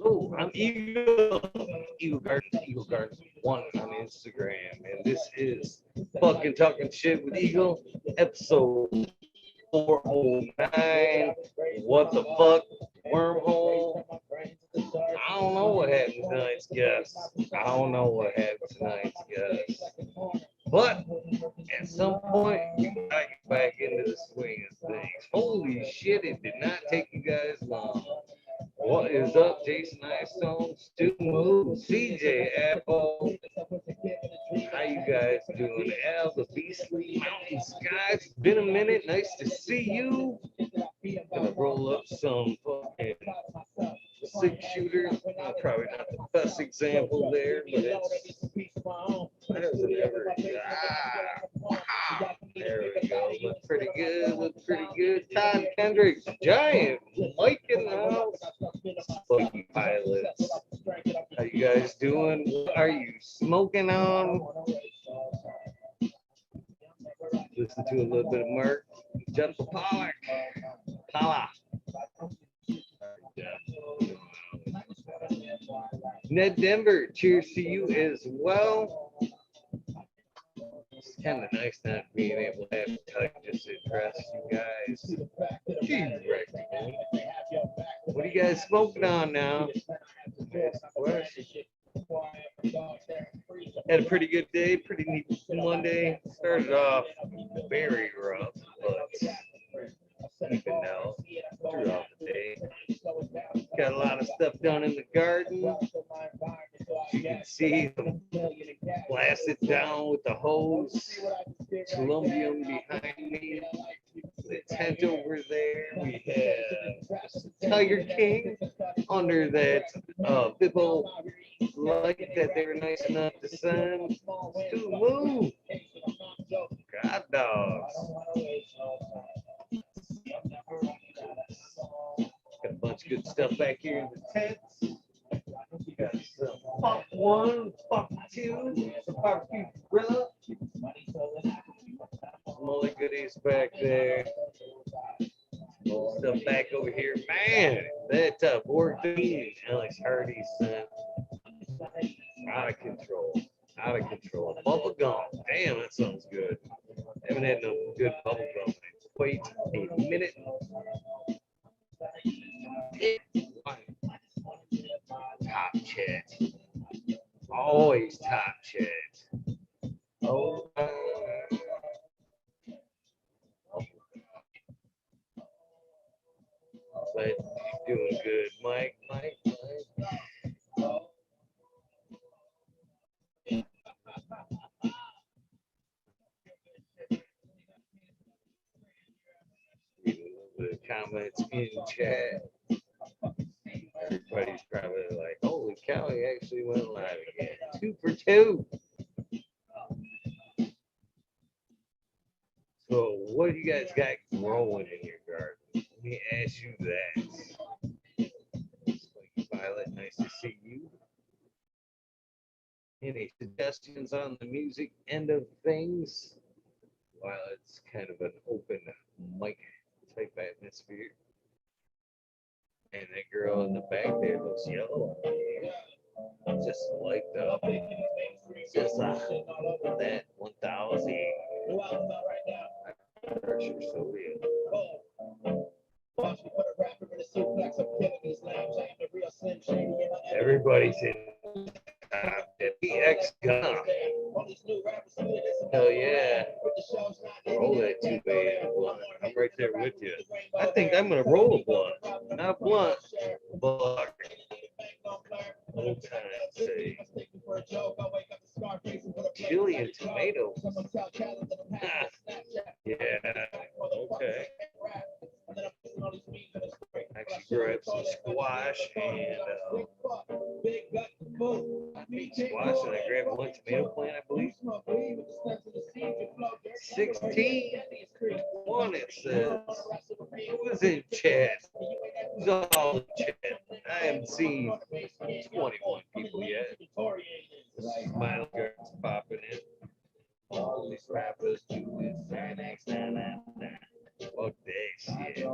Yo, I'm Eagle Garden 1 on Instagram, and this is fucking talking shit with Eagle, episode 409. What the fuck? Wormhole. I don't know what happened tonight's guest. I don't know what happened tonight's guest. But at some point, we got you back into the swing of things. Holy shit, it did not take you guys long. What is up, Jason Eyestone, Stu Moo, CJ Apple? How you guys doing? Al, the Beastly Mountain Skies. It's been a minute. Nice to see you. Gonna roll up some fucking 6-shooter. Probably not the best example there, but it's better than ever. There we go. Look pretty good. Look pretty good. Todd Kendricks, Giant, Mike in the house. Spiky Pilots. How you guys doing? What are you smoking on? Listen to a little bit of Mark. Jeff Pollock. Pala. Ned Denver, cheers to you as well. It's kind of nice not being able to have to type just to impress you guys. What are you guys smoking on now? Had a pretty good day, pretty neat Monday. Started off very rough, but even now throughout the day. Got a lot of stuff done in the garden. You can see them blasted down with the hose. Columbium behind me. The tent over there. We had Tiger King under that Bibbo light that they were nice enough to send. To move. God dogs. Got a bunch of good stuff back here in the tents. Got some Fuck 1, Fuck 2, some barbecue gorilla. Some other goodies back there. Stuff back over here. Man, that board thing Alex Hardy sent. Out of control. Out of control. Bubble gum. Damn, that sounds good. Haven't had no good bubble gum. Wait a minute. Top chat. Always top chat. Oh, but you're doing good, Mike. The comments in chat. Everybody's probably like, holy cow, he actually went live again. 2 for 2. So what do you guys got growing in your garden? Let me ask you that. Spiky Violet, nice to see you. Any suggestions on the music end of things? While it's kind of an open mic type atmosphere. And that girl in the back there looks yellow. Just like just that 1,000. Pressure so real. Everybody's in EX gun. Hell yeah. Roll that 2 blunt. I'm right there with you. I think I'm gonna roll a blunt. Not a blunt, but old time say chili and tomato. Yeah, okay. Actually grab some squash and I grabbed 1 tomato plant, I believe. 16, 1 it says. Who's in chat? Who's all in chat? I haven't seen 21 people yet. Smile girls popping in. All these rappers doing Xanax, fuck that shit.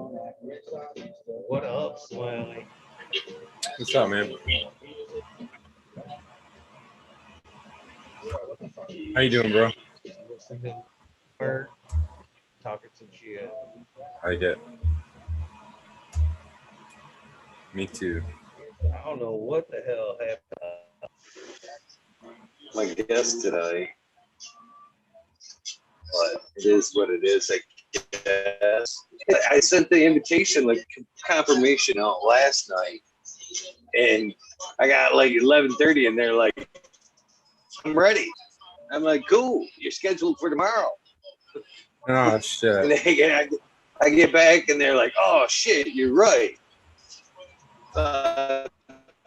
What up, Smiley? What's up, man? How you doing, bro? Listening, or talking some shit. I get. Me too. I don't know what the hell happened. My guest tonight, but it is what it is, I guess. I sent the invitation, like confirmation out last night, and I got like 11:30, and they're like, "I'm ready." I'm like, "Cool, you're scheduled for tomorrow." Oh And shit. I get back, and they're like, "Oh shit, you're right." I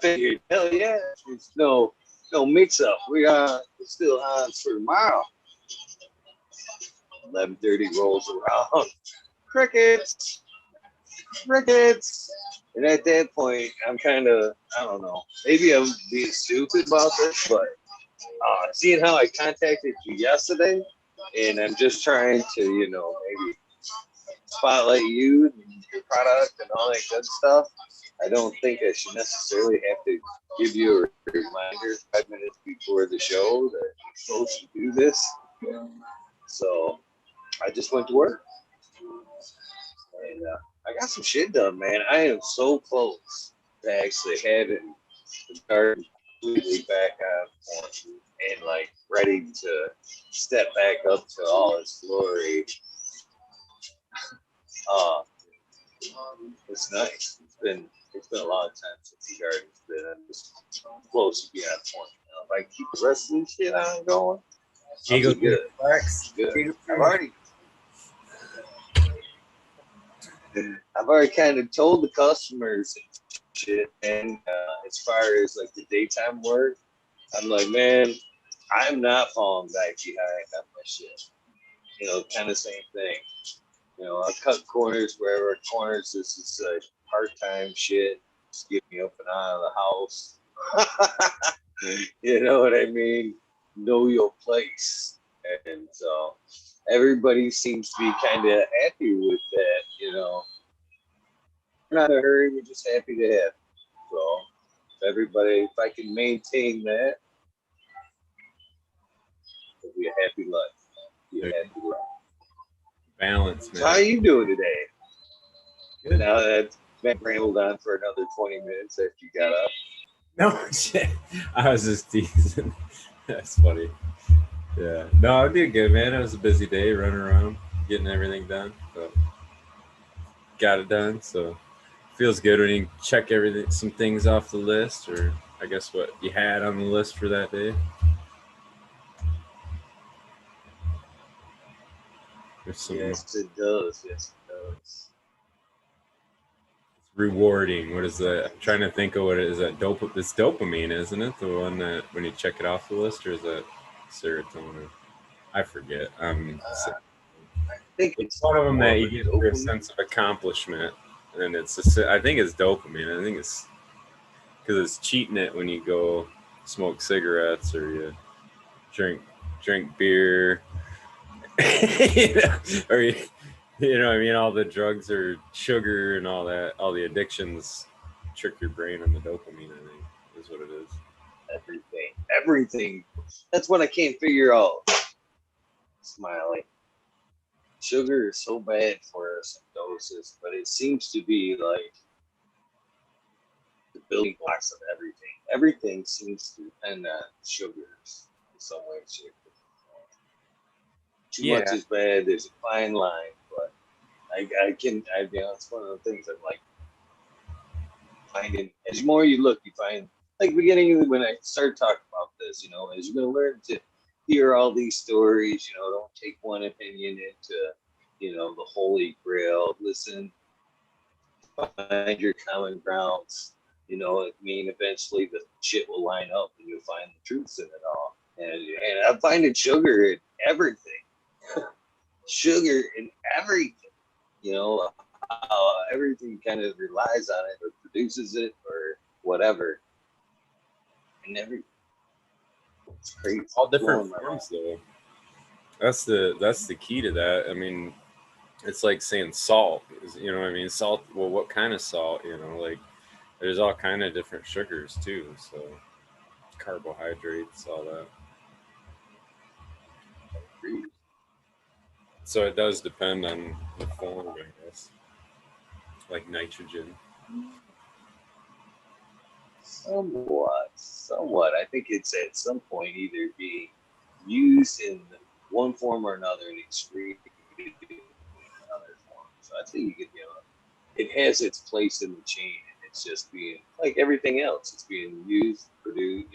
figured, hell yeah, it's no mix up. We're still on for tomorrow. 11:30 rolls around. Crickets. And at that point, I'm kind of, I don't know, maybe I'm being stupid about this, but seeing how I contacted you yesterday, and I'm just trying to, maybe spotlight you and your product and all that good stuff. I don't think I should necessarily have to give you a reminder 5 minutes before the show that you're supposed to do this. So I just went to work, and I got some shit done, man. I am so close to actually having the garden completely back on point and like ready to step back up to all its glory. Uh, it's nice. It's been a long time since the garden's been. I'm just close to being on point. If I keep the rest of this shit on going, I'll be good. Flex. Good. I've already kind of told the customers and shit, and as far as like the daytime work, I'm like, man, I'm not falling back behind on my shit. Kind of same thing. I cut corners wherever corners. This is part-time shit. Just get me up and out of the house. You know what I mean? Know your place. And so everybody seems to be kind of happy with that. We're not in a hurry. We're just happy to have it. So everybody, if I can maintain that, it'll be a happy life. Be a happy life. Balance, man. So how are you doing today? Good. Now that Matt rambled on for another 20 minutes after you got up. No shit. I was just teasing. That's funny. Yeah. No, I did good, man. It was a busy day running around, getting everything done. But got it done. So feels good when you check everything, some things off the list, or I guess what you had on the list for that day. Yes, it does. Yes, it does. It's rewarding. What is that? I'm trying to think of what it is. That it's dopamine, isn't it? The one that when you check it off the list, or is that serotonin? I forget. I think it's one of them that you get for a sense of accomplishment, and I think it's dopamine. I think it's because it's cheating it when you go smoke cigarettes or you drink beer, or I mean, all the drugs are sugar and all that. All the addictions trick your brain on the dopamine. I think is what it is. Everything. That's what I can't figure out. Smiley. Sugar is so bad for us in doses, but it seems to be like the building blocks of everything. Everything seems to depend on sugars in some way, shape, or form. Too much is bad. There's a fine line, but it's one of the things I'm like finding. As more you look, you find like beginning when I started talking about this, as you're gonna learn to hear all these stories, don't take one opinion into, the holy grail. Listen, find your common grounds. Eventually the shit will line up and you'll find the truths in it all. And I'm finding sugar in everything. Sugar in everything. Everything kind of relies on it or produces it or whatever. And it's crazy. All different forms, though. That's the key to that. I mean, it's like saying salt. You know what I mean? Salt. Well, what kind of salt? Like there's all kind of different sugars too. So carbohydrates, all that. So it does depend on the form, I guess. Like nitrogen. Somewhat. I think it's at some point either being used in one form or another and excreted in another form. So I think it has its place in the chain, and it's just being like everything else. It's being used, produced,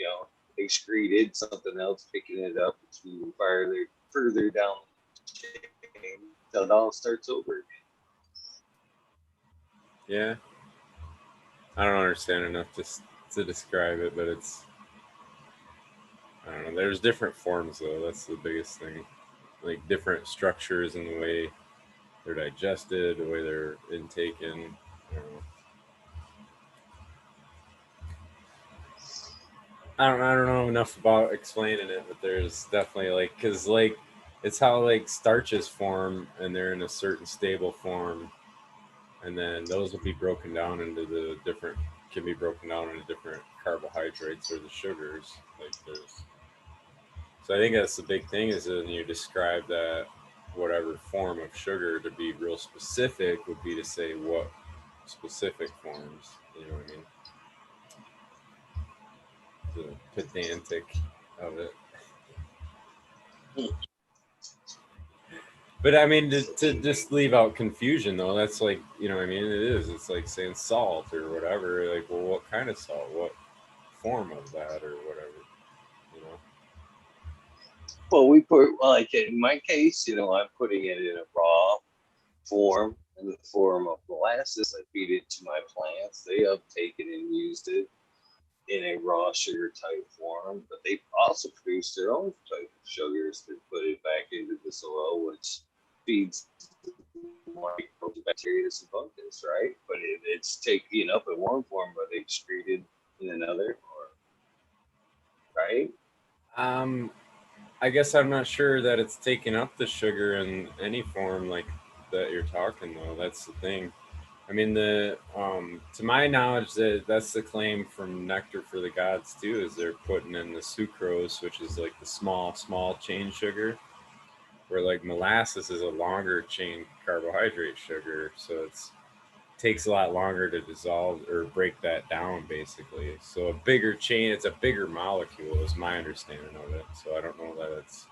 excreted, something else picking it up, it's moving further down the chain until it all starts over again. Yeah. I don't understand enough to describe it, but it's, I don't know. There's different forms though. That's the biggest thing. Like different structures in the way they're digested, the way they're intaken. I don't know enough about explaining it, but there's definitely like, cause like it's how like starches form and they're in a certain stable form, and then those will be broken down into the different, can be broken down into different carbohydrates or the sugars. Like there's, so I think that's the big thing is when you describe that whatever form of sugar, to be real specific would be to say what specific forms. You know what I mean? The pedantic of it. But I mean, to just leave out confusion though, that's like, you know what I mean? It is. It's like saying salt or whatever. Like, well, what kind of salt? What form of that or whatever? You know? Well, we put like in my case, I'm putting it in a raw form, in the form of molasses. I feed it to my plants. They uptake it and used it in a raw sugar type form, but they also produce their own type of sugars to put it back into the soil, which feeds bacteria and fungus, right? But it's taken up in one form, but excreted in another, right? Um, I guess I'm not sure that it's taking up the sugar in any form like that you're talking though. That's the thing. I mean, the to my knowledge, that's the claim from Nectar for the Gods too. Is they're putting in the sucrose, which is like the small chain sugar, where like molasses is a longer chain carbohydrate sugar, so it's takes a lot longer to dissolve or break that down basically. So a bigger chain, it's a bigger molecule is my understanding of it. So I don't know that it's,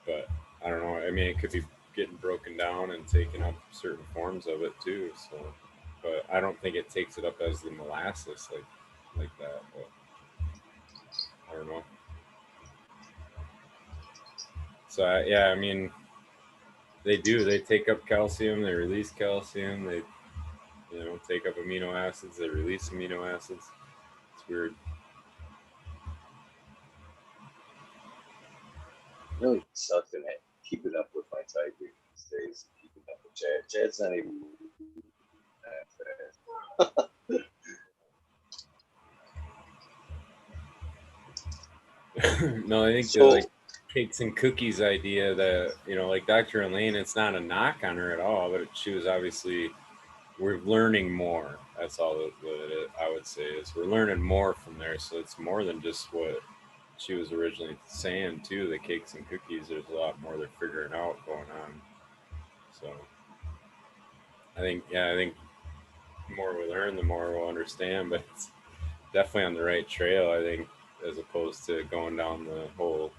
but I don't know. I mean, it could be getting broken down and taking up certain forms of it too. So, but I don't think it takes it up as the molasses like that. But I don't know. So yeah, I mean, they do. They take up calcium. They release calcium. They take up amino acids. They release amino acids. It's weird. Really sucks in it. Keeping up with my typing these days. Keeping up with Chad. Chad's not even that fast. No, I think the like cakes and cookies idea that like Dr. Elaine, it's not a knock on her at all, but she was obviously, we're learning more. That's all that I would say is we're learning more from there. So it's more than just what she was originally saying too. The cakes and cookies, there's a lot more they're figuring out going on. So I think the more we learn, the more we'll understand. But it's definitely on the right trail, I think, as opposed to going down the whole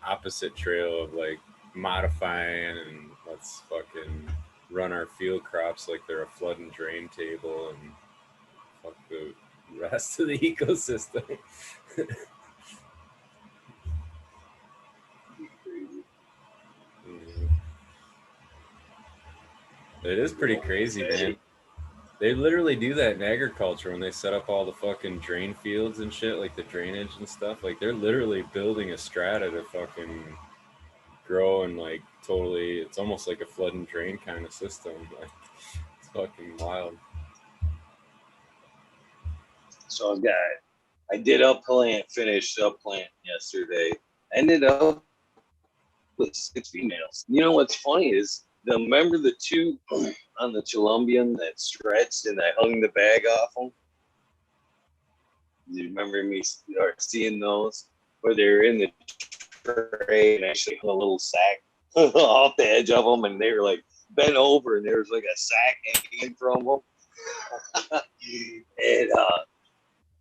opposite trail of like modifying and let's fucking run our field crops like they're a flood and drain table and fuck the rest of the ecosystem. It is pretty crazy, man. They literally do that in agriculture when they set up all the fucking drain fields and shit, like the drainage and stuff. Like they're literally building a strata to fucking grow and like totally, it's almost like a flood and drain kind of system. Like it's fucking wild. So I did finished up plant yesterday. Ended up with 6 females. You know what's funny is remember the two on the Colombian that stretched and I hung the bag off them? Do you remember me or seeing those where they're in the tray and actually hung a little sack off the edge of them, and they were like bent over and there was like a sack hanging from them, and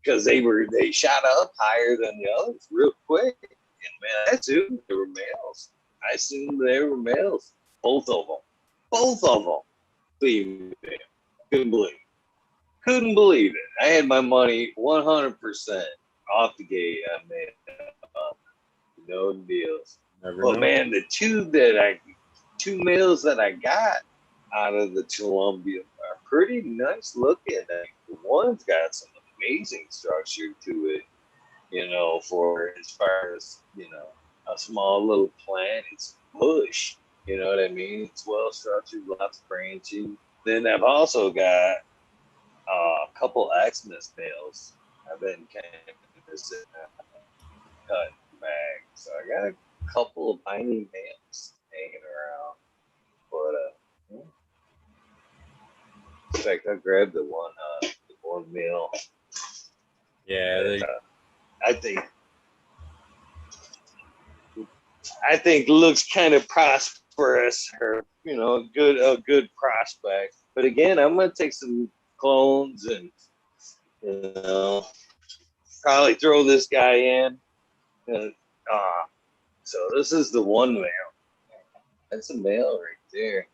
because they shot up higher than the others real quick, and man, I assumed they were males. I assumed they were males, both of them, female. Couldn't believe it. I had my money 100% off the gate. I mean, no deals. Never But know. man, the two males that I got out of the Columbia are pretty nice looking. One's got some amazing structure to it, for as far as, a small little plant. It's bush, you know what I mean? It's well structured, lots of branching. Then I've also got a couple Xmas males. I've been kind of cutting back. So I got a couple of tiny males hanging around. But in fact, I grabbed the one male. Yeah, That, I think looks kind of prosperous, or a good prospect. But again, I'm gonna take some clones and probably throw this guy in. And, so this is the one male. That's a male right there.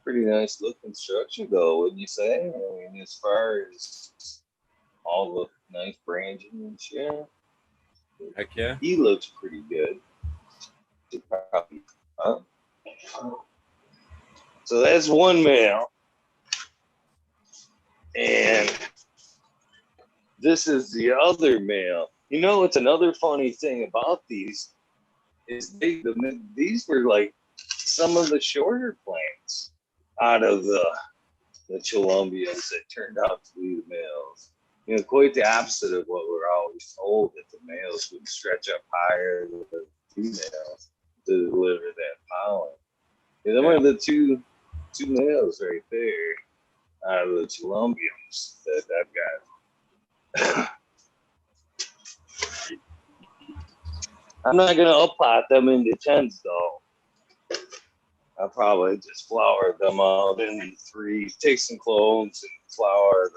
Pretty nice looking structure, though, wouldn't you say? I mean, as far as all the nice branching and shit. heck yeah. He looks pretty good. So that's one male. And this is the other male. It's another funny thing about these is these were like some of the shorter plants out of the Colombians that turned out to be the males. Quite the opposite of what we're always told, that the males would stretch up higher than the females to deliver that pollen. And them are the two males right there out of the Colombians that I've got. I'm not gonna uppot them into tens though. I'll probably just flower them out into threes, take some clones and flower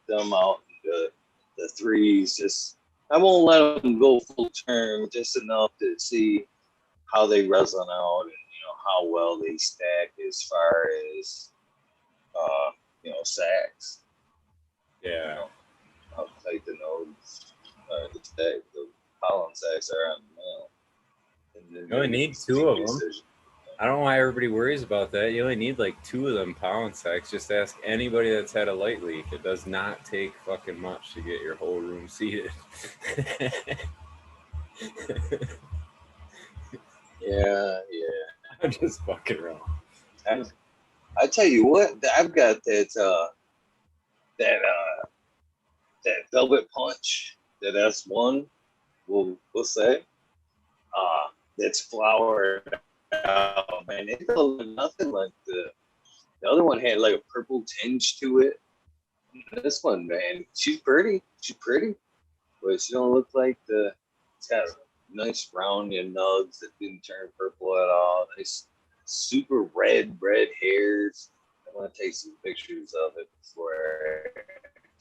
them out into the threes. Just I won't let them go full term, just enough to see how they resin out and how well they stack as far as sacks. Yeah. How tight the nodes the stack, the pollen sacks are on the male. You only need two of them. I don't know why everybody worries about that. You only need like 2 of them pollen sacs. Just ask anybody that's had a light leak. It does not take fucking much to get your whole room seeded. Yeah. I'm just fucking around. I tell you what, I've got that velvet punch, that S1, we'll say, that's flowered out, man. It don't look nothing like the other one had like a purple tinge to it. This one, man, she's pretty, but she don't look like it's got nice round and nugs that didn't turn purple at all. Nice, super red hairs. I want to take some pictures of it before I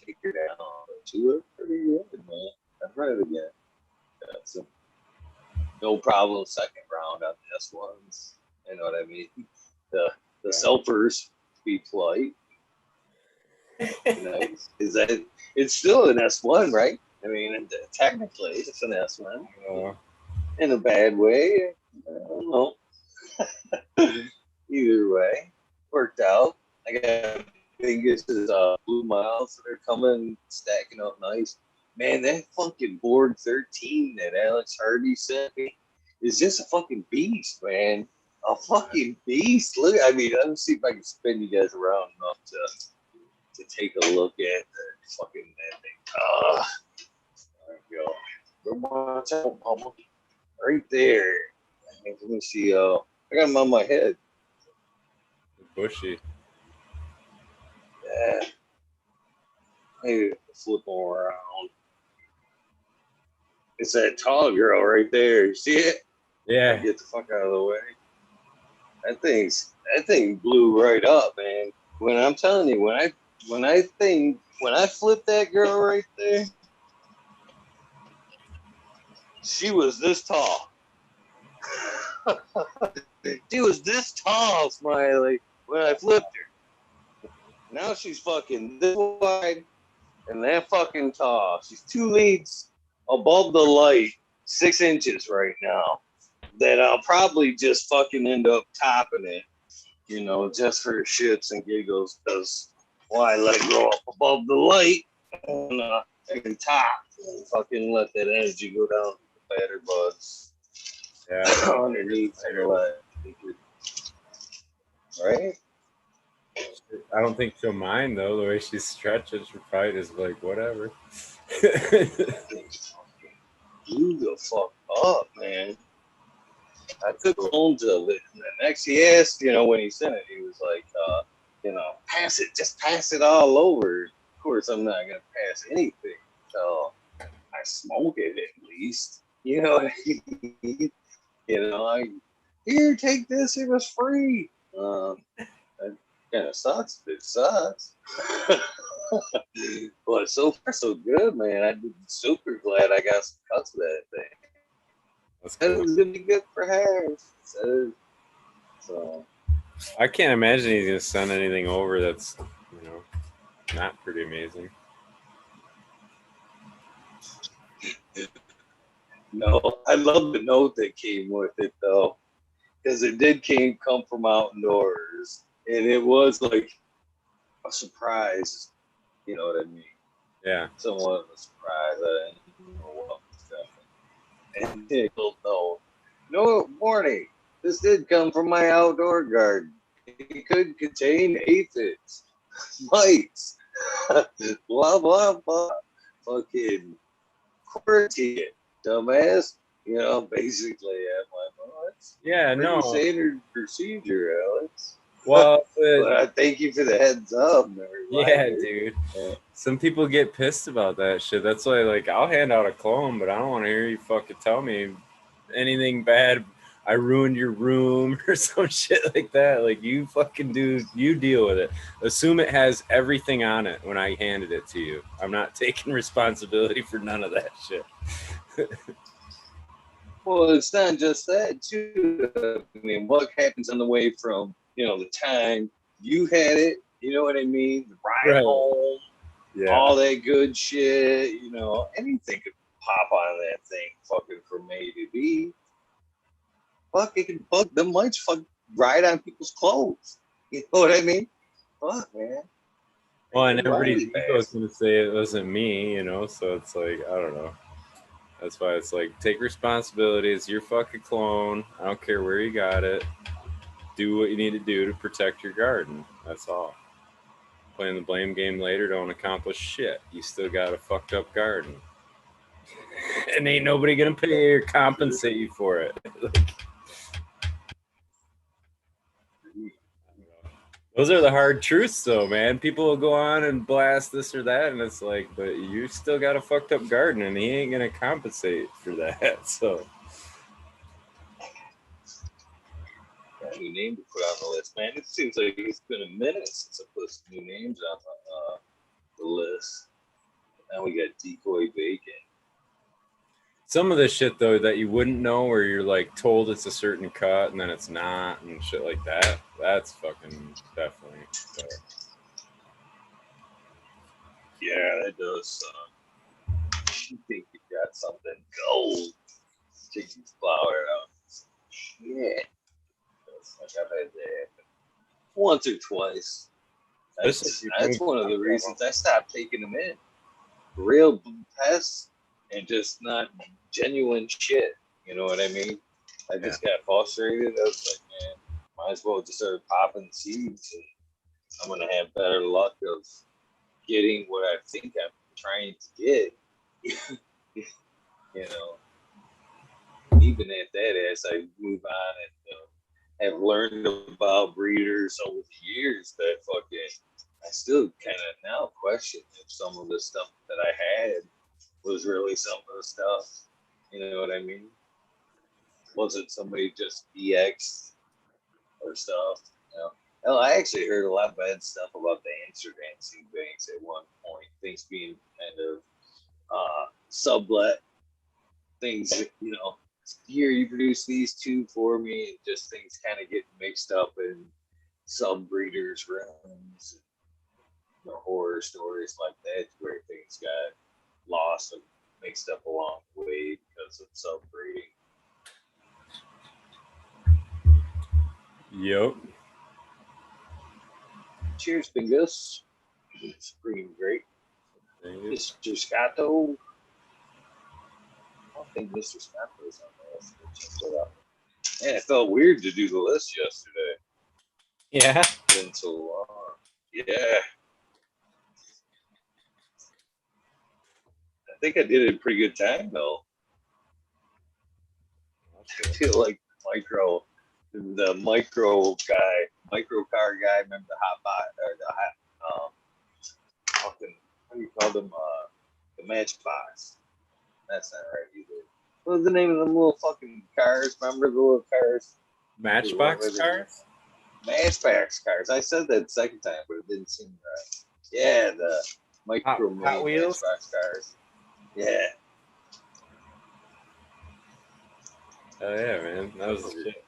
take her down. But she looked pretty good, man. I've read it again. Yeah, so no problem. Second round on the S1s. You know what I mean? The sulfurs be polite. Nice. It's still an S1, right? I mean, technically, it's an S1. In a bad way. I don't know. Either way, worked out. I got biggest blue miles that are coming, stacking up nice. Man, that fucking board 13 that Alex Hardy sent me is just a fucking beast, man. A fucking beast. Look, I mean, let me see if I can spin you guys around enough to take a look at the fucking that thing. There we go. Watch out, mama. Right there. Let me see. I got them on my head. Bushy. Yeah. Maybe flip them around. It's that tall girl right there. You see it? Yeah. Get the fuck out of the way. That thing blew right up, man. When I'm telling you, when I flipped that girl right there, she was this tall. She was this tall, Smiley, when I flipped her. Now she's fucking this wide and that fucking tall. She's 2 leads above the light, 6 inches right now. That I'll probably just fucking end up topping it, just for shits and giggles. Because why let it grow up above the light and I can top and fucking let that energy go down to the batter buds underneath and let it, right? I don't think she'll mind though. The way she stretches, she probably just like whatever. Blew the fuck up, man. I took loans of it. And the next he asked, when he sent it, he was like, just pass it all over. Of course, I'm not gonna pass anything until I smoke it at least. You know what I mean? Here, take this. It was free. That kind of sucks. It sucks. But so far, so good, man. I'm super glad I got some cuts of that thing. That's That cool. was gonna be good for her. So I can't imagine he's gonna send anything over that's not pretty amazing. no, I love the note that came with it though, because it did come from outdoors, and it was like a surprise. You know what I mean? Yeah. Somewhat of a surprise. I didn't know what was coming. And it goes, no warning. This did come from my outdoor garden. It could contain aphids, mites, blah blah blah. Fucking QWERTY, dumbass. Basically, I'm like, it's pretty standard procedure, Alex. Well, but I thank you for the heads up. Yeah, dude. Yeah. Some people get pissed about that shit. That's why, I'll hand out a clone, but I don't want to hear you fucking tell me anything bad. I ruined your room or some shit like that. Like, you fucking you deal with it. Assume it has everything on it when I handed it to you. I'm not taking responsibility for none of that shit. Well, it's not just that, too. I mean, what happens on the way from, the time you had it, you know what I mean? The ride home, all that good shit, anything could pop on that thing fucking from A to B. Fuck, it can bug them mites fuck ride on people's clothes. You know what I mean? Fuck, man. Well, and everybody's ego is going to say it wasn't me, so it's like, I don't know. That's why it's like, take responsibility. It's your fucking clone. I don't care where you got it. Do what you need to do to protect your garden. That's all. Playing the blame game later don't accomplish shit. You still got a fucked up garden. And ain't nobody going to pay or compensate you for it. Those are the hard truths, though, man. People will go on and blast this or that, and it's like, but you still got a fucked up garden, and he ain't gonna compensate for that. So, got a new name to put on the list, man. It seems like it's been a minute since I put some new names on the list. Now we got Decoy Bacon. Some of the shit though that you wouldn't know, where you're like told it's a certain cut and then it's not, and shit like that. That's fucking definitely. Yeah, that does suck. You think you got something gold? Chicken's flour out. Yeah, I've had that once or twice. That's one of the reasons I stopped taking them in. Real pests and just not genuine shit. You know what I mean? I just got frustrated. I was like, man, might as well just start popping seeds, and I'm gonna have better luck of getting what I think I'm trying to get. Even at that, as I move on and have learned about breeders over the years that fucking I still kind of now question if some of the stuff that I had was really some of the stuff. You know what I mean? Was it somebody just EX or stuff? You know? Hell, I actually heard a lot of bad stuff about the Amsterdam seed banks at one point. Things being kind of sublet things, you know, here you produce these two for me, and just things kind of get mixed up in some breeders' rooms, and, you know, horror stories like that where things got lost and mixed up along the way because of some breeding. Yep. Cheers, Bingus. It's pretty great. Mr. Scotto. I don't think Mr. Scotto's on the list. Man, it felt weird to do the list yesterday. Yeah. It's been so long. Yeah. I think I did a pretty good time though. I feel like the micro car guy, remember the hot bot or the hot fucking, what do you call them? The matchbox. That's not right either. What was the name of them little fucking cars? Remember the little cars? Matchbox cars? Matchbox cars. I said that the second time, but it didn't seem right. Yeah, the micro Hot Wheels? Matchbox cars. Yeah. Oh yeah, man. That was the shit.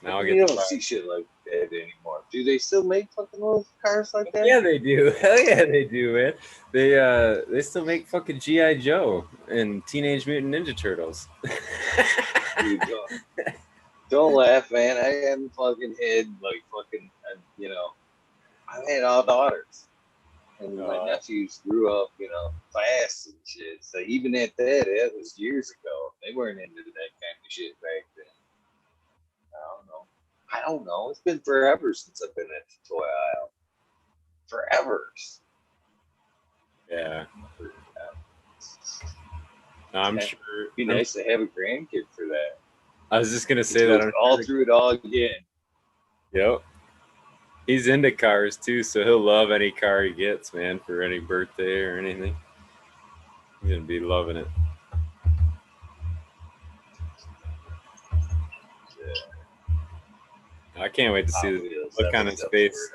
Now I get you don't see shit like that anymore. Do they still make fucking little cars like that? Yeah, they do. Hell yeah, they do, man. They still make fucking G.I. Joe and Teenage Mutant Ninja Turtles. Dude, don't laugh, man. I haven't fucking had like fucking, you know, I've had all daughters. And my nephews grew up, you know, fast and shit. So even at that was years ago. They weren't into that kind of shit back then. I don't know. It's been forever since I've been at the toy aisle. Forever. Yeah. No, I'm sure. It'd be nice to have a grandkid for that. I was just gonna say that. All through it all again. Yep. He's into cars too, so he'll love any car he gets, man, for any birthday or anything. He's gonna be loving it. I can't wait to see the look on his face.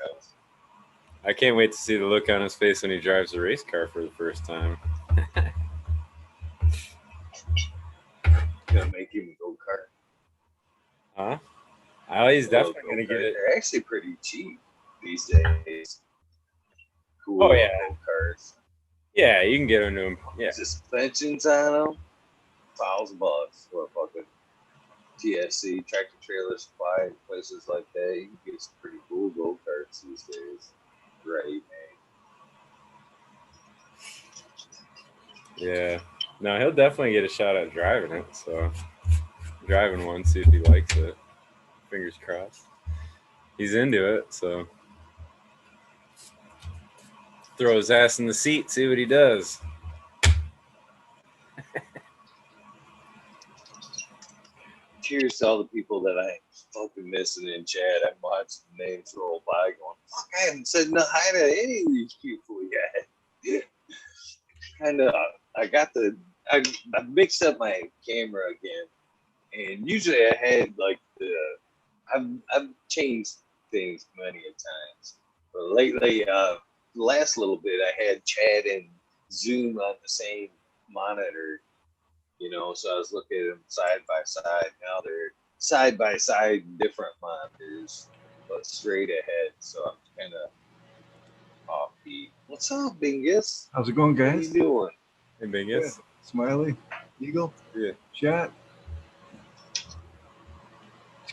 I can't wait to see the look on his face when he drives a race car for the first time. Gonna make him a go-kart. Huh? Oh, he's definitely gonna get it. They're actually pretty cheap these days. Cool. Oh yeah. Go-karts. Yeah, you can get into them. Yeah. Suspensions on them. $1,000 for a fucking TSC tractor trailer supply in places like that. You can get some pretty cool go-karts these days. Right, man. Yeah. No, he'll definitely get a shot at driving it. So, driving one, see if he likes it. Fingers crossed. He's into it, so throw his ass in the seat, see what he does. Cheers to all the people that I fucking missing in chat. I'm watching the names roll by going, fuck, I haven't said no hi to any of these people yet. And I mixed up my camera again. And usually I had like I've changed things many a times. But lately, the last little bit, I had Chad and Zoom on the same monitor. You know, so I was looking at them side by side. Now they're side by side, different monitors, but straight ahead. So I'm kind of offbeat. What's up, Bingus? How's it going, guys? What are you doing? Hey, Bingus. Yeah. Smiley, Eagle, Yeah. Chat.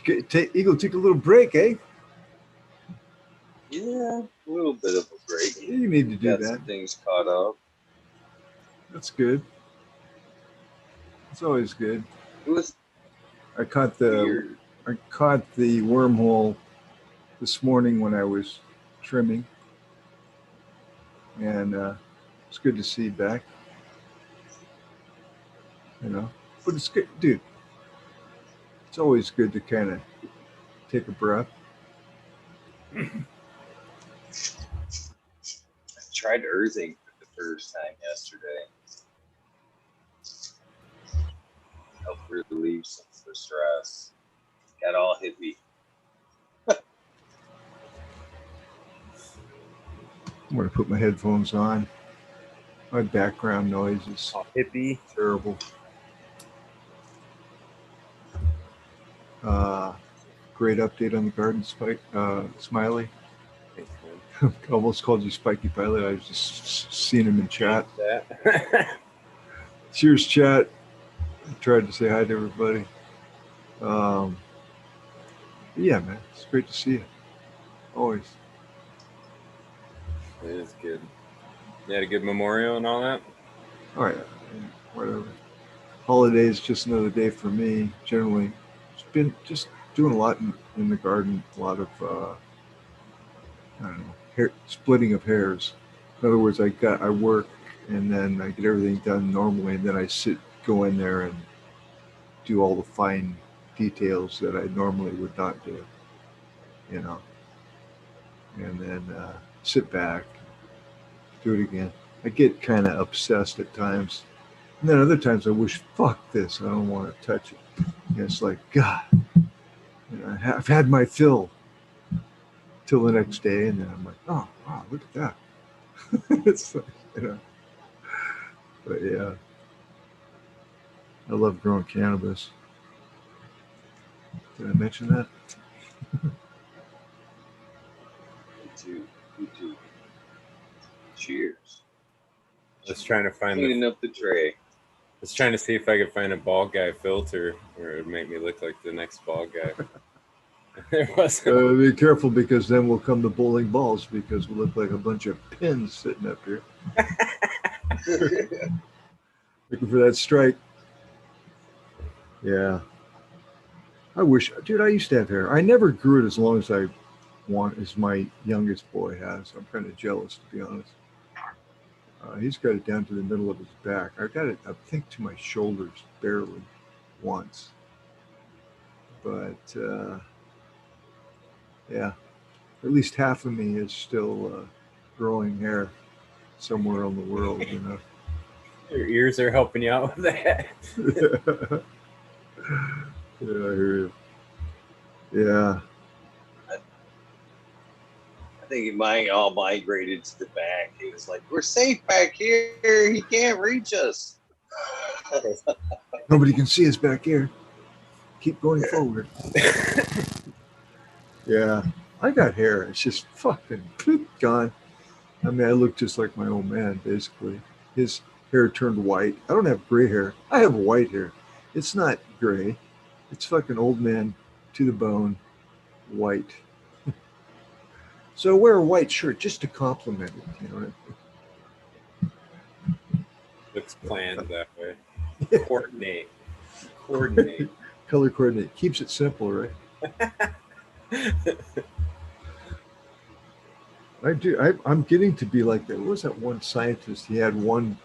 Eagle took a little break, eh? Yeah, a little bit of a break. You need to do Got that. some things caught up. That's good. It's always good. It was I caught the weird. wormhole this morning when I was trimming, and it's good to see you back. You know. But it's good, dude. It's always good to kind of take a breath. I tried earthing for the first time yesterday. Help relieve some of the stress. Got all hippie. I'm going to put my headphones on. My background noise is Oh, hippie. terrible. Great update on the garden, Spike. Smiley. Thanks, man. Almost called you Spiky Pilot. I was just seeing him in chat. That. Cheers, chat. I tried to say hi to everybody. Yeah, man, it's great to see you. Always. It is good. You had a good memorial and all that? All right, whatever. Holidays, just another day for me. Generally, it's been just doing a lot in the garden. A lot of I don't know, splitting of hairs. In other words, I work and then I get everything done normally, and then I go in there and do all the fine details that I normally would not do. You know, and then sit back, do it again. I get kind of obsessed at times. And then other times I wish, fuck this, I don't want to touch it. And it's like, God, I've had my fill till the next day. And then I'm like, oh, wow, look at that. It's like, but yeah, I love growing cannabis. Did I mention that? Me too. Me too. Cheers. I was trying to find Cleaning up the tray. I was trying to see if I could find a bald guy filter where it would make me look like the next bald guy. There wasn't. Be careful, because then we'll come to bowling balls, because we look like a bunch of pins sitting up here. Looking for that strike. Yeah. I wish, dude, I used to have hair. I never grew it as long as I want, as my youngest boy has. I'm kind of jealous, to be honest. He's got it down to the middle of his back. I got it, I think, to my shoulders barely once. But yeah, at least half of me is still growing hair somewhere in the world, you know. Your ears are helping you out with that. Yeah, I hear you. Yeah. I think mine all migrated to the back. He was like, "We're safe back here. He can't reach us." Nobody can see us back here. Keep going forward. Yeah. I got hair. It's just fucking gone. I mean, I look just like my old man, basically. His hair turned white. I don't have gray hair. I have white hair. It's not gray. It's fucking old man to the bone, white. So I wear a white shirt just to compliment it, you know what I mean? Looks planned that way. Yeah. Coordinate. Color coordinate. Keeps it simple, right? I do. I'm getting to be like that. What was that one scientist? He had one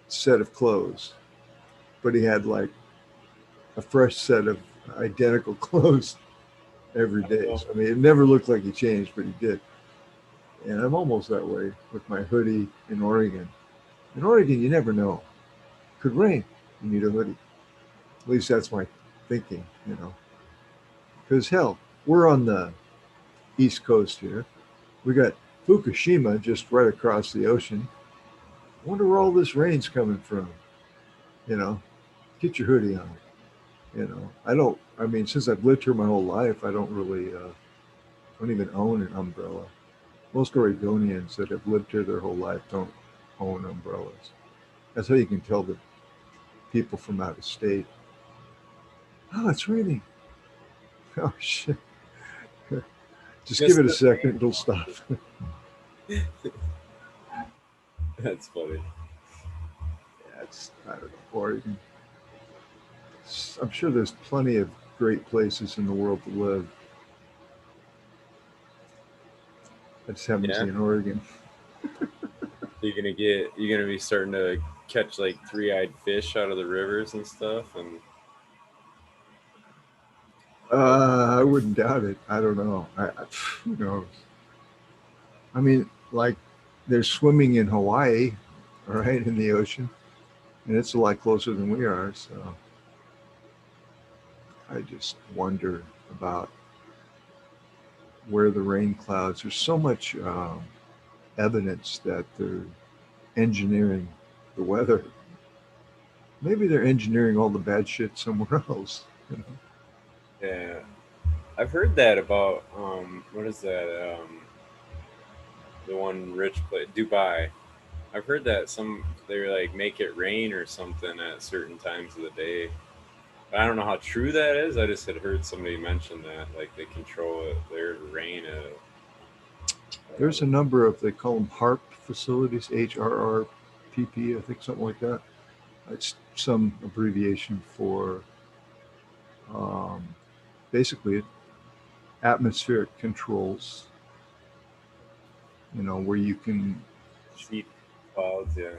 set of clothes, but he had like a fresh set of identical clothes every day. So, I mean, it never looked like he changed, but he did. And I'm almost that way with my hoodie in Oregon. In Oregon, you never know. Could rain. You need a hoodie. At least that's my thinking, you know. Because hell, we're on the East Coast here. We got Fukushima just right across the ocean. I wonder where all this rain's coming from. You know, get your hoodie on. You know, I mean, since I've lived here my whole life, I don't really, don't even own an umbrella. Most Oregonians that have lived here their whole life don't own umbrellas. That's how you can tell the people from out of state. Oh, it's raining. Oh, shit. Just give it a second, it'll stop. That's funny. Yeah, I don't know, Oregon. I'm sure there's plenty of great places in the world to live. I just haven't seen Oregon. You're gonna be starting to catch like three-eyed fish out of the rivers and stuff. And I wouldn't doubt it. I don't know. Who knows? I mean, like they're swimming in Hawaii, right, in the ocean, and it's a lot closer than we are. So I just wonder about where the rain clouds. There's so much evidence that they're engineering the weather. Maybe they're engineering all the bad shit somewhere else. You know? yeah, I've heard that about what is that? The one rich place, Dubai. I've heard that they like make it rain or something at certain times of the day. I don't know how true that is. I just had heard somebody mention that, like they control it, their rain. There's a number of, they call them HARP facilities, HRRPP, I think something like that. It's some abbreviation for basically atmospheric controls, where you can, Sheet clouds, yeah.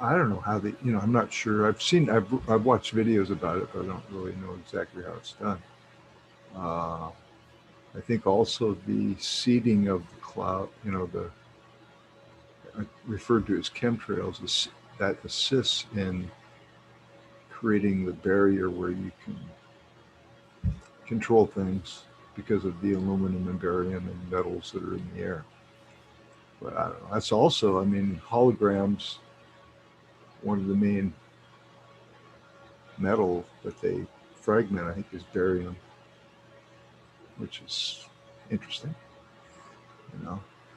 I don't know how they, I'm not sure. I've watched videos about it, but I don't really know exactly how it's done. I think also the seeding of the cloud, referred to as chemtrails, that assists in creating the barrier where you can control things because of the aluminum and barium and metals that are in the air. But I don't know. That's also, holograms, one of the main metal that they fragment, I think, is barium, which is interesting,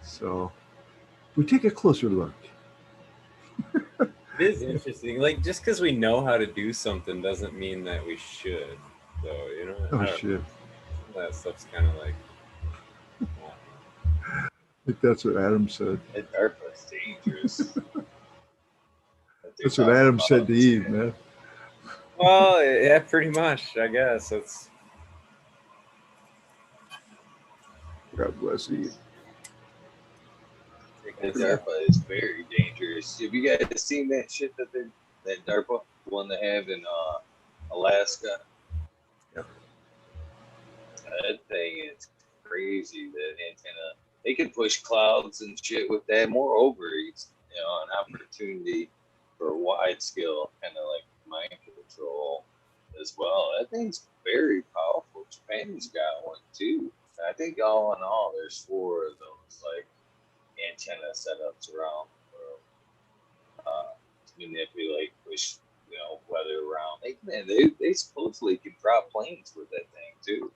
So we take a closer look. It is interesting. Like just because we know how to do something doesn't mean that we should. So Oh shit! That stuff's kind of like. I think that's what Adam said. That DARPA's dangerous. That's what Adam said to Eve, man. Well, yeah, pretty much. I guess it's. God bless Eve. That DARPA is very dangerous. Have you guys seen that shit that DARPA one they have in Alaska? Yeah. That thing is crazy. That antenna, they can push clouds and shit with that. Moreover, it's an opportunity for wide scale kind of like mind control as well. That thing's very powerful. Japan's got one too. I think all in all, there's 4 of those like antenna setups around the world to manipulate, push weather around. They supposedly can drop planes with that thing too.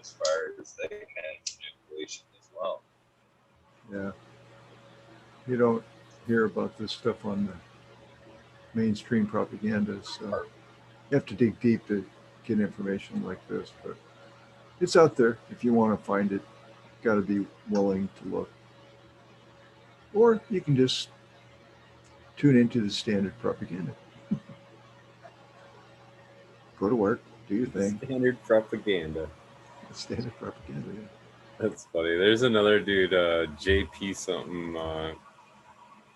As far as that kind of manipulation as well. Yeah. You don't hear about this stuff on the mainstream propaganda, so you have to dig deep to get information like this, but it's out there if you want to find it. Got to be willing to look. Or you can just tune into the standard propaganda. Go to work, do your thing. Standard propaganda. Standard propaganda, yeah. That's funny. There's another dude, JP something. I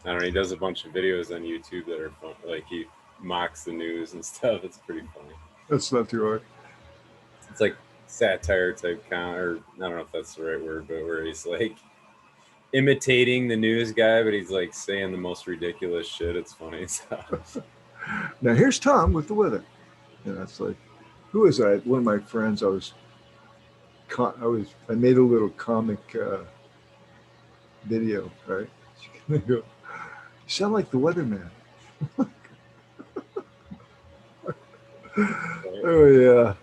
don't know. He does a bunch of videos on YouTube that are fun. Like he mocks the news and stuff. It's pretty funny. That's not too hard. It's like satire type or I don't know if that's the right word, but where he's like imitating the news guy, but he's like saying the most ridiculous shit. It's funny. Now here's Tom with the weather. And that's like, who is that? One of my friends. I made a little comic video, right? You sound like the weatherman. Oh yeah,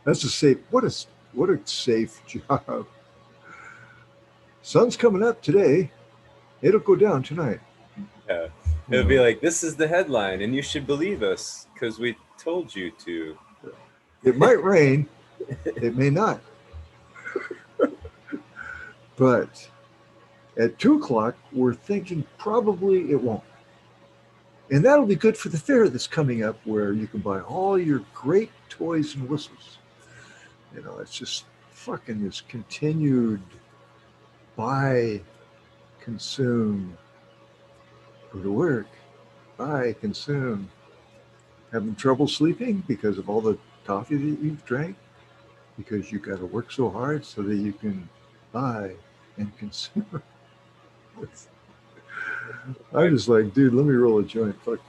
that's a safe. What a safe job. Sun's coming up today. It'll go down tonight. Yeah, it'll be like, this is the headline, and you should believe us because we told you to. It might rain. It may not. But at 2:00, we're thinking probably it won't. And that'll be good for the fair that's coming up where you can buy all your great toys and whistles. It's just fucking this continued buy, consume, go to work, I consume. Having trouble sleeping because of all the coffee that you've drank? Because you got to work so hard so that you can buy and consume. I'm just like, dude, let me roll a joint. Fuck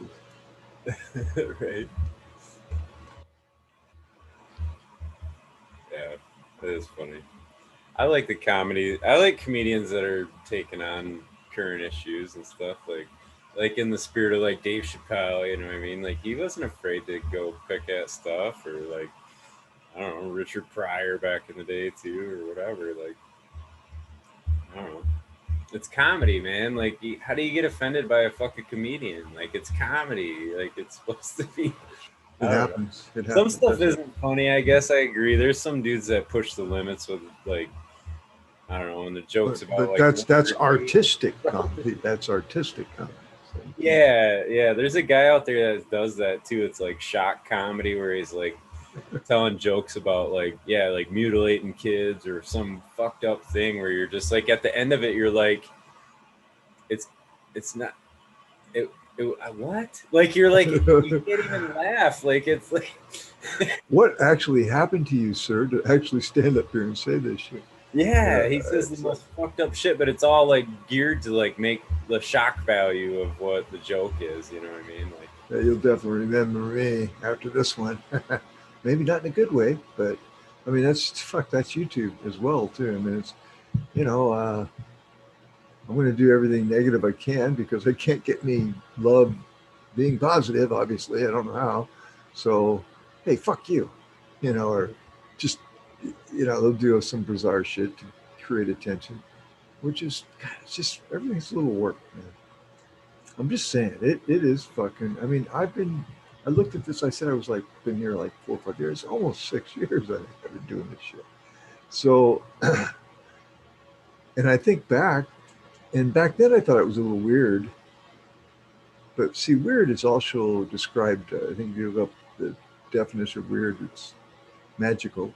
this. Right. Yeah, that is funny. I like the comedy. I like comedians that are taking on current issues and stuff. Like in the spirit of like Dave Chappelle, you know what I mean? Like he wasn't afraid to go pick at stuff, or like I don't know, Richard Pryor back in the day too, or whatever. Like I don't know. It's comedy, man. Like how do you get offended by a fucking comedian? Like it's comedy. Like it's supposed to be. I It don't know. happens. It Some happens. stuff isn't funny. I guess I agree. There's some dudes that push the limits with like I don't know, and the jokes about But like that's artistic comedy. That's artistic comedy. So, yeah. There's a guy out there that does that too. It's like shock comedy where he's like telling jokes about like like mutilating kids or some fucked up thing where you're just like at the end of it you're like it's not what like you're like you can't even laugh like it's like what actually happened to you, sir, to actually stand up here and say this shit? yeah, he says the it's most fucked up shit, but it's all like geared to like make the shock value of what the joke is. You know what I mean? Like, yeah, you'll definitely remember me after this one. Maybe not in a good way, but I mean that's YouTube as well too. I mean it's I'm going to do everything negative I can because I can't get any love being positive. Obviously, I don't know how. So hey, fuck you, or just they'll do some bizarre shit to create attention, which is God, it's just everything's a little work, man. I'm just saying it is fucking. I mean, I looked at this. I said I was like been here like 4 or 5 years, almost 6 years. I think I've been doing this shit. So, and I think back, and back then I thought it was a little weird. But see, weird is also described. I think you look up the definition of weird. It's magical,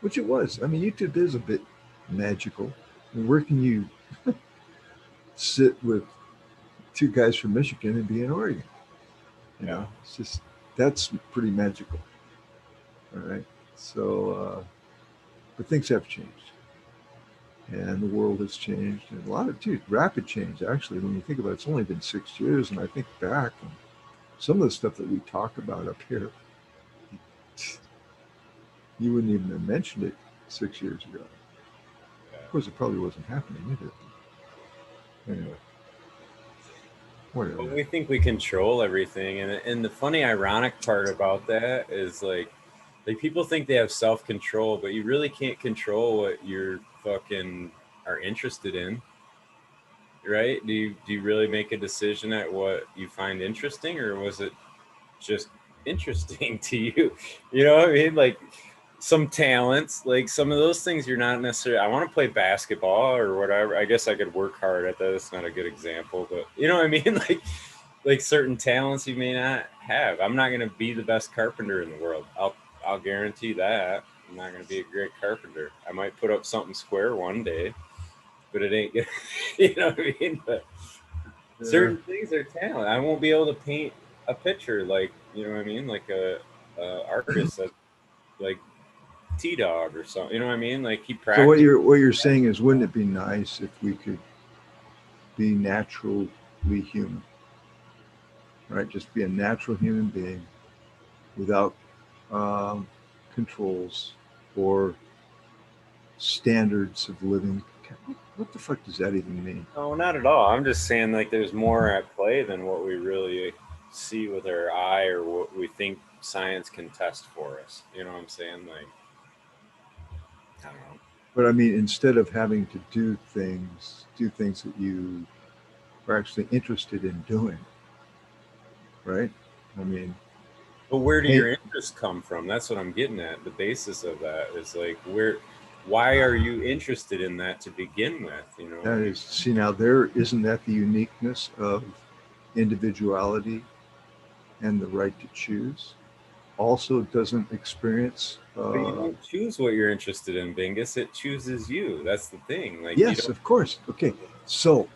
which it was. I mean, YouTube is a bit magical. I mean, where can you sit with two guys from Michigan and be in Oregon? It's just that's pretty magical. All right. So, but things have changed, and the world has changed, and a lot of rapid change. Actually, when you think about it, it's only been 6 years, and I think back, and some of the stuff that we talk about up here, you wouldn't even have mentioned it 6 years ago. Of course, it probably wasn't happening either. Anyway, whatever. but we think we control everything, and the funny, ironic part about that is like people think they have self-control, but you really can't control what you're fucking are interested in. Right? Do you really make a decision at what you find interesting, or was it just interesting to you? You know what I mean? Like some talents, like some of those things you're not necessarily I want to play basketball or whatever. I guess I could work hard at that. It's not a good example, but you know what I mean? Like certain talents you may not have. I'm not gonna be the best carpenter in the world. I'll guarantee that. I'm not gonna be a great carpenter. I might put up something square one day, but it ain't good. You know what I mean? But certain things are talent. I won't be able to paint a picture like you know what I mean, like a artist that like T-Dog or something. You know what I mean? Like he practiced. So what you're saying is, wouldn't it be nice if we could be naturally human, right? Just be a natural human being without controls or standards of living. What the fuck does that even mean? No, not at all. I'm just saying like there's more at play than what we really see with our eye or what we think science can test for us. You know what I'm saying? Like, I don't know. But I mean, instead of having to do things that you are actually interested in doing, right? I mean, but where do your interests come from? That's what I'm getting at. The basis of that is like why are you interested in that to begin with? You know, that is, see, now isn't that the uniqueness of individuality and the right to choose? Also doesn't experience. But you don't choose what you're interested in, Bingus. It chooses you. That's the thing. Like, yes, of course. Okay, so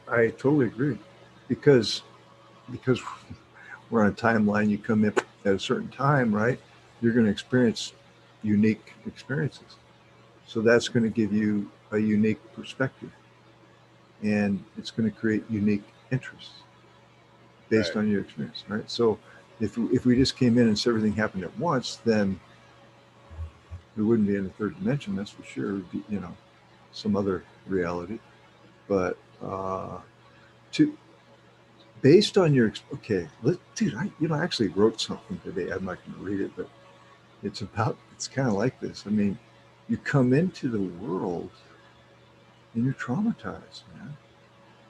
I totally agree, because because we're on a timeline, you come in at a certain time, right? You're going to experience unique experiences. So that's going to give you a unique perspective, and it's going to create unique interests based Right. on your experience, right? So if we just came in and said everything happened at once, then we wouldn't be in the third dimension, that's for sure. It would be, some other reality. But to based on your okay, dude, I actually wrote something today. I'm not going to read it, but it's kind of like this. I mean, you come into the world and you're traumatized, man,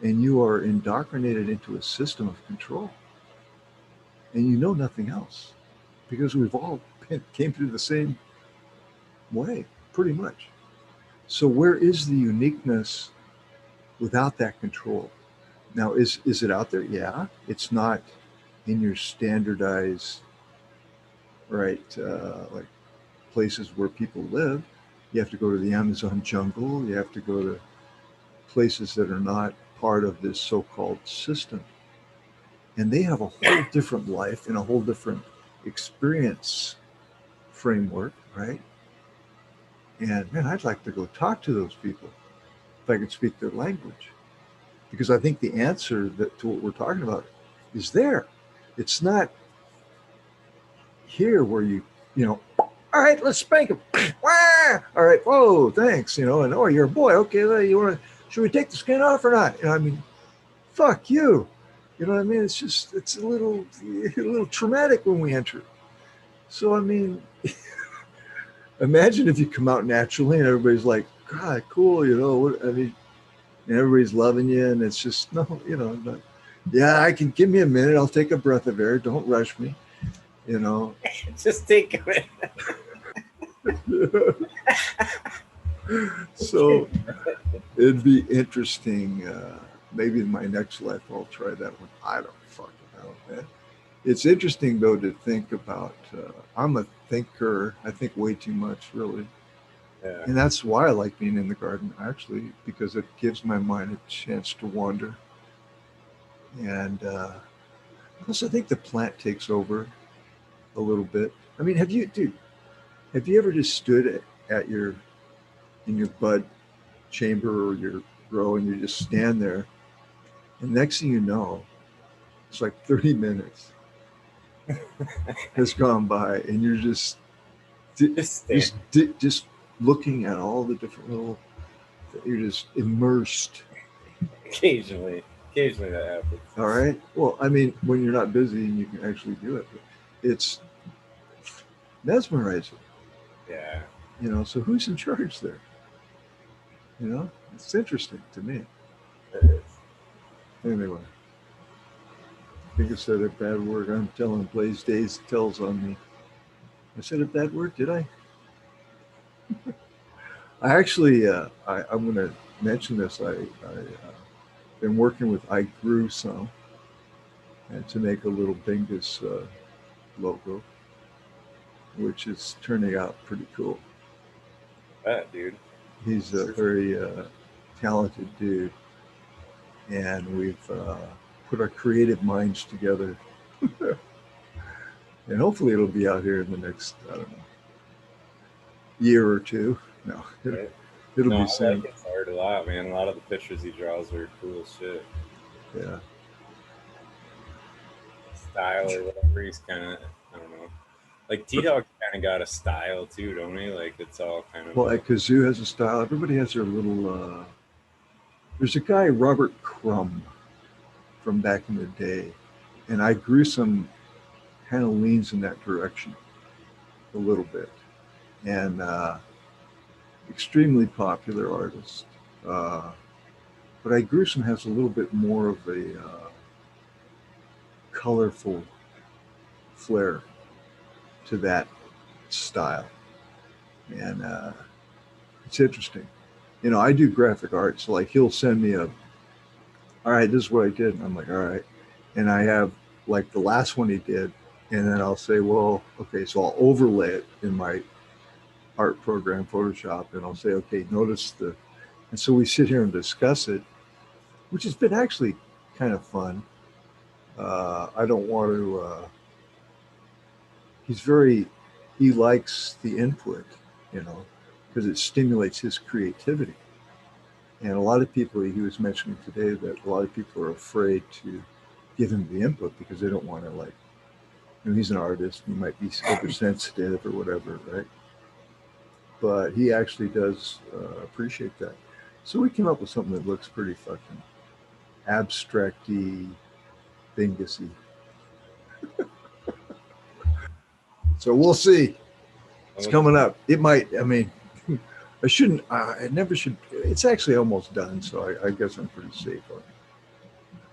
and you are indoctrinated into a system of control, and you know nothing else because we've all came through the same way, pretty much. So where is the uniqueness without that control? Now, is it out there? Yeah, it's not in your standardized, right, like places where people live. You have to go to the Amazon jungle. You have to go to places that are not part of this so-called system, and they have a whole different life and a whole different experience framework, right? And man, I'd like to go talk to those people if I could speak their language, because I think the answer to what we're talking about is there. It's not here where all right, let's spank him. All right, whoa, thanks, and oh, you're a boy. Okay, well, should we take the skin off or not? I mean, fuck you. You know what I mean? It's a little traumatic when we enter. So I mean, imagine if you come out naturally and everybody's like, God, cool, what I mean, and everybody's loving you, and it's just no, not, yeah, I can give me a minute, I'll take a breath of air, don't rush me, Just take it. So it'd be interesting. Maybe in my next life I'll try that one. I don't fucking know, man. It's interesting though to think about. I'm a thinker. I think way too much, really, Yeah. and that's why I like being in the garden, actually, because it gives my mind a chance to wander. And plus, I think the plant takes over a little bit. I mean, dude? Have you ever just stood at your in your bud chamber or your grow and you just stand there, and next thing you know, it's like 30 minutes has gone by, and you're just Just stand. just looking at all the different little. You're just immersed. Occasionally that happens. All right. Well, I mean, when you're not busy and you can actually do it, but it's mesmerizing. Yeah. So who's in charge there? It's interesting to me. It is. Anyway, I think I said a bad word. I'm telling Blaze Days tells on me. I said a bad word, did I? I actually, I'm going to mention this. Been working with I Grew Some and to make a little Bingus logo, which is turning out pretty cool. That dude. He's a very talented dude, and we've put our creative minds together. And hopefully it'll be out here in the next, I don't know, year or two. No, Right? it'll No, be I soon. like his art a lot, man. A lot of the pictures he draws are cool as shit. Yeah. Style or whatever. He's kind of, I don't know. Like T Dog kind of got a style too, don't he? Like it's all kind of. Well, at Kazoo has a style. Everybody has their little. There's a guy, Robert Crumb, from back in the day, and I Grew Some kind of leans in that direction a little bit, and extremely popular artist. Uh, but I Grew Some has a little bit more of a colorful flair to that style, and it's interesting. I do graphic art, so like he'll send me all right, this is what I did, and I'm like, all right, and I have like the last one he did, and then I'll say, well, okay, so I'll overlay it in my art program, Photoshop, and I'll say, okay, notice and so we sit here and discuss it, which has been actually kind of fun. I don't want to. He's very. He likes the input, you know, because it stimulates his creativity. And a lot of people, he was mentioning today that a lot of people are afraid to give him the input because they don't want to, like, you know, he's an artist. He might be oversensitive or whatever, right? But he actually does appreciate that. So we came up with something that looks pretty fucking abstracty, bingusy. So we'll see. It's coming up. It might. I mean, I shouldn't. I never should. It's actually almost done, so I guess I'm pretty safe on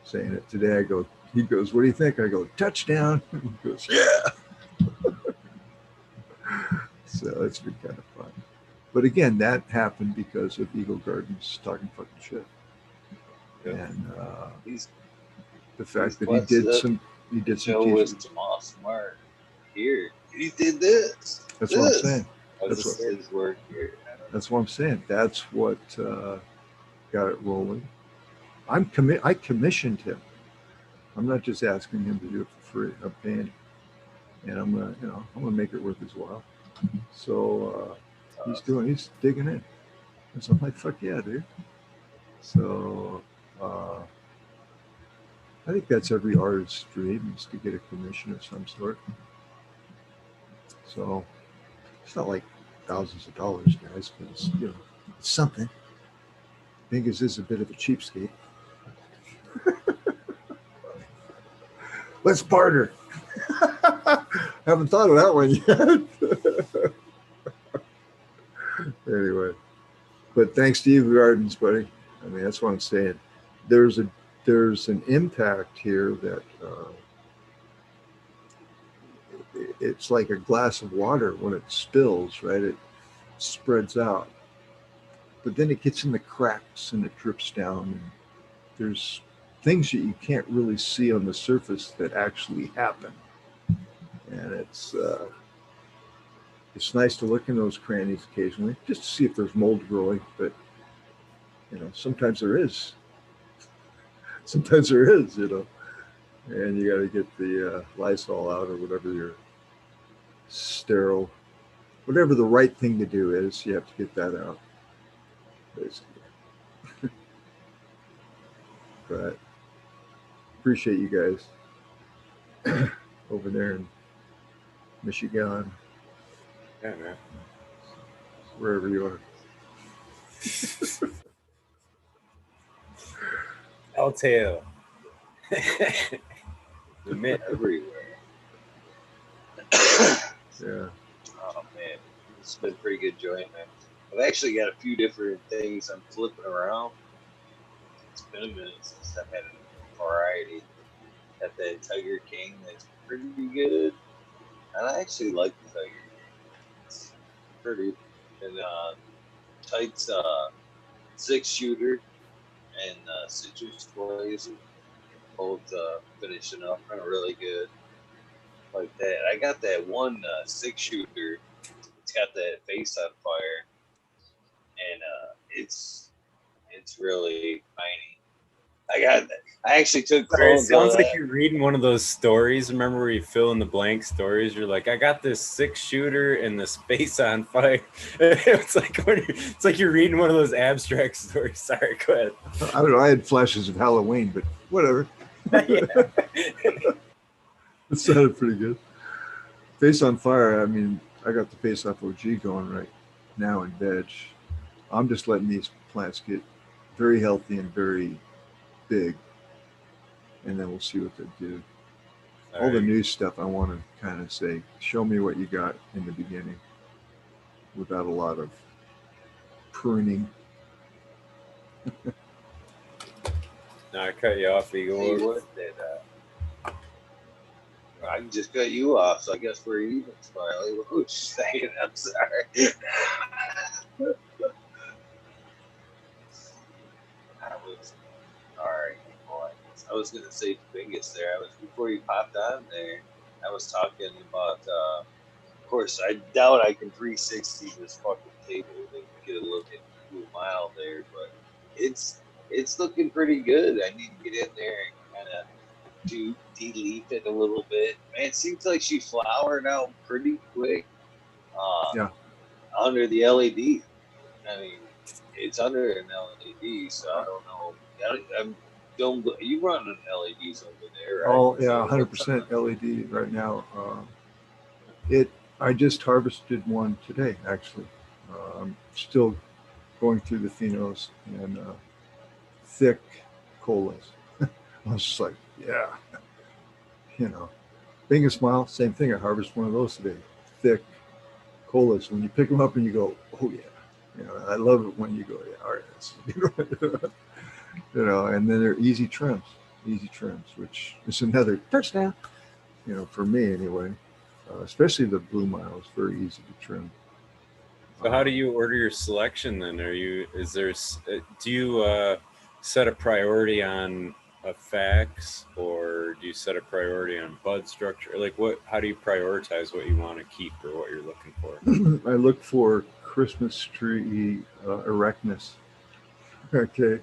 saying it. Today I go. He goes, "What do you think?" I go, "Touchdown." He goes, "Yeah." So it's been kind of fun. But again, that happened because of Eagle Gardens talking fucking shit, Yeah. and He's the fact that what's the he did some Joe was t-shirts. Jamal Smart here. He did this. That's what I'm saying. Oh, That's this what- is his work here. That's what I'm saying. That's what got it rolling. I commissioned him. I'm not just asking him to do it for free. I'm paying him, and I'm gonna make it worth his while. So he's digging in. And so I'm like, fuck yeah, dude. So I think that's every artist's dream is to get a commission of some sort. So it's not like thousands of dollars, guys, but it's it's something. Vegas is a bit of a cheapskate. Let's barter. Haven't thought of that one yet. Anyway, but thanks to Eve Gardens, buddy. I mean, that's what I'm saying. There's an impact here that it's like a glass of water when it spills, right? It spreads out, but then it gets in the cracks and it drips down. And there's things that you can't really see on the surface that actually happen, and it's nice to look in those crannies occasionally just to see if there's mold growing. But sometimes there is. Sometimes there is, and you got to get the Lysol out or whatever your sterile, whatever the right thing to do is. You have to get that out, basically. But appreciate you guys over there in Michigan, Yeah, man. wherever you are. I'll tell. The myth. Everywhere. Yeah. Oh man, it's been a pretty good joint, man. I've actually got a few different things I'm flipping around. It's been a minute since I've had a variety. Got that Tiger King that's pretty good, and I actually like the Tiger King. It's pretty, and Tights 6-shooter and Citrus Toys are both finishing up kind of really good like that. I got that one 6-shooter. It's got that face on fire, and it's really tiny. I actually took Sorry, it clones sounds of like that. you're reading one of those stories. Remember where you fill in the blank stories? You're like, I got this 6-shooter and the space on fire. It's like you're reading one of those abstract stories. Sorry, go ahead. I don't know. I had flashes of Halloween, but whatever. Yeah. It sounded pretty good. Face on Fire. I mean, I got the Face Off OG going right now in veg. I'm just letting these plants get very healthy and very big, and then we'll see what they do. All the new stuff, I want to kind of say, show me what you got in the beginning without a lot of pruning. No, I cut you off, Eagle. Hey, what did I can just cut you off, so I guess we're even, Smiley. What was you saying? I'm sorry. Alright, boy. I was gonna say biggest there. Before you popped on there, I was talking about of course I doubt I can 360 this fucking table to get a look at Blue Mile there, but it's looking pretty good. I need to get in there and kinda to de-leaf it a little bit. Man, it seems like she's flowering out pretty quick. Yeah. Under the LED. I mean, it's under an LED, so I don't know. Don't you running LEDs over there, right? All, yeah, 100% LED right now. It. I just harvested one today, actually. I'm still going through the phenos and thick colas. I was just like, yeah, you know, being a smile, same thing. I harvested one of those today. Thick colas. When you pick them up and you go, oh yeah, you know, I love it when you go, yeah, all right, that's, you know, and then they're easy trims, which is another touchdown, you know, for me anyway. Especially the blue mile is very easy to trim. So how do you order your selection then? Do you set a priority on a fax, or do you set a priority on bud structure? Like how do you prioritize what you want to keep or what you're looking for? I look for Christmas tree erectness, okay,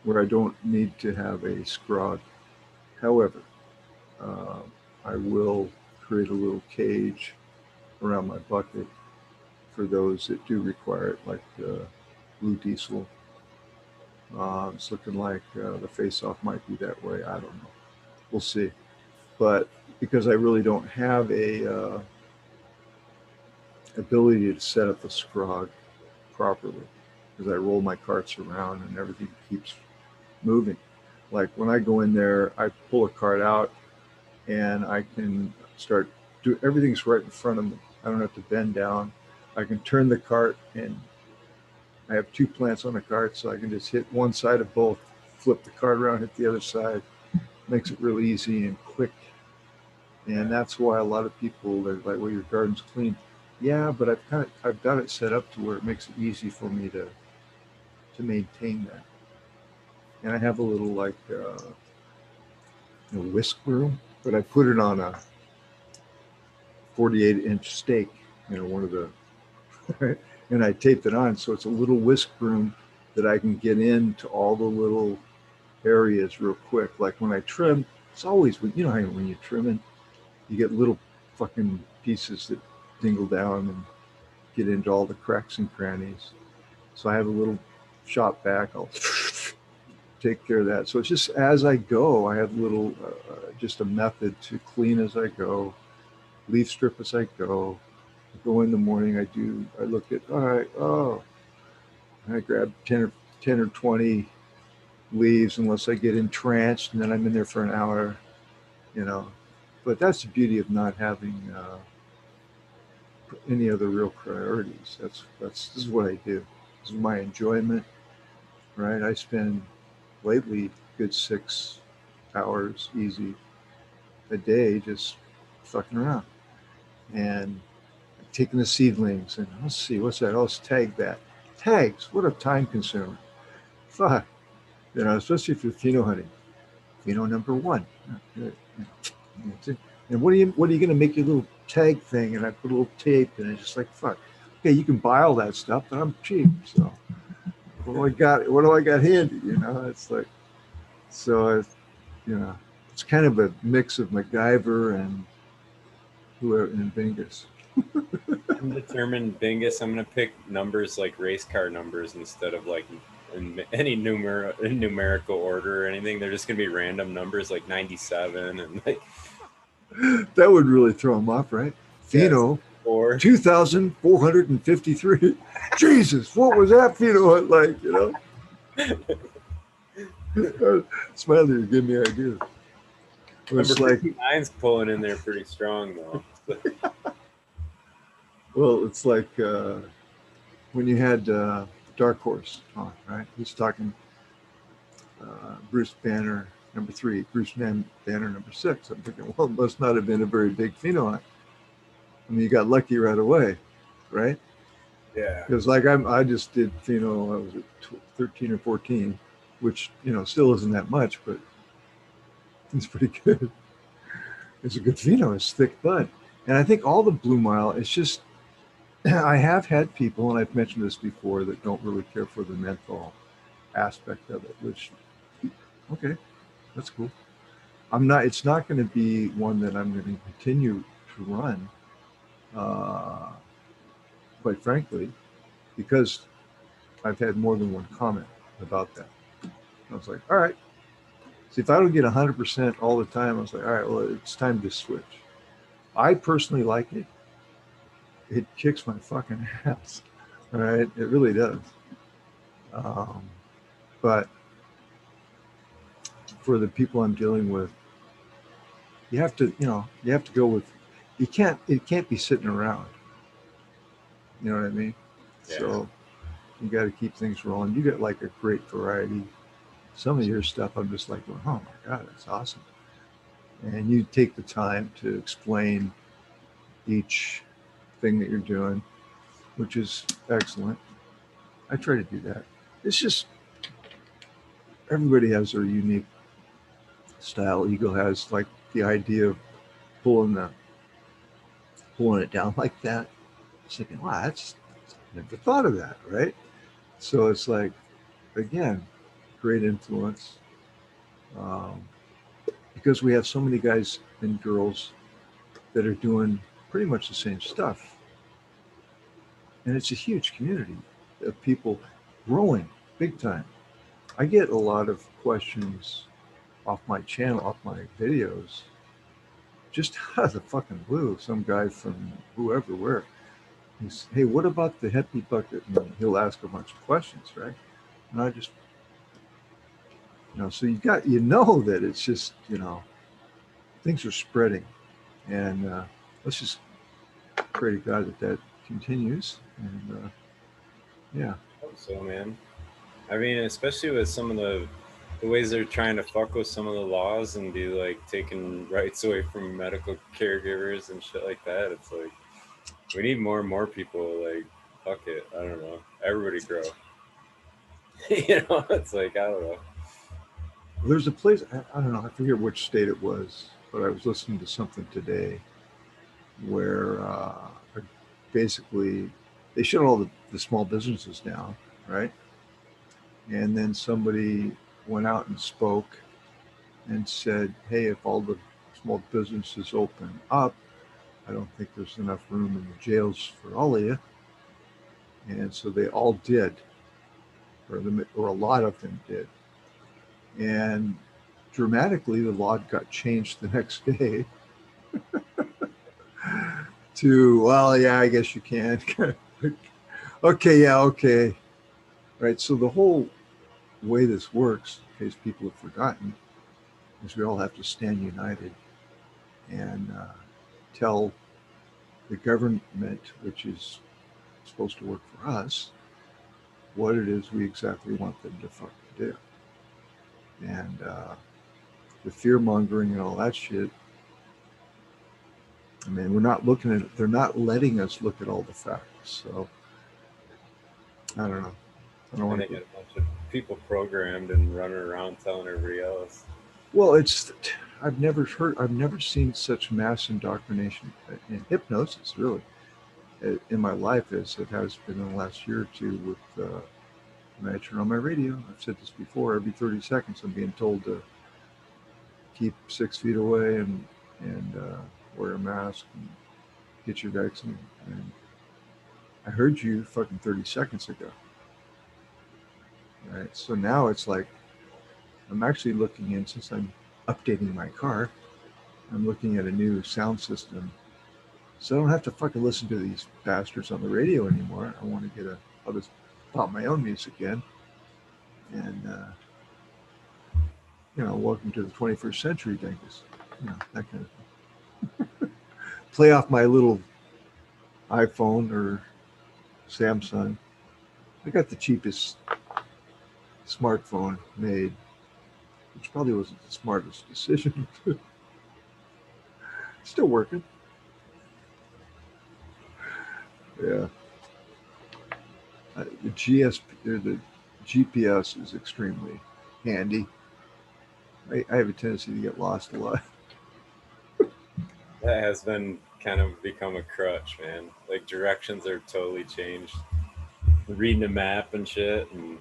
where I don't need to have a scrog. However, uh, I will create a little cage around my bucket for those that do require it, like blue diesel. It's looking like the face-off might be that way. I don't know. We'll see. But because I really don't have a ability to set up the scrog properly, because I roll my carts around and everything keeps moving. Like when I go in there, I pull a cart out and I can start do everything's right in front of me. I don't have to bend down. I can turn the cart, and I have two plants on the cart, so I can just hit one side of both, flip the cart around, hit the other side. Makes it real easy and quick. And that's why a lot of people are like, well, your garden's clean. Yeah, but I've got it set up to where it makes it easy for me to maintain that. And I have a little like whisk broom, but I put it on a 48-inch stake, one of the, and I taped it on, so it's a little whisk broom that I can get into all the little areas real quick. Like when I trim, it's always, how when you're trimming, you get little fucking pieces that dingle down and get into all the cracks and crannies. So I have a little shop vac. I'll take care of that. So it's just as I go, I have little, just a method to clean as I go, leaf strip as I go. I go in the morning, I look at, all right, I grab 10 or 20 leaves unless I get entranced, and then I'm in there for an hour, But that's the beauty of not having any other real priorities. This is what I do. This is my enjoyment, right? I spend lately good 6 hours easy a day just fucking around and taking the seedlings and let's see, what's that? Let's tag that. Tags, what a time consumer. Fuck. Especially if you're pheno hunting. Pheno number 1. And what are you going to make your little tag thing? And I put a little tape and it's just like, fuck. Okay, you can buy all that stuff, but I'm cheap. So what do I got handy? It's like, so it's kind of a mix of MacGyver and whoever and Bingus. I'm determined Bingus. I'm going to pick numbers like race car numbers instead of like in any numerical order or anything. They're just going to be random numbers like 97 and like. That would really throw them off, right? Pheno, or 2,453. Jesus, what was that pheno like? Smiley, you give me ideas. It's like 59's pulling in there pretty strong though. Well, it's like when you had Dark Horse on, right? He's talking Bruce Banner number 3, Bruce Banner number 6. I'm thinking, well, it must not have been a very big pheno hunt. I mean, you got lucky right away, right? Yeah. Because like I just did pheno, I was at 13 or 14, which still isn't that much, but it's pretty good. It's a good pheno. It's thick bud, and I think all the blue mile. It's just I have had people, and I've mentioned this before, that don't really care for the menthol aspect of it. Which, okay, that's cool. It's not going to be one that I'm going to continue to run, uh, quite frankly, because I've had more than one comment about that. I was like, all right. See, if I don't get 100% all the time, I was like, all right, well, it's time to switch. I personally like it. It kicks my fucking ass. All right. It really does. Um, but for the people I'm dealing with, you have to, you have to go with, it can't be sitting around. You know what I mean? Yeah. So you got to keep things rolling. You get like a great variety. Some of your stuff, I'm just like, oh my God, that's awesome. And you take the time to explain each thing that you're doing, which is excellent. I try to do that. It's just everybody has their unique style. Eagle has like the idea of pulling the pulling it down like that. It's thinking, wow, that's never thought of that, right? So it's like, again, great influence. Um, because we have so many guys and girls that are doing pretty much the same stuff. And it's a huge community of people growing big time. I get a lot of questions off my channel, off my videos, just out of the fucking blue. Some guy from whoever, where, he's, hey, what about the Happy Bucket? And he'll ask a bunch of questions, right? And I just, so that it's just, things are spreading. And let's just pray to God that continues. And yeah. Hope so, man. I mean, especially with some of the ways they're trying to fuck with some of the laws and be like taking rights away from medical caregivers and shit like that. It's like we need more and more people. Like, fuck it. I don't know. Everybody grow. It's like I don't know. There's a place, I don't know, I forget which state it was, but I was listening to something today where basically they shut all the small businesses down, right? And then somebody went out and spoke and said, hey, if all the small businesses open up, I don't think there's enough room in the jails for all of you. And so they all did, or a lot of them did. And dramatically, the law got changed the next day to, well, yeah, I guess you can. Okay, yeah, okay. Right. So the whole way this works, in case people have forgotten, is we all have to stand united and tell the government, which is supposed to work for us, what it is we exactly want them to fucking do. And the fear mongering and all that shit. I mean, we're not looking at it. They're not letting us look at all the facts. So I don't know. I don't want They to. get a bunch of people programmed and running around telling everybody else. Well, I've never seen such mass indoctrination in hypnosis, really, in my life as it has been in the last year or two with when I turn on my radio. I've said this before. Every 30 seconds, I'm being told to keep 6 feet away and wear a mask and get your vaccine. And I heard you fucking 30 seconds ago. Right. So now it's like I'm actually looking in, since I'm updating my car, I'm looking at a new sound system. So I don't have to fucking listen to these bastards on the radio anymore. I'll just pop my own music in. And, welcome to the 21st century, dingus. That kind of thing. Play off my little iPhone or Samsung. I got the cheapest smartphone made, which probably wasn't the smartest decision. Still working. Yeah. The GPS is extremely handy. I have a tendency to get lost a lot. That has been kind of become a crutch, man. Like directions are totally changed. Reading a map and shit, and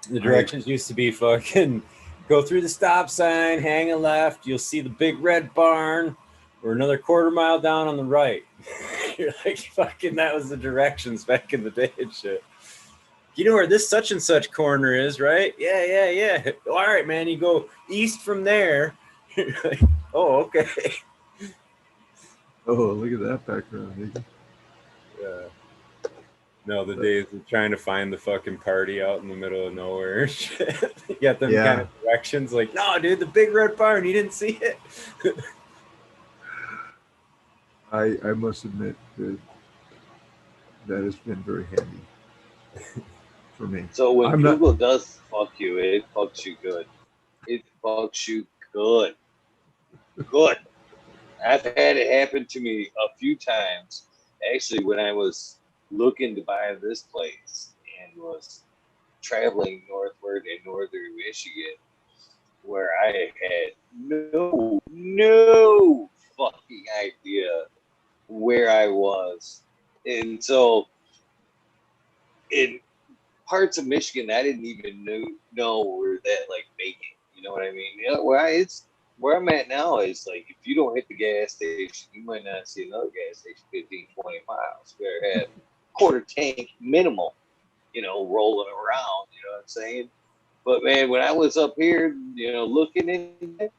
the directions used to be fucking Go through the stop sign, hang a left. You'll see the big red barn. We're another quarter mile down on the right. You're like, fucking, that was the directions back in the day and shit. You know where this such and such corner is, right? Yeah. All right, man. You go east from there. You're like, oh, okay. Oh, look at that background. Yeah. No, the days of trying to find the fucking party out in the middle of nowhere. You got them kind of directions like, no, dude, the big red barn, you didn't see it. I must admit that has been very handy for me. So when Google does fuck you, it fucks you good. It fucks you good. Good. I've had it happen to me a few times. Actually, when I was looking to buy this place and was traveling northward in northern Michigan, where I had no fucking idea where I was. And so in parts of Michigan, I didn't even know were that like vacant. You know what I mean? You know, where I'm at now is like, if you don't hit the gas station, you might not see another gas station 15, 20 miles. You better have quarter tank minimal, rolling around, you know what I'm saying? But man, when I was up here, looking in it,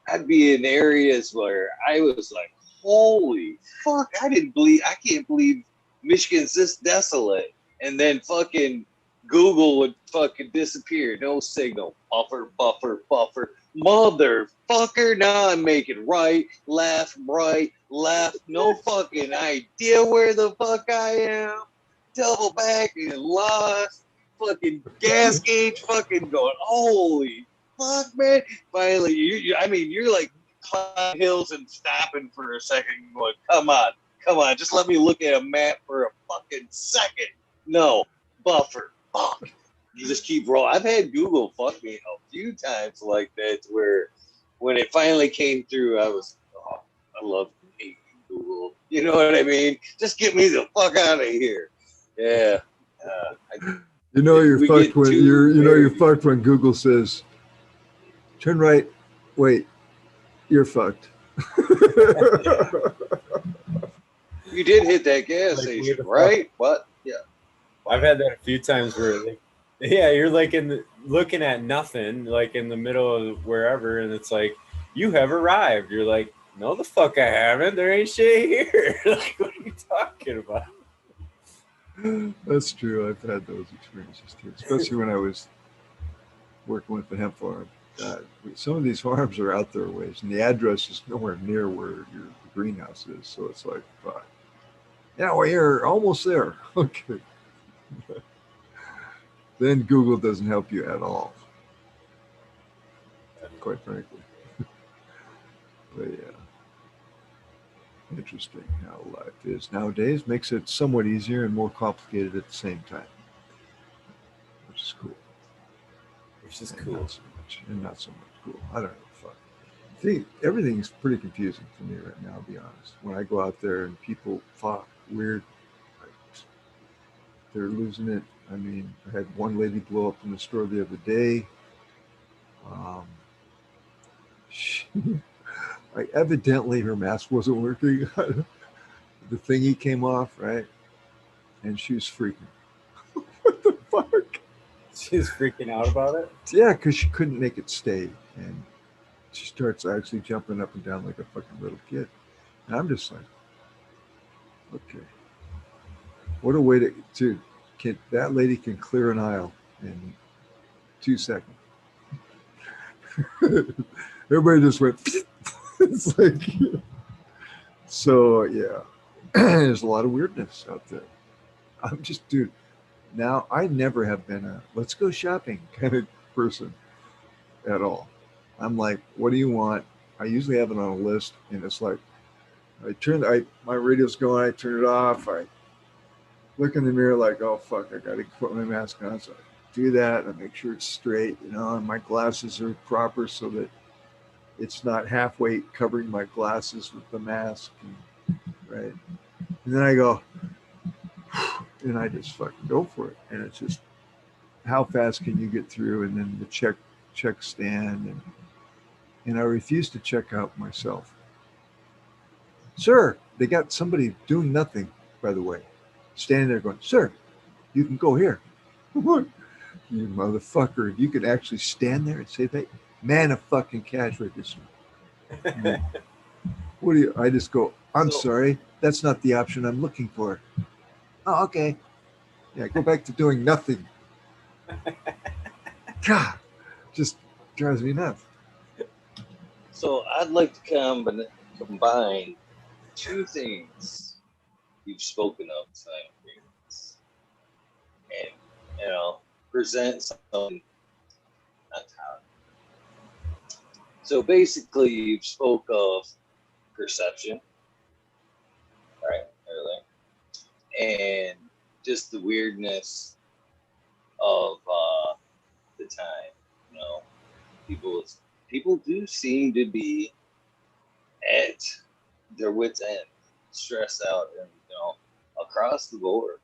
I'd be in areas where I was like, holy fuck, I can't believe Michigan's this desolate. And then fucking Google would fucking disappear. No signal. Buffer. Motherfucker. Now I'm making right, left. No fucking idea where the fuck I am. Double back and lost. Fucking gas gauge fucking going, holy fuck, man. Finally, you're like climbing hills and stopping for a second going, come on. Just let me look at a map for a fucking second. No, buffer. Fuck. You just keep rolling. I've had Google fuck me a few times like that, where when it finally came through, I love Google. You know what I mean? Just get me the fuck out of here. Yeah. You're fucked when you're fucked when Google says, turn right. Wait, you're fucked. You did hit that gas station, right? What? Yeah. I've had that a few times where, you're like looking at nothing, like in the middle of wherever, and it's like, you have arrived. You're like, no, the fuck I haven't. There ain't shit here. Like, what are you talking about? That's true. I've had those experiences too, especially when I was working with the hemp farm. Some of these farms are out there ways, and the address is nowhere near where your greenhouse is. So it's like, fuck. Yeah, well, you're almost there. Okay. Then Google doesn't help you at all, quite frankly. But yeah, interesting how life is nowadays. Makes it somewhat easier and more complicated at the same time, which is cool. And not so much cool. I don't know. Fuck. I think everything's pretty confusing for me right now, to be honest. When I go out there and people weird, they're losing it. I mean, I had one lady blow up in the store the other day. Evidently her mask wasn't working. The thingy came off, right? And she was freaking. What the fuck? She was freaking out about it? Yeah, because she couldn't make it stay. And she starts actually jumping up and down like a fucking little kid. And I'm just like, okay. What a way that lady can clear an aisle in 2 seconds. Everybody just went, it's like, so yeah, there's a lot of weirdness out there. I'm just, dude, now I never have been a let's go shopping kind of person at all. I'm like, what do you want? I usually have it on a list, and it's like, my radio's going, I turn it off, I look in the mirror like, oh fuck, I gotta put my mask on. So I do that, I make sure it's straight, and my glasses are proper so that it's not halfway covering my glasses with the mask, right? And then I go, and I just fucking go for it. And it's just, how fast can you get through? And then the check stand, and I refused to check out myself. Sir, they got somebody doing nothing, by the way, standing there going, sir, you can go here. What? You motherfucker, if you could actually stand there and say that, man, a fucking cash register. I mean, what do you, I just go, I'm So, sorry, that's not the option I'm looking for. Oh, okay. Yeah, go back to doing nothing. God, just drives me nuts. so I'd like to combine two things you've spoken of tonight, and present something on top. So basically, you spoke of perception, right? Earlier, and just the weirdness of the time. You know, people people do seem to be at their wits' end, stressed out, and across the board.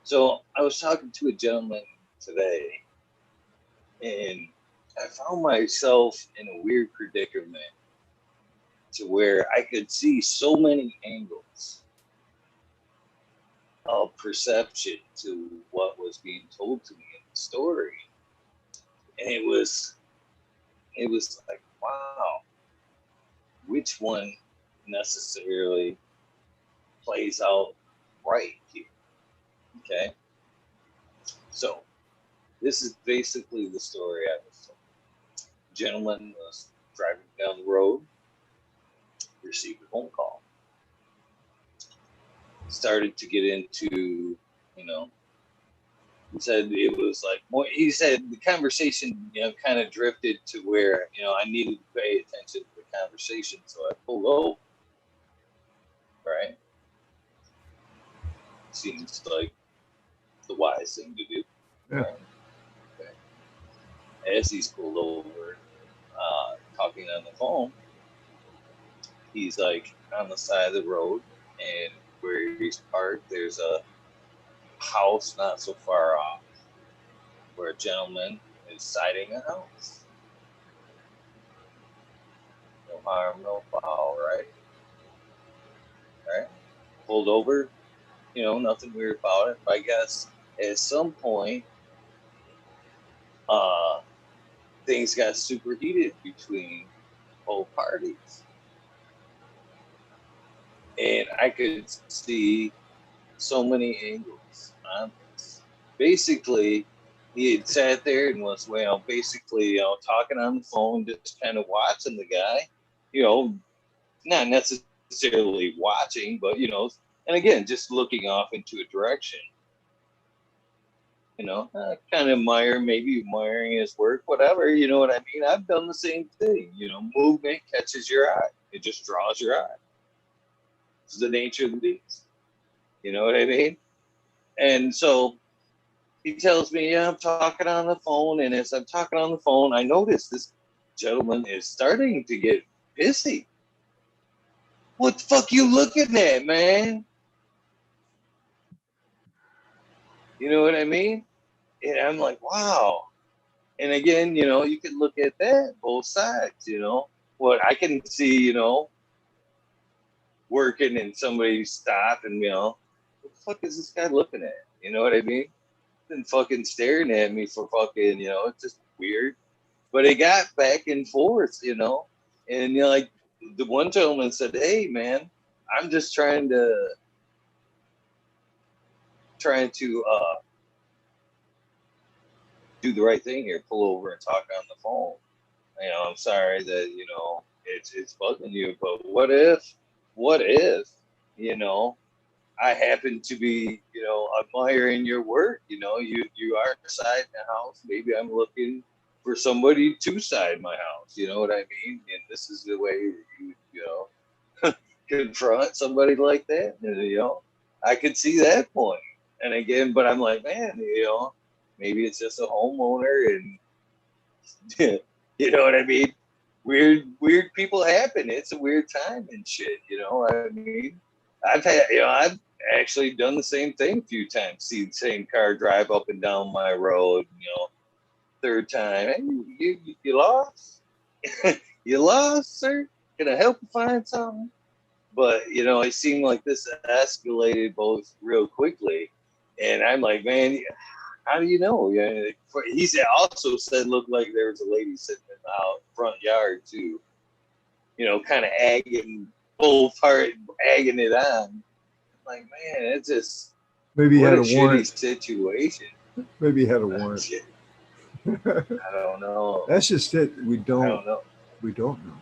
So I was talking to a gentleman today, and I found myself in a weird predicament to where I could see so many angles of perception to what was being told to me in the story. And it was like, wow, which one necessarily plays out right here? Okay. So this is basically the story I was told. Gentleman was driving down the road, received a phone call, started to get into, he said it was like more, he said the conversation, kind of drifted to where, I needed to pay attention to the conversation. So I pulled over, right? Seems like the wise thing to do. Yeah. Right? Okay. As he's pulled over, talking on the phone, he's like on the side of the road, and where he's parked, there's a house not so far off where a gentleman is siding a house. No harm, no foul, right? Right? Pulled over, nothing weird about it. But I guess at some point, uh, things got superheated between both parties. And I could see so many angles on this. Basically, he had sat there and was, basically, talking on the phone, just kind of watching the guy, not necessarily watching, but, and again, just looking off into a direction, kind of maybe admiring his work, whatever, you know what I mean? I've done the same thing, movement catches your eye. It just draws your eye. It's the nature of the beast. You know what I mean? And so he tells me, yeah, I'm talking on the phone. And as I'm talking on the phone, I notice this gentleman is starting to get pissy. What the fuck you looking at, man? You know what I mean? And I'm like, wow. And again, you can look at that both sides, what I can see, working and somebody stop and, what the fuck is this guy looking at? You know what I mean? And fucking staring at me for fucking, it's just weird. But it got back and forth, and like the one gentleman said, hey man, I'm just trying to do the right thing here, pull over and talk on the phone. I'm sorry that, it's bugging you, but what if, I happen to be, admiring your work. You are inside the house. Maybe I'm looking for somebody to side my house. You know what I mean? And this is the way you confront somebody like that. And, I could see that point. And again, but I'm like, man, maybe it's just a homeowner, and you know what I mean? Weird people happen. It's a weird time and shit. I mean, I've actually done the same thing a few times. See the same car drive up and down my road. third time. Hey, you lost? You lost, sir? Can I help you find something? But it seemed like this escalated both real quickly, and I'm like, man, how do you know? Yeah, he said also said looked like there was a lady sitting in the out front yard too. Kind of egging both part, egging it on. Like, man, it's just Maybe he what had a a shitty warrant. situation. Maybe he had a warrant. Shit, I don't know. That's just it. We I don't. don't know. We don't know.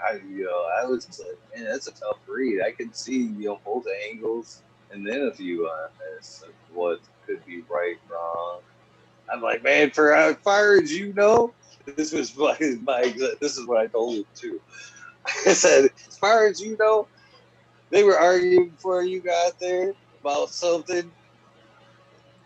I was like, man, that's a tough read. I could see, both angles, and then a view on this of what could be right, wrong. I'm like, man, for as far as this was this is what I told him too. I said, as far as they were arguing before you got there about something.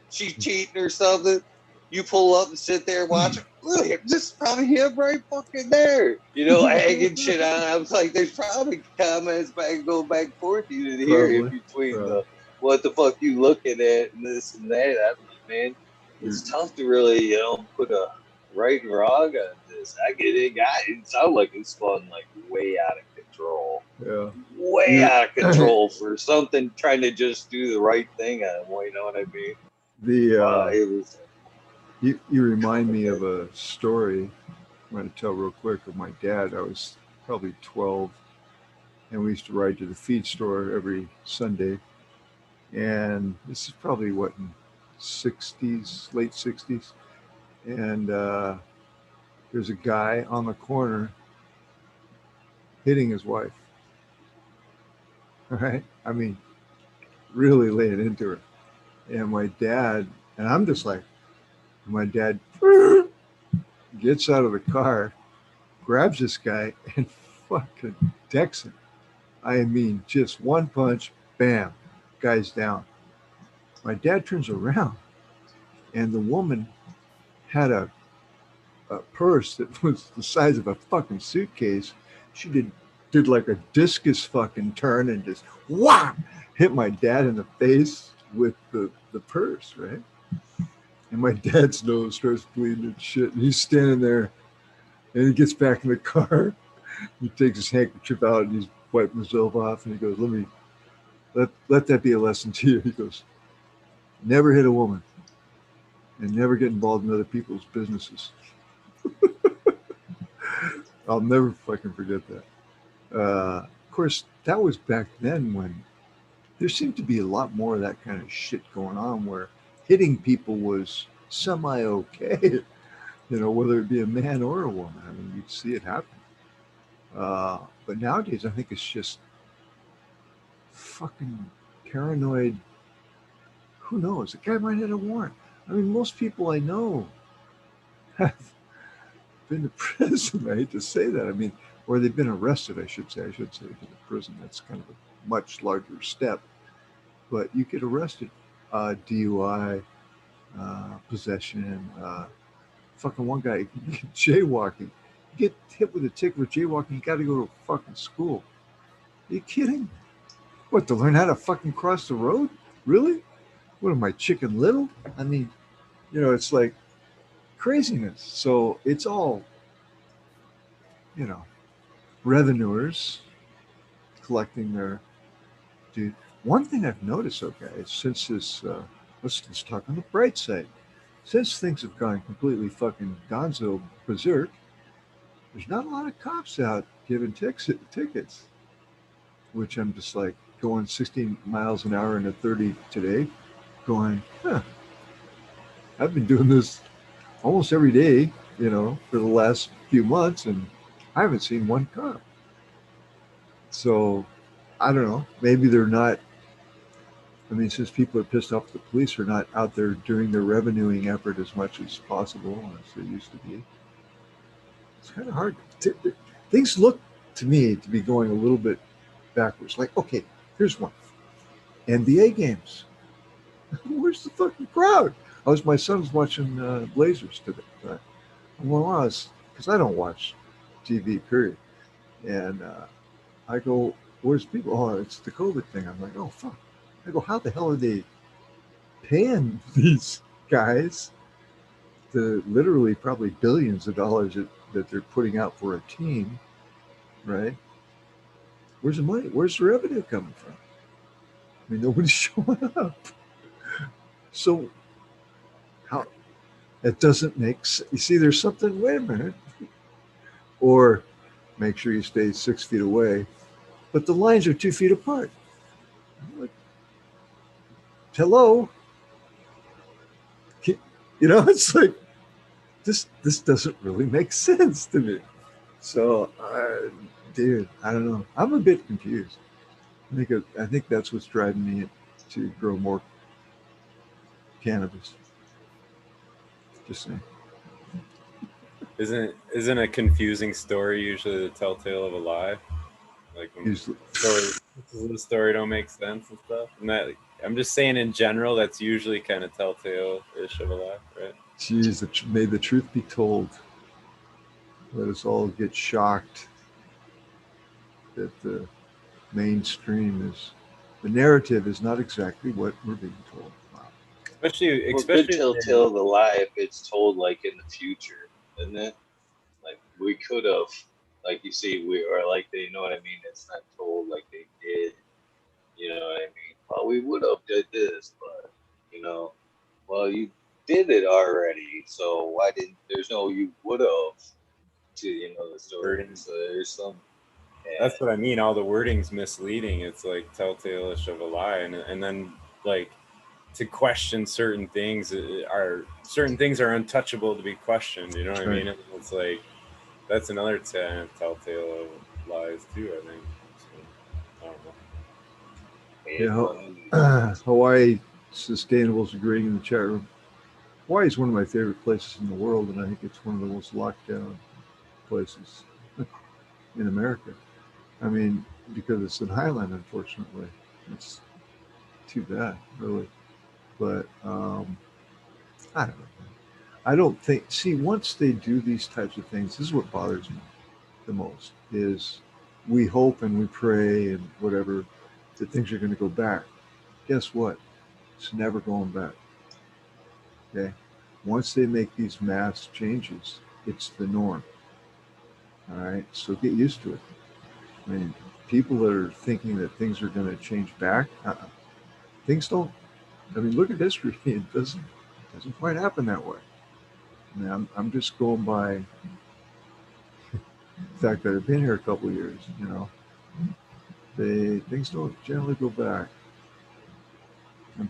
She's cheating or something. You pull up and sit there and watch it. Look, this is probably him right fucking there. Egging shit on. I was like, there's probably comments going back and forth you didn't hear in between the what the fuck you looking at and this and that. I'm like, man, it's tough to really, put a right and wrong on this. I get it, guy. It sounds like it's spun like way out of control. Yeah. Way out of control for something trying to just do the right thing on him. You know what I mean? It was. You remind me of a story I'm going to tell real quick of my dad. I was probably 12, and we used to ride to the feed store every Sunday. And this is probably what, in 60s, late 60s. And there's a guy on the corner hitting his wife. All right? I mean, really laying into her. And my dad, and I'm just like, my dad gets out of the car, grabs this guy, and fucking decks him. I mean, just one punch, bam, guy's down. My dad turns around, and the woman had a purse that was the size of a fucking suitcase. She did like a discus fucking turn and just wham, hit my dad in the face with the purse, right? And my dad's nose starts bleeding and shit. And he's standing there, and he gets back in the car. He takes his handkerchief out and he's wiping himself off. And he goes, let that be a lesson to you. He goes, never hit a woman and never get involved in other people's businesses. I'll never fucking forget that. Of course, that was back then when there seemed to be a lot more of that kind of shit going on where hitting people was semi-okay, whether it be a man or a woman. I mean, you'd see it happen. But nowadays, I think it's just fucking paranoid. Who knows? The guy might have a warrant. I mean, most people I know have been to prison. I hate to say that. I mean, or they've been arrested, I should say. I should say to the prison. That's kind of a much larger step. But you get arrested. DUI, possession, fucking one guy jaywalking. You get hit with a ticket for jaywalking, you got to go to fucking school. Are you kidding? What, to learn how to fucking cross the road? Really? What am I, Chicken Little? I mean, it's like craziness. So it's all, revenuers collecting their dude. One thing I've noticed, okay, since this, let's talk on the bright side. Since things have gone completely fucking gonzo berserk, there's not a lot of cops out giving tickets, which I'm just like going 60 miles an hour in a 30 today, going, I've been doing this almost every day, for the last few months, and I haven't seen one cop. So I don't know, maybe they're not. I mean, since people are pissed off, the police are not out there doing their revenuing effort as much as possible as they used to be. It's kind of hard. Things look to me to be going a little bit backwards. Like, okay, here's one. NBA games. Where's the fucking crowd? My son's watching Blazers today. Right? Well, because I don't watch TV, period. And I go, where's people? Oh, it's the COVID thing. I'm like, oh, fuck. I go, how the hell are they paying these guys the literally probably billions of dollars that they're putting out for a team, right? Where's the money? Where's the revenue coming from? I mean, nobody's showing up. So how that doesn't make sense. You see, there's something. Wait a minute. Or make sure you stay 6 feet away, but the lines are 2 feet apart. Like, hello, you know, it's like this doesn't really make sense to me. So, dude, I don't know. I'm a bit confused. I think that's what's driving me to grow more cannabis. Just saying. Isn't a confusing story usually the telltale of a lie? Like when the story don't make sense and stuff. And that, I'm just saying in general, that's usually kind of telltale-ish of a lie, right? Jeez, may the truth be told. Let us all get shocked that the mainstream the narrative is not exactly what we're being told. Wow. Especially Good tell the lie if it's told like in the future, isn't it? Like we could have, like you see, you know what I mean? It's not told like they did. You know what I mean? Well, we would have did this, but you know, well, you did it already, so why didn't? There's no you would have to the story. So there's some. Yeah. That's what I mean. All the wording's misleading. It's like telltale-ish of a lie, and then like to question certain things are untouchable to be questioned. You know what I mean? It's like that's another telltale of lies too. I think. So, I don't know. Yeah, Hawaii Sustainable's agreeing in the chat room. Hawaii is one of my favorite places in the world, and I think it's one of the most locked down places in America. I mean, because it's an highland, unfortunately. It's too bad, really. But I don't know. I don't think. See, once they do these types of things, this is what bothers me the most. Is we hope and we pray and whatever that things are going to go back. Guess what? It's never going back. Okay. Once they make these mass changes, it's the norm. All right. So get used to it. I mean, people that are thinking that things are going to change back, things don't. I mean, look at history. It doesn't quite happen that way. I mean, I'm just going by the fact that I've been here a couple of years. You know, things don't generally go back.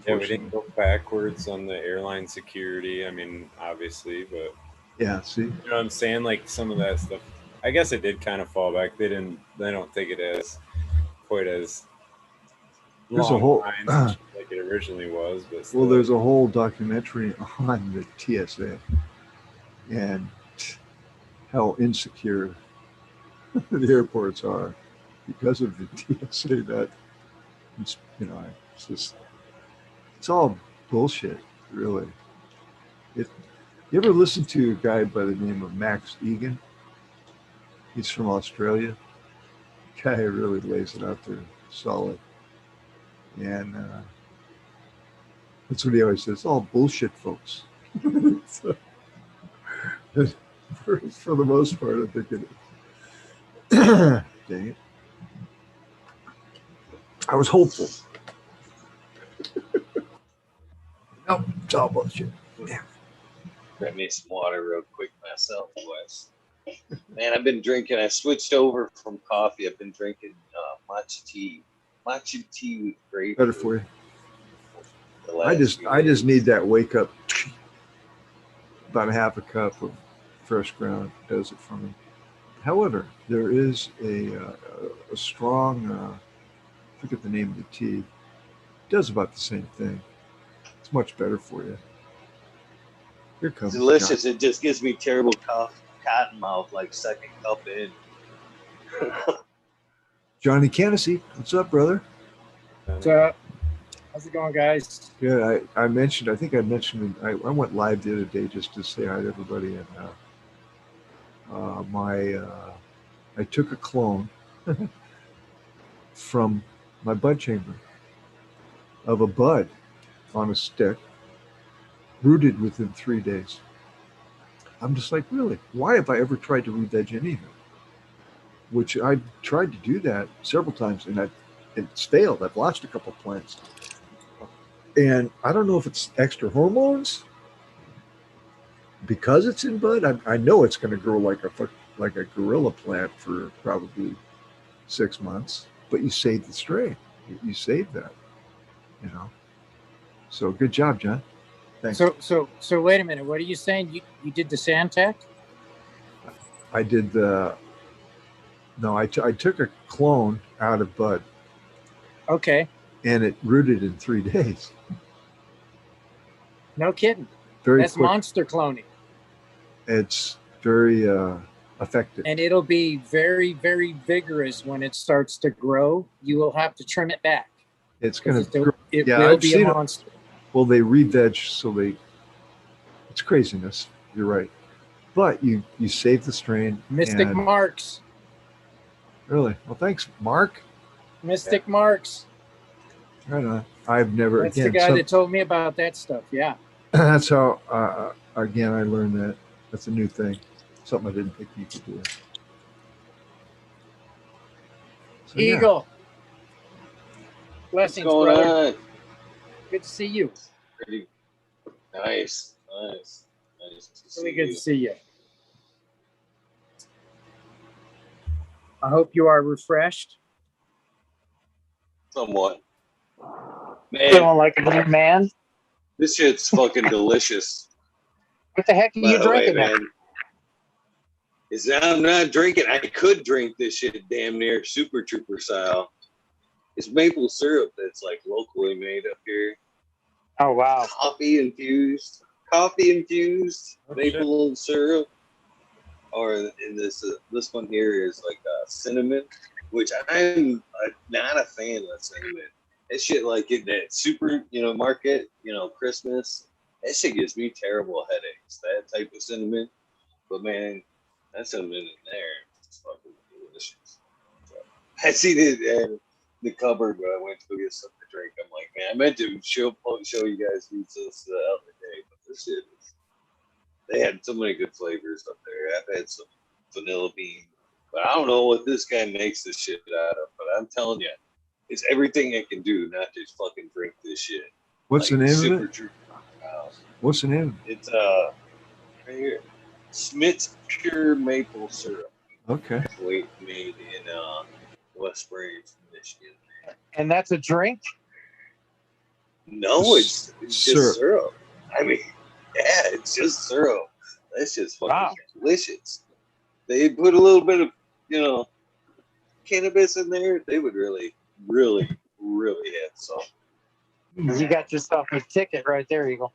Yeah, we didn't go backwards on the airline security. I mean, obviously, but yeah, see, you know what I'm saying? Like some of that stuff, I guess it did kind of fall back. They don't take it as quite as there's a whole like it originally was. But still. Well, there's a whole documentary on the TSA and how insecure the airports are because of the TSA. That it's all bullshit, really. You ever listen to a guy by the name of Max Egan? He's from Australia. The guy really lays it out there solid. And that's what he always says. It's all bullshit, folks. So, for the most part, I think it is. Dang it. I was hopeful. Nope, it's all bullshit. Yeah. Grab me some water real quick myself, boys. Man, I've been drinking. I switched over from coffee. I've been drinking matcha tea. Matcha tea with grapefruit. Better for you. I just need that wake up. About a half a cup of fresh ground does it for me. However, there is a strong, I forget the name of the tea. It does about the same thing. It's much better for you. Here comes delicious. John. It just gives me terrible cotton mouth, like second cup in. Johnny Candace, what's up, brother? What's up? How's it going, guys? Good. I mentioned. I went live the other day just to say hi to everybody, and I took a clone from my bud chamber of a bud on a stick, rooted within 3 days. I'm just like, really? Why have I ever tried to root veg anything? Which I've tried to do that several times, and it's failed. I've lost a couple plants. And I don't know if it's extra hormones because it's in bud. I know it's going to grow like a gorilla plant for probably 6 months, but you saved the strain. You saved that, you know. So good job, John. Thanks. So wait a minute. What are you saying? You did the Sandtech? I did I took a clone out of bud. Okay. And it rooted in 3 days. No kidding. Very That's quick. monster cloning. It's very effective. And it'll be very, very vigorous when it starts to grow. You will have to trim it back. It's going to. It will be a monster. Well, they re-veg, so it's craziness. You're right. But you save the strain. Mystic Marks. Really? Well, thanks, Mark. Mystic Marks. Right on. I've never. That's the guy that told me about that stuff. Yeah. That's how. Again, I learned that. That's a new thing. Something I didn't think you could do. So, Eagle. What's Blessings, going brother. on? Good to see you. Pretty nice to Really see good you. to see you. I hope you are refreshed. Somewhat. Man, Feeling like a new man. this shit's fucking delicious. What the heck are By you the way, drinking now? man. I'm not drinking. I could drink this shit damn near Super Trooper style. It's maple syrup that's like locally made up here. Oh, wow. Coffee infused maple syrup. Or in this one here is like cinnamon, which I'm not a fan of cinnamon. That shit like in that super market Christmas. That shit gives me terrible headaches. That type of cinnamon, but man, that cinnamon in there is fucking delicious. So, I seen it in the cupboard when I went to go get something to drink. I'm like, man, I meant to show you guys this the other day, but this shit is. They had so many good flavors up there. I've had some vanilla bean, but I don't know what this guy makes this shit out of. But I'm telling you, it's everything it can do, not just fucking drink this shit. What's the name Super of it? True. What's the name? It's right here. Smith's Pure Maple Syrup. Okay. Made in West Branch, Michigan. And that's a drink? No, it's just syrup. I mean, yeah, it's just syrup. That's just fucking delicious. They put a little bit of, cannabis in there. They would really, really, really have some. You got yourself a ticket right there, Eagle.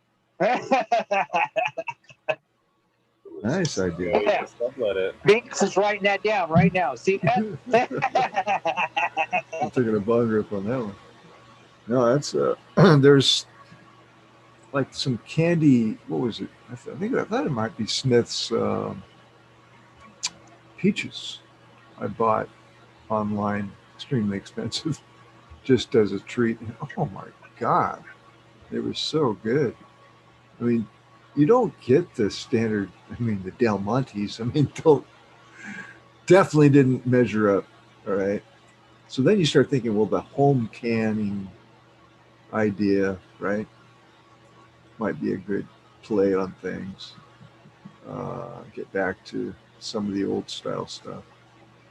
Nice idea. Yeah. Let it. Binks is writing that down right now. See that? I'm taking a bug rip on that one. No, that's there's like some candy. What was it? I thought it might be Smith's peaches. I bought online, extremely expensive, just as a treat. Oh my God, they were so good. I mean, you don't get the standard. I mean, the Del Montes. I mean, definitely didn't measure up. All right. So then you start thinking, well, the home canning idea, right, might be a good play on things. Get back to some of the old style stuff.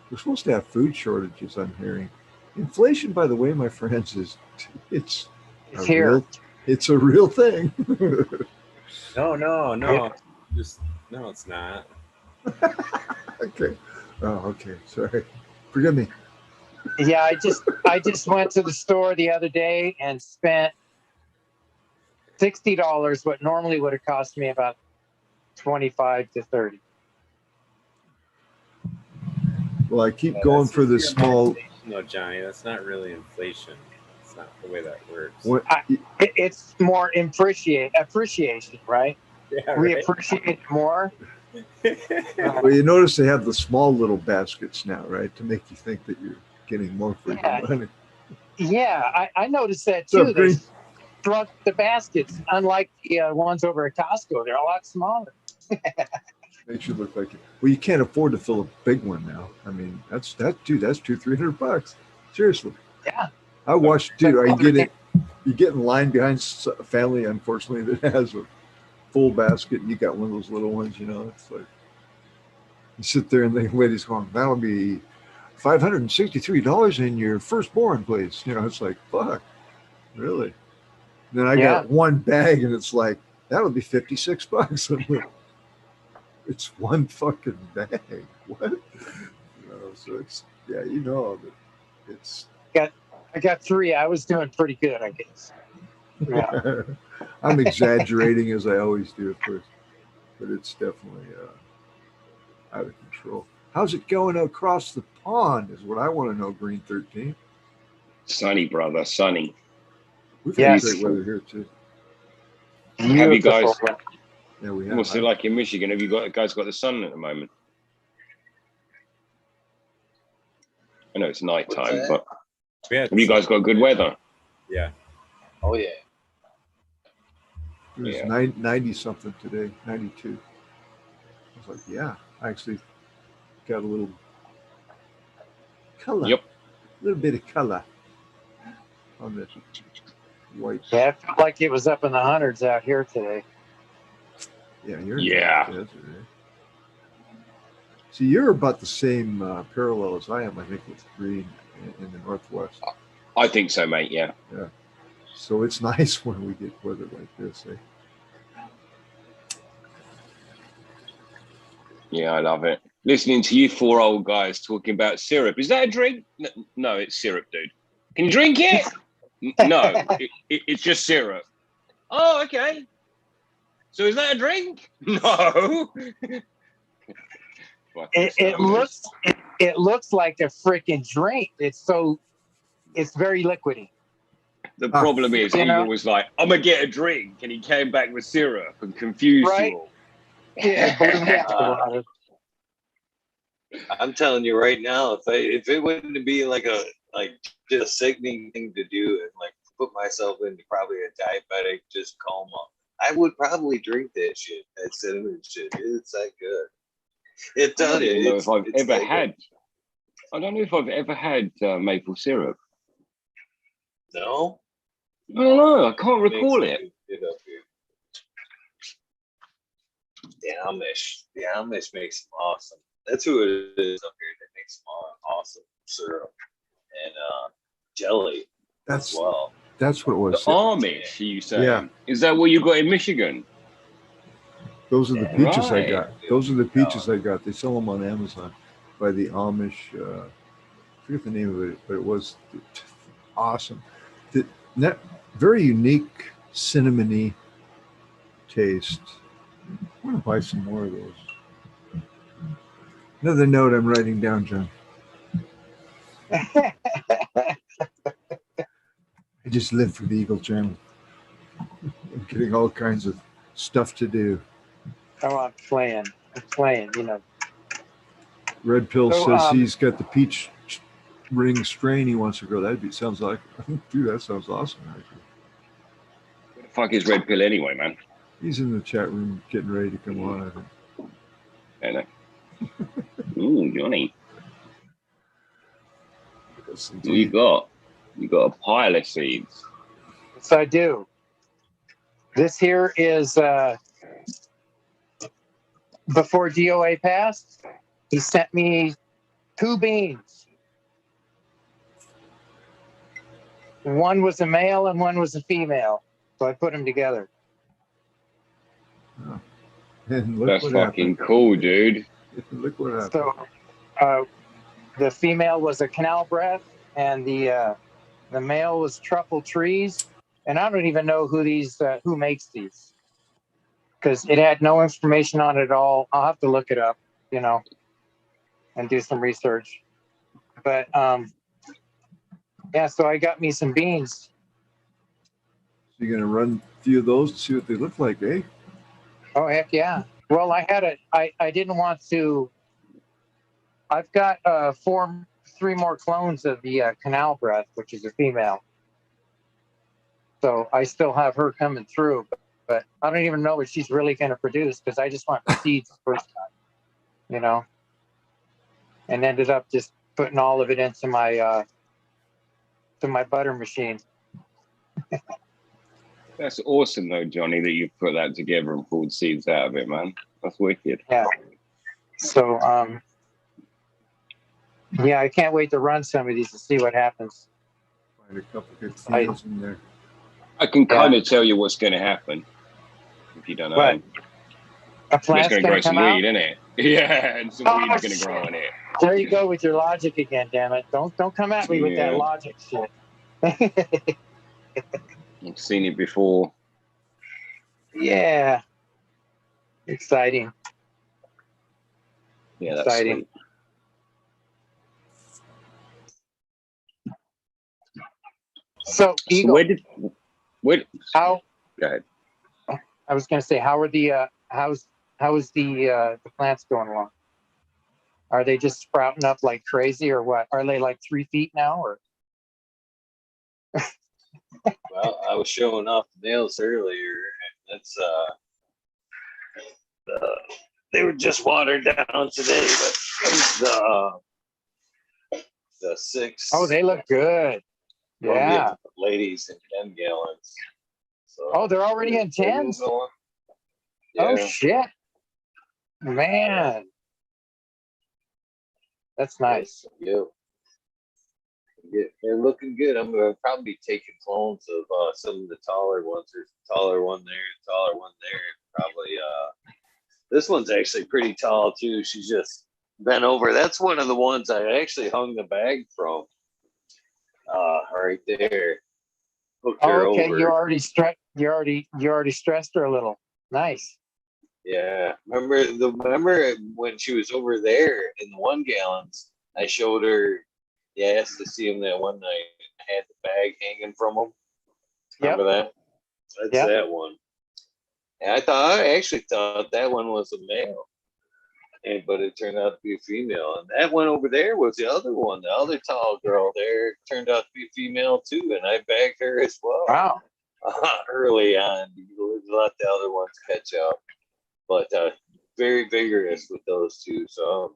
We're supposed to have food shortages, I'm hearing. Inflation, by the way, my friends, it's here. It's a real thing. No. No, it's not. Okay. Oh, okay. Sorry. Forgive me. Yeah, I just went to the store the other day and spent $60, what normally would have cost me about $25 to $30. Well, I keep going for the small. No, Johnny, that's not really inflation. It's not the way that works. It's more appreciation, right? Yeah, We right? appreciate it more. Well, you notice they have the small little baskets now, right, to make you think that you're getting more for your money. Yeah, I noticed that What's too. up, Green? shrunk the baskets, unlike the ones over at Costco. They're a lot smaller. Makes you look like it. Well, you can't afford to fill a big one now. I mean, that's $200-$300. Seriously. Yeah. I watched, dude. Like, You get in line behind a family, unfortunately, that has a full basket, and you got one of those little ones. You know, it's like you sit there and the lady's going, "That'll be $563 in your firstborn, please." You know, it's like, fuck, really. And then I got one bag, and it's like, that'll be $56. It's one fucking bag. What? So it's it's. I got 3. I was doing pretty good, I guess. Yeah. I'm exaggerating as I always do, of course, but it's definitely out of control. How's it going across the pond? Is what I want to know. Green 13. Sunny, brother, sunny. We've had great weather here too. Have you guys? Yeah, we have. What's it like in Michigan? Have you guys got the sun at the moment? I know it's nighttime, but have you guys got good weather? Yeah. Oh yeah. It was 90 something today, 92. I was like, yeah, I actually got a little color. Yep. A little bit of color on this white. Yeah, it felt like it was up in the hundreds out here today. Yeah, you're yeah. In the desert, eh? See, you're about the same parallel as I am, I think, with green in the Northwest. I think so, mate. Yeah. Yeah. So it's nice when we get weather like this, eh? Yeah, I love it. Listening to you 4 old guys talking about syrup. Is that a drink? No, it's syrup, dude. Can you drink it? No, it's just syrup. Oh, okay. So is that a drink? No. It looks like a freaking drink. It's very liquidy. The problem is he was like, I'm gonna get a drink, and he came back with syrup and confused you all. Yeah. I'm telling you right now, if it wouldn't be like just a sickening thing to do and like put myself into probably a diabetic just coma, I would probably drink that shit, that cinnamon shit. It's that good. It does. I don't know if I've ever had maple syrup. No. I don't know. I can't recall it. The Amish makes them awesome. That's who it is up here that makes them awesome syrup and jelly as well. That's what it was. The Amish, you say? Yeah. Is that what you got in Michigan? Those are the peaches I got. Those are the peaches I got. They sell them on Amazon by the Amish. I forget the name of it, but it was awesome. That very unique cinnamony taste. I want to buy some more of those. Another note I'm writing down, John. I just live for the Eagle Channel. I'm getting all kinds of stuff to do. Oh, I'm playing, you know. Red Pill says he's got the peach ring strain he wants to grow. Sounds like, dude, that sounds awesome. Actually. What the fuck is Red Pill anyway, man? He's in the chat room getting ready to come on, I think. I know. Ooh, Johnny. You got a pile of seeds. Yes, I do. This here is before DOA passed. He sent me 2 beans. One was a male and one was a female. So I put them together. Oh. And that's fucking cool, dude. Look what happened. So the female was a canal breath and the male was truffle trees. And I don't even know who makes these, because it had no information on it at all. I'll have to look it up, and do some research. But yeah, so I got me some beans. So you're gonna run a few of those to see what they look like, eh? Oh heck yeah! Well, I didn't want to. I've got 3 more clones of the canal breath, which is a female. So I still have her coming through, but I don't even know what she's really going to produce because I just want the seeds the first time, you know, and ended up just putting all of it into my butter machine. That's awesome, though, Johnny, that you put that together and pulled seeds out of it, man. That's wicked. Yeah. So, yeah, I can't wait to run some of these to see what happens. Find a couple good females in there. I can kind of tell you what's going to happen if you don't know. What? A It's plant's going to grow come some out? weed, isn't it? Yeah, and some weed's going to grow in it. There you go with your logic again, damn it. Don't come at me with that logic shit. I've seen it before. Yeah. Exciting. Yeah, that's Exciting. sweet. So, Eagle, where how? Go ahead. I was going to say, how is the plants going along? Are they just sprouting up like crazy, or what? Are they like 3 feet now, or? Well, I was showing off the nails earlier, and that's they were just watered down today, but the 6. Oh, they look good. Yeah. Ladies in 10 gallons. So Oh, they're already in 10s. Yeah. Oh shit, man, that's nice. Yeah. They're looking good. I'm gonna probably be taking clones of some of the taller ones. There's a taller one there, taller one there. Probably this one's actually pretty tall too. She's just bent over. That's one of the ones I actually hung the bag from. Right there. Hooked her Oh, okay, over. you already stressed her a little. Nice. Yeah. Remember when she was over there in the 1 gallons? I showed her. Yeah, I asked to see him that one night. I had the bag hanging from him. Remember that? That's that one. And I actually thought that one was a male, but it turned out to be a female. And that one over there was the other one. The other tall girl there turned out to be a female too, and I bagged her as well. Wow. Early on, you let the other ones catch up, but very vigorous with those two. So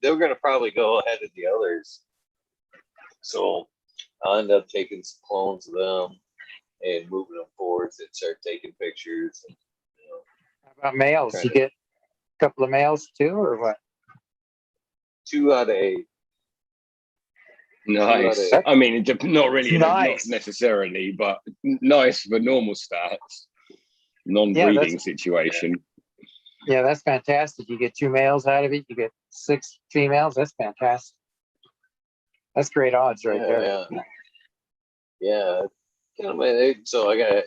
they're going to probably go ahead of the others. So I'll end up taking some clones of them and moving them forwards and start taking pictures. And, How about males? You get a couple of males too, or what? 2 out of 8. Nice. I mean, not really, Nice. not necessarily, but nice for normal stats. Non-breeding situation. Yeah, that's fantastic. You get 2 males out of it. You get 6 females. That's fantastic. That's great odds right there. Yeah. So I got.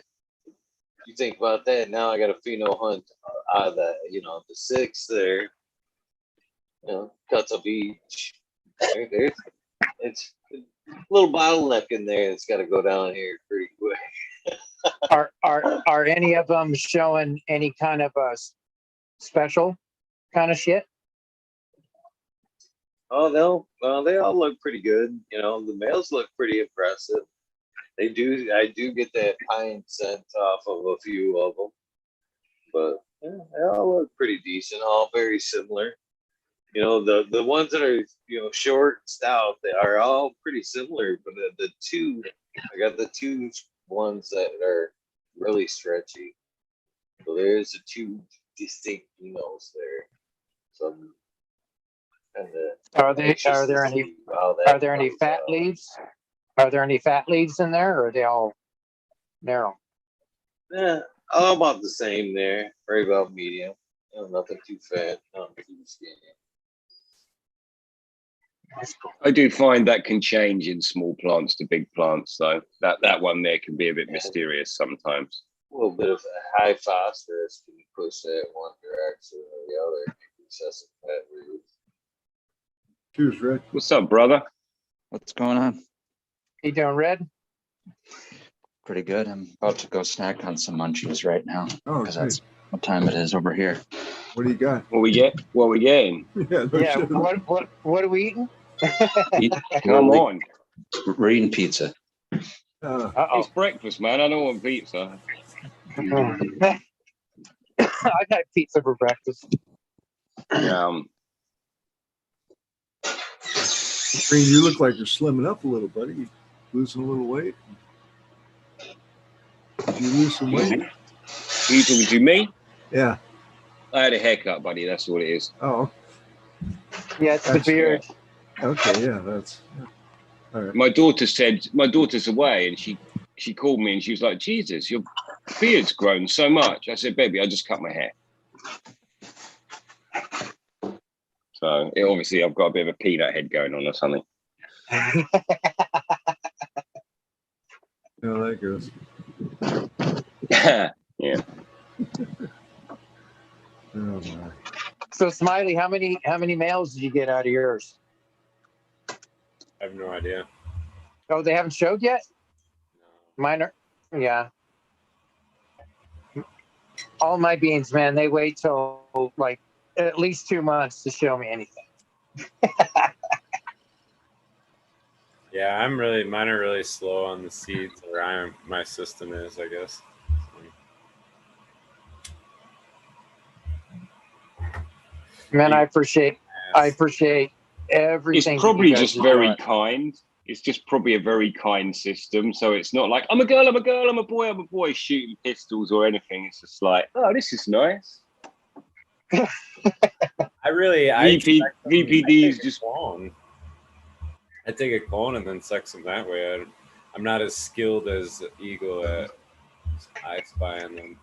You think about that. Now I got a pheno hunt out of that. The 6 there. Cuts of each. It's a little bottleneck in there. It's got to go down here pretty quick. Are any of them showing any kind of special kind of shit? Oh, they all look pretty good. The males look pretty impressive. They do. I do get that pine scent off of a few of them, but they all look pretty decent. All very similar. The ones that are short, stout, they are all pretty similar. But the 2, I got the 2 ones that are really stretchy. So there's the 2 distinct females there. So Are there any fat leads? Are there any fat leads in there, or are they all narrow? Yeah, all about the same there. Right about medium. Nothing too fat, nothing too skinny. That's cool. I do find that can change in small plants to big plants, though. That one there can be a bit mysterious sometimes. A little bit of high phosphorus can push that one direction or the other. Excessive fat roots. Cheers, Red. What's up, brother? What's going on? You doing, Red? Pretty good. I'm about to go snack on some munchies right now Oh, because good. that's what time it is over here. What do you got? What we getting? Yeah, no Yeah. shit. What are we eating? Eat, Come on. We're eating pizza. Uh-oh. It's breakfast, man. I don't want pizza. I've had pizza for breakfast. Green, you look like you're slimming up a little, buddy. You losing a little weight. Did you lose some weight? Are you talking to me? Yeah. I had a haircut, buddy. That's what it is. Oh, Yeah, it's the beard. okay. Yeah, that's all right. My daughter's away, and she called me and she was like, "Jesus, your beard's grown so much." I said, "Baby, I just cut my hair." So obviously I've got a bit of a peanut head going on or something. No, that goes. Yeah. Oh my. So, Smiley, how many males did you get out of yours? I have no idea. Oh, they haven't showed yet? Mine are, yeah. All my beans, man, they wait till like at least 2 months to show me anything. Yeah, mine are really slow on the seeds, or my system is, I guess. Man, I appreciate everything. It's probably that you guys just do. very kind. It's just probably a very kind system. So it's not like I'm a girl, I'm a girl, I'm a boy, shooting pistols or anything. It's just like, oh, this is nice. VPD is just clone. I take a clone and then sex them that way. I'm not as skilled as Eagle at I spying them.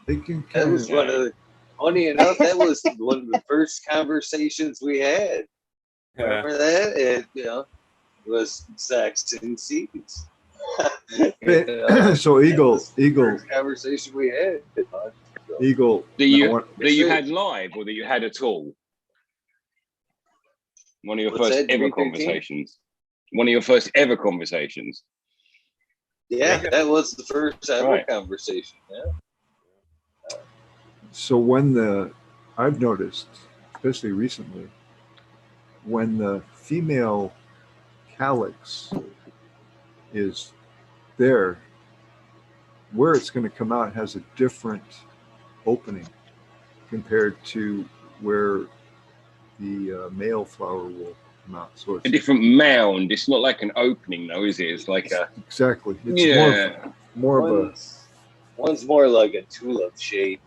They can That was one of the, funny enough, that was one of the first conversations we had. Remember that? It, it was sex and seeds. So Eagle, first conversation we had. Eagle. That you had live or that you had at all. One of your first ever conversations. One of your first ever conversations. Yeah, that was the first ever conversation. Yeah. So I've noticed, especially recently, when the female calyx is there, where it's going to come out has a different opening compared to where the male flower will come out. So it's a different mound. It's not like an opening, though, is it? It's like a exactly. It's more of a. One's more like a tulip shape,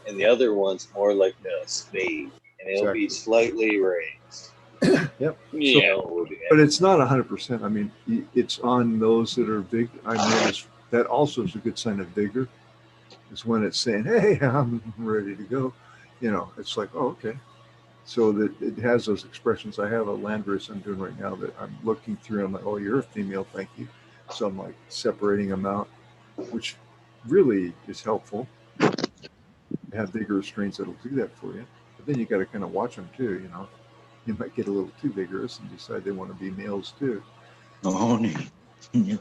and the other one's more like a spade, and it'll be slightly raised. Yep. Yeah. So, but it's not 100%. I mean, it's on those that are big. I noticed that also is a good sign of vigor. Is when it's saying, "Hey, I'm ready to go." It's like, oh, okay. So that it has those expressions. I have a landrace I'm doing right now that I'm looking through. I'm like, oh, you're a female, thank you. So I'm like separating them out, which really is helpful. You have vigorous strains that'll do that for you. But then you got to kind of watch them too. You might get a little too vigorous and decide they want to be males too.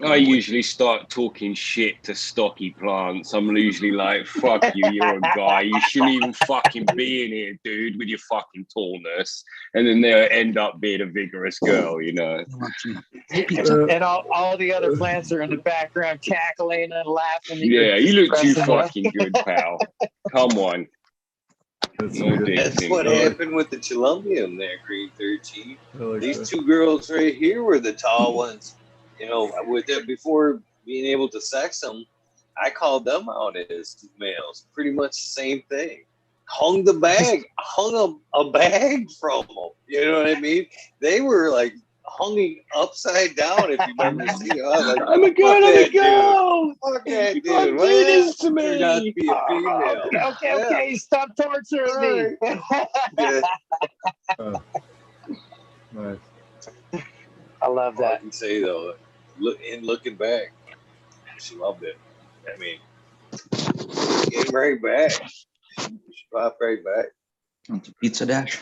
I usually start talking shit to stocky plants. I'm usually like, fuck you, you're a guy. You shouldn't even fucking be in here, dude, with your fucking tallness. And then they'll end up being a vigorous girl, And all the other plants are in the background cackling and laughing. Yeah, you look too fucking good, pal. Come on. That's what happened with the Columbium there, Green 13. These two girls right here were the tall ones. With it, before being able to sex them, I called them out as males. Pretty much the same thing. Hung a bag from them. You know what I mean? They were like hung upside down. If you remember seeing, I'm a girl. Fuck that dude. Don't do this to me. Turned out to be a female. Okay. Stop torturing me. Nice. I love that. I can say though, looking back, she loved it. I mean, came right back. She popped right back. Want a pizza dash?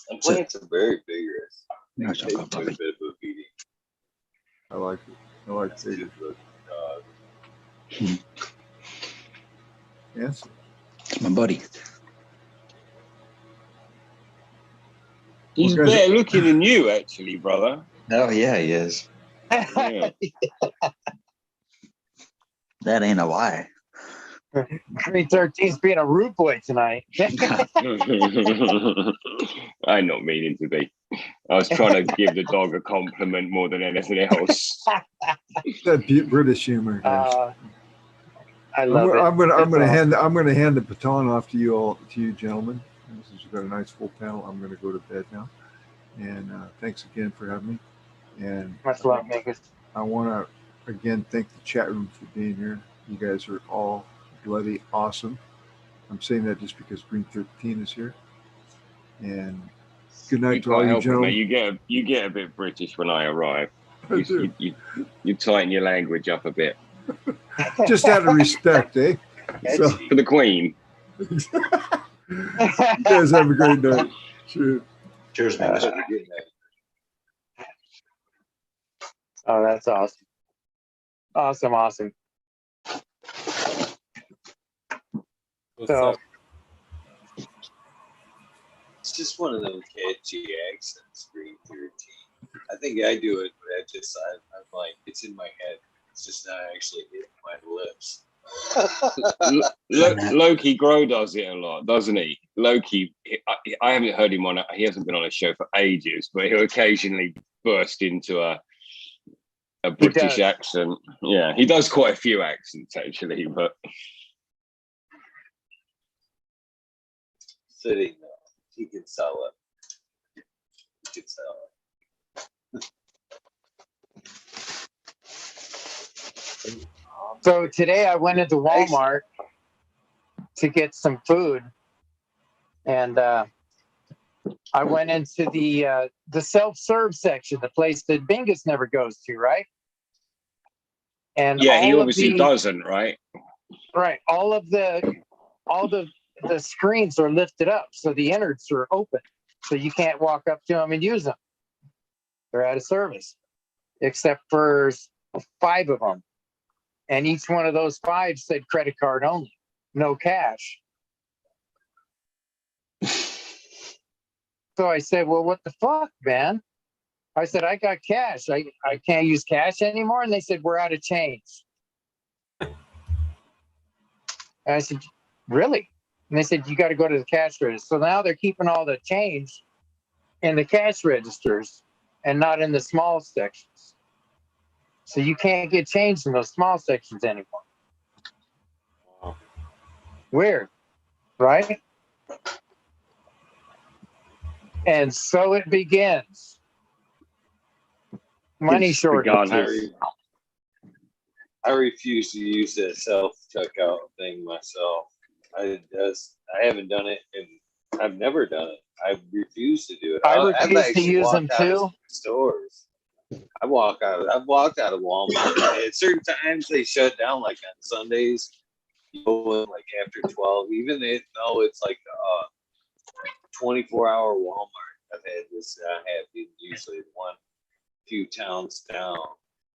And plants are very vigorous. No, They put a bit of a beating. I like it. I like it. Yes. It's my buddy. He's better looking than you, actually, brother. Oh yeah, he is. Yeah. That ain't a lie. 313's being a rude boy tonight. I'm not meaning to be. I was trying to give the dog a compliment more than anything else. That British humor. Guys. I love it. I'm That's gonna hand the baton off to you gentlemen. Since we've got a nice full panel, I'm gonna go to bed now. And thanks again for having me. And much love, Makers. I want to again thank the chat room for being here. You guys are all bloody awesome. I'm saying that just because Green 13 is here. And good night to all you gentlemen. You get a bit British when I arrive. You tighten your language up a bit. Just out of respect, eh? So, for the Queen. You guys have a great night. Cheers. Cheers, man. Oh, that's awesome. Awesome. What's So- up? It's just one of those catchy accents, Green 13. I think I do it, but I'm like, it's in my head. It's just not actually hitting my lips. Loki Grow does it a lot, doesn't he? Loki, I haven't heard him on. He hasn't been on a show for ages, but he'll occasionally burst into a British accent. Yeah, he does quite a few accents actually, but Sitting though, he can sell it. He can sell it. So today I went into Walmart to get some food, and I went into the self-serve section, the place that Bingus never goes to, right? And yeah, he all of obviously the- doesn't, right? Right, all the screens are lifted up, so the innards are open, so you can't walk up to them and use them. They're out of service, except for 5 of them. And each one of those 5 said credit card only, no cash. So I said, well, what the fuck, man? I said, I got cash. I can't use cash anymore. And they said, we're out of change. And I said, really? And they said, you got to go to the cash register. So now they're keeping all the change in the cash registers and not in the small sections. So you can't get change in those small sections anymore. Wow. Weird, right? And so it begins. Money It's begun. shortages. I refuse to use that self checkout thing myself. I haven't done it, and I've never done it. I refuse to do it. I I've refuse to actually use walked them out of too. Stores. I've walked out of Walmart. At certain times they shut down, like on Sundays. You go in like after 12. Even though it's like 24-hour Walmart. I've had this. I have usually one few towns down.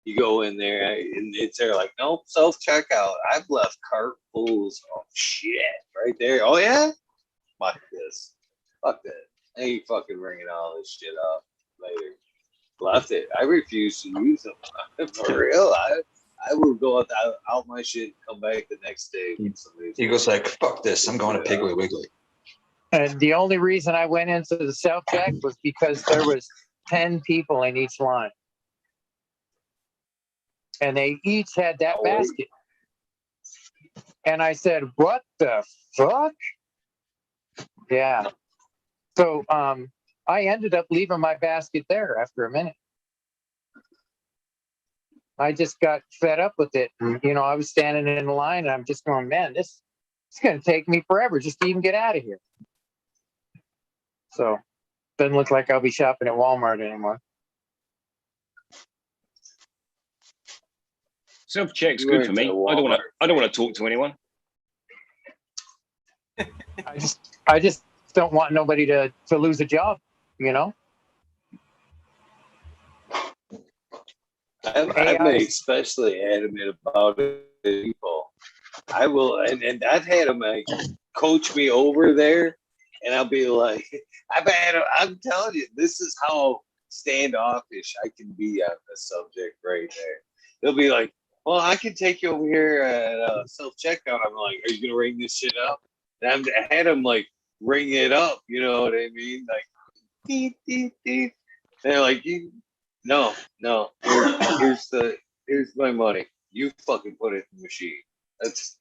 You go in there and it's there like, nope, self checkout. I've left cart fulls of shit right there. Oh yeah, fuck this, fuck that. I ain't fucking ringing all this shit up later. Left it. I refuse to use them. For real, I will go out my shit and come back the next day. He goes like, fuck this, I'm going to Piggly Wiggly. And the only reason I went into the self-check was because there was 10 people in each line. And they each had that basket. And I said, what the fuck? Yeah. So I ended up leaving my basket there after a minute. I just got fed up with it. You know, I was standing in the line and I'm just going, man, it's going to take me forever just to even get out of here. So doesn't look like I'll be shopping at Walmart anymore. Self-check's good for me. I don't want to talk to anyone. I just don't want nobody to lose a job, you know? I'm especially adamant about it. People, I will, and I've had them coach me over there, and I'll be like, I'm telling you, this is how standoffish I can be on this subject right there. They'll be like, well, I can take you over here at self-checkout. I'm like, are you going to ring this shit up? And I had them like ring it up. You know what I mean? Like, deep, deep, deep. They're like, no. Here's my money. You fucking put it in the machine. That's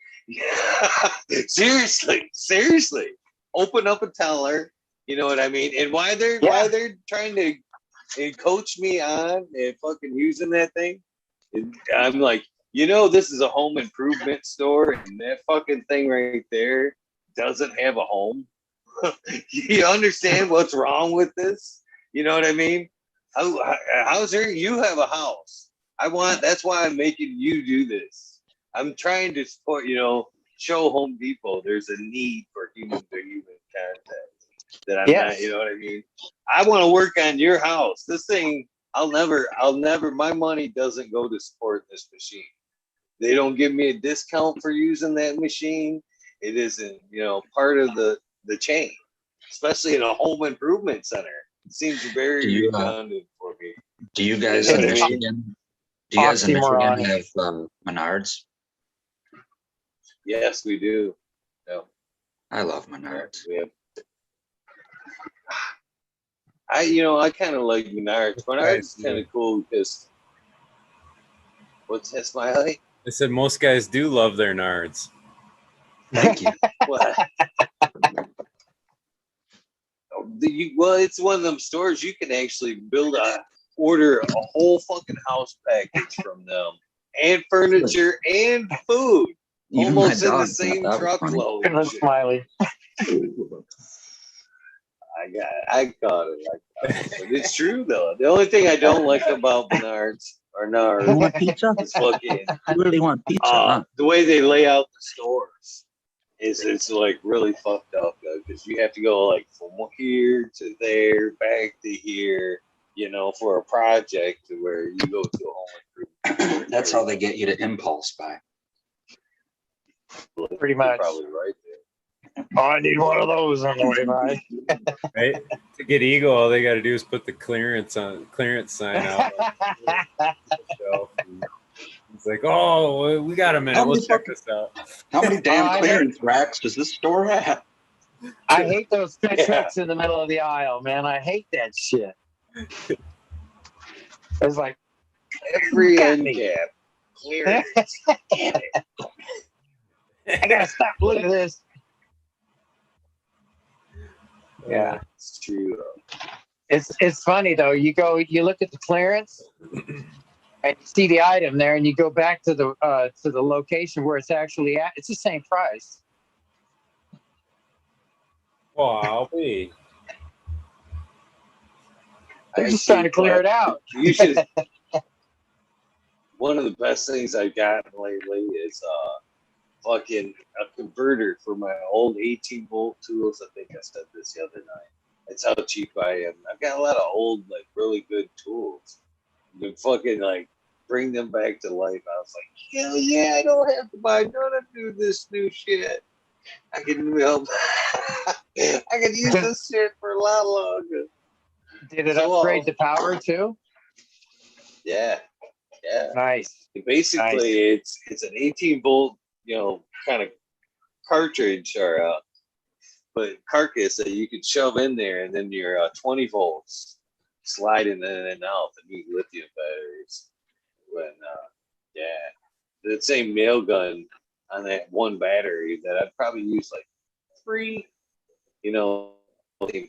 seriously. Open up and tell her. You know what I mean? And why they're trying to coach me on and fucking using that thing. And I'm like, this is a home improvement store, and that fucking thing right there doesn't have a home. You understand what's wrong with this? You know what I mean? How's there? You have a house. That's why I'm making you do this. I'm trying to support, show Home Depot there's a need for human to human contact. That I'm not, you know what I mean? I want to work on your house. This thing, I'll never, my money doesn't go to support this machine. They don't give me a discount for using that machine. It isn't, part of the chain, especially in a home improvement center. It seems very redundant for me. Do you guys in Michigan? Do you guys in Michigan have Menards? Yes, we do. Yeah. I love Menards. Yeah. I kind of like Menards. Menards is kind of cool because what's that, Smiley? I said most guys do love their nards. Thank you. Well, it's one of them stores you can actually order a whole fucking house package from them, and furniture and food, almost in the same truckload. Smiley. I caught it. But it's true though. The only thing I don't like about Menards You want pizza? is fucking. I really want pizza. Huh? The way they lay out the stores it's like really fucked up though, because you have to go like from here to there, back to here, for a project to where you go to a home improvement. That's how they get you to impulse buy. Pretty much. You're probably right there. Oh, I need one of those on the way by. Right? To get Eagle, all they got to do is put the clearance sign out. It's like, oh, we got a minute. We'll check this out. How many damn clearance racks does this store have? I hate those trucks in the middle of the aisle, man. I hate that shit. It's like every end cap clearance. Damn it. I gotta stop. Look at this. Yeah, it's true though. It's funny though. You look at the clearance and you see the item there, and you go back to the location where it's actually at. It's the same price. Wow, be. They're just trying to clear it out. You should. One of the best things I've gotten lately is fucking a converter for my old 18-volt tools. I think I said this the other night. That's how cheap I am. I've got a lot of old, like, really good tools. You fucking, like, bring them back to life. I was like, hell yeah, I don't have to buy none of this new shit. I can use this shit for a lot longer. Did it upgrade the power too? Yeah. Nice. Basically, it's an 18-volt, kind of cartridge or but carcass that you could shove in there, and then your 20 volts sliding in and out the new lithium batteries. When the same nail gun on that one battery that I'd probably use like 3,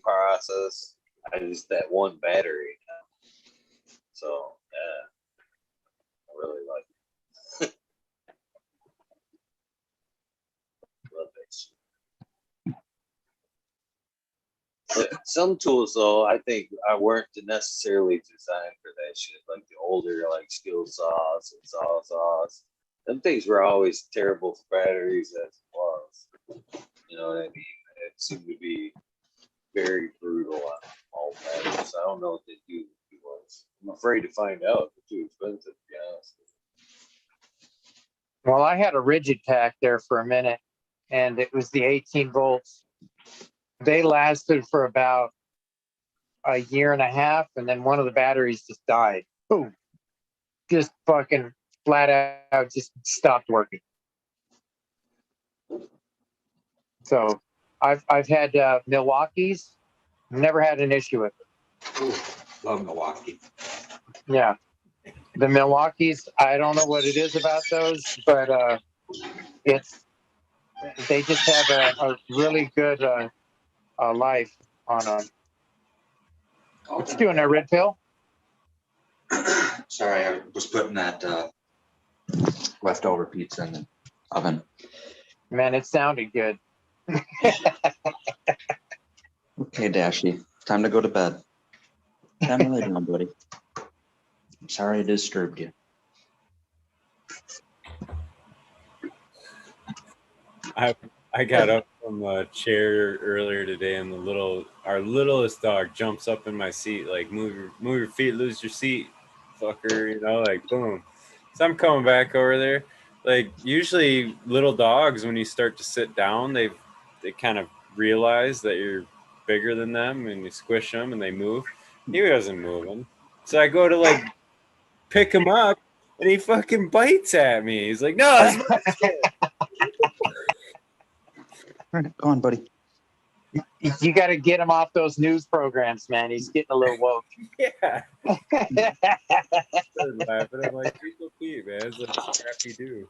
process. I just that one battery. So I really like it. Love it. Some tools though, I think I weren't necessarily designed for that shit. Like the older like skill saws and saws. Them things were always terrible for batteries as it was. You know what I mean? It seemed to be very brutal on all batteries. I don't know what they do. I'm afraid to find out. They're too expensive, to be honest. Well, I had a rigid pack there for a minute, and it was the 18 volts. They lasted for about a year and a half, and then one of the batteries just died. Boom. Just fucking flat out just stopped working. So I've had Milwaukee's, never had an issue with it. Ooh, love Milwaukee. Yeah. The Milwaukee's, I don't know what it is about those, but they just have a really good life on them. What you doing there, Red Pill? Sorry, I was putting that leftover pizza in the oven. Man, it sounded good. Okay, Dashy, time to go to bed. Time to lay down, buddy. I'm sorry I disturbed you. I got up from a chair earlier today, and our littlest dog jumps up in my seat, like move your feet, lose your seat, fucker, you know, like boom. So I'm coming back over there. Like usually little dogs, when you start to sit down, they kind of realize that you're bigger than them, and you squish them and they move. He wasn't moving, so I go to like pick him up, and he fucking bites at me. He's like, "No, it's my shit." All right, go on, buddy. You got to get him off those news programs, man. He's getting a little woke. Yeah. Started laughing. I'm like, "You're so cute, man. It's like crap you do."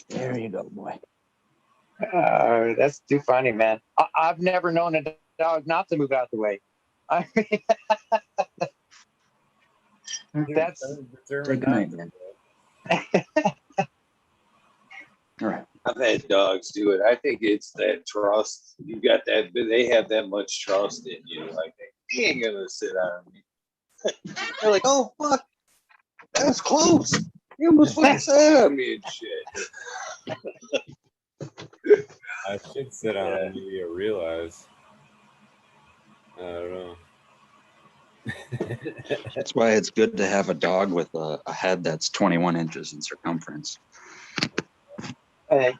There you go, boy. That's too funny, man. I've never known a dog not to move out the way. I mean, that's Good night, man. All right. I've had dogs do it. I think it's that trust. You got that. They have that much trust in you. Like he ain't gonna sit on me. They're like, oh fuck, that was close. You almost fucking sat on me and shit. I should sit on it, maybe you'll realize. I don't know. That's why it's good to have a dog with a head that's 21 inches in circumference. yeah,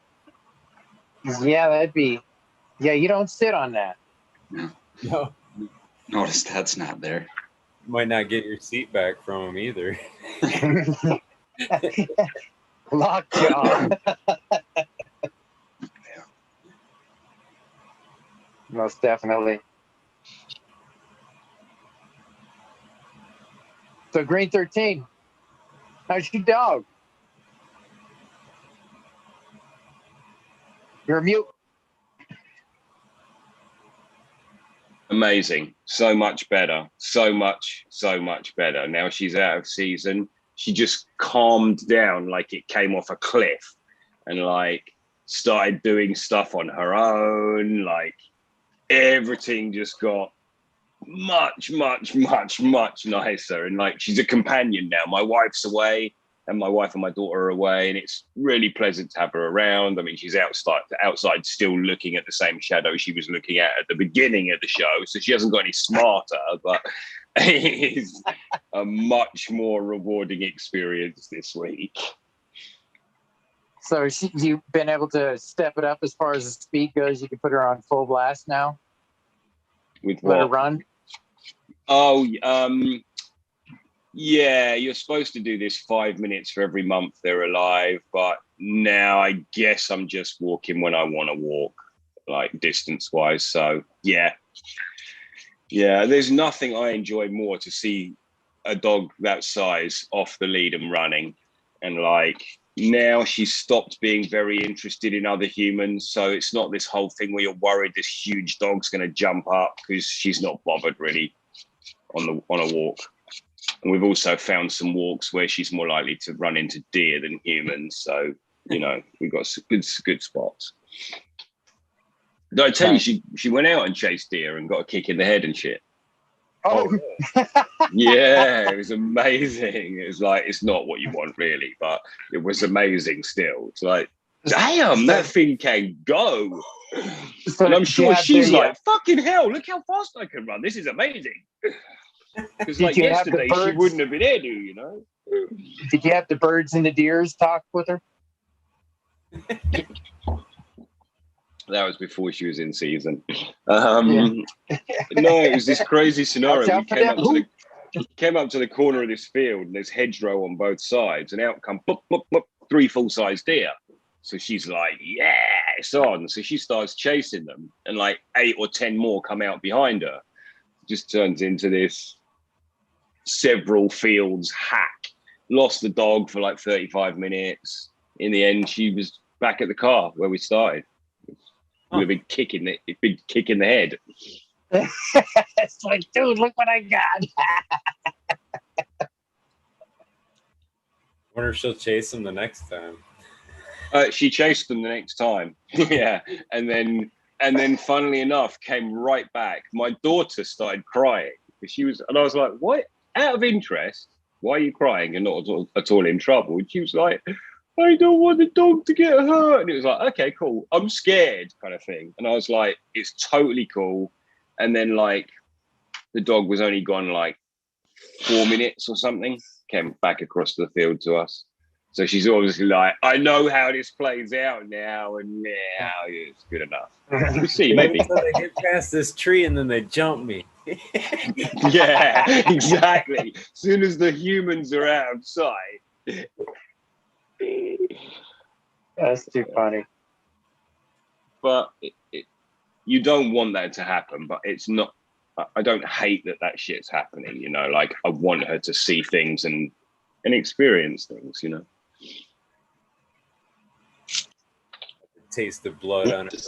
that'd be. Yeah, you don't sit on that. No, Notice that's not there. might not get your seat back from him either. Lockjaw. Most definitely. So Green 13, how's your dog? You're mute. Amazing. So much better. So much better. Now she's out of season. She just calmed down like it came off a cliff and like started doing stuff on her own. Like everything just got much nicer. And like she's a companion now. My wife's away and my wife and my daughter are away, and it's really pleasant to have her around. I mean, she's outside still looking at the same shadow she was looking at the beginning of the show, so she hasn't got any smarter, but it is a much more rewarding experience this week. So you've been able to step it up as far as the speed goes. You can put her on full blast now. With Let her what? run. Oh, yeah, you're supposed to do this 5 minutes for every month they're alive, but now I guess I'm just walking when I want to walk, like distance-wise. So, yeah, there's nothing I enjoy more to see a dog that size off the lead and running. And like now she's stopped being very interested in other humans. So it's not this whole thing where you're worried this huge dog's going to jump up, because she's not bothered really on a walk. And we've also found some walks where she's more likely to run into deer than humans. So, you know, we've got some good spots. Did I tell you she went out and chased deer and got a kick in the head and shit? Oh, Yeah, it was amazing. It was like, it's not what you want really, but it was amazing still. It's like, damn, that thing can go. So and I'm sure she's the, like, fucking hell, look how fast I can run. This is amazing. Because like you have the yesterday, she birds? wouldn't have been able to, you know? Did you have the birds and the deers talk with her? That was before she was in season. No, it was this crazy scenario. Watch We out for that hoop. came up to the corner of this field, and there's hedgerow on both sides, and out come plop, plop, plop, 3 full-size deer. So she's like, yeah, it's on. So she starts chasing them, and like 8 or 10 more come out behind her. Just turns into this several fields hack. Lost the dog for like 35 minutes. In the end, she was back at the car where we started. With a big kick in the head. It's like, dude, look what I got. Wonder if she'll chase him the next time. She chased them the next time. Yeah. And then funnily enough, came right back. My daughter started crying. And I was like, what? Out of interest, why are you crying? You're not at all in trouble. And she was like, I don't want the dog to get hurt. And it was like, okay, cool. I'm scared, kind of thing. And I was like, it's totally cool. And then like the dog was only gone like 4 minutes or something, came back across the field to us. So she's obviously like, I know how this plays out now, and now it's good enough. We'll see, maybe. So they get past this tree and then they jump me. Yeah, exactly. As soon as the humans are outside. That's too funny. But you don't want that to happen, but it's not. I don't hate that shit's happening, you know. Like, I want her to see things and experience things, you know. Taste the blood on it.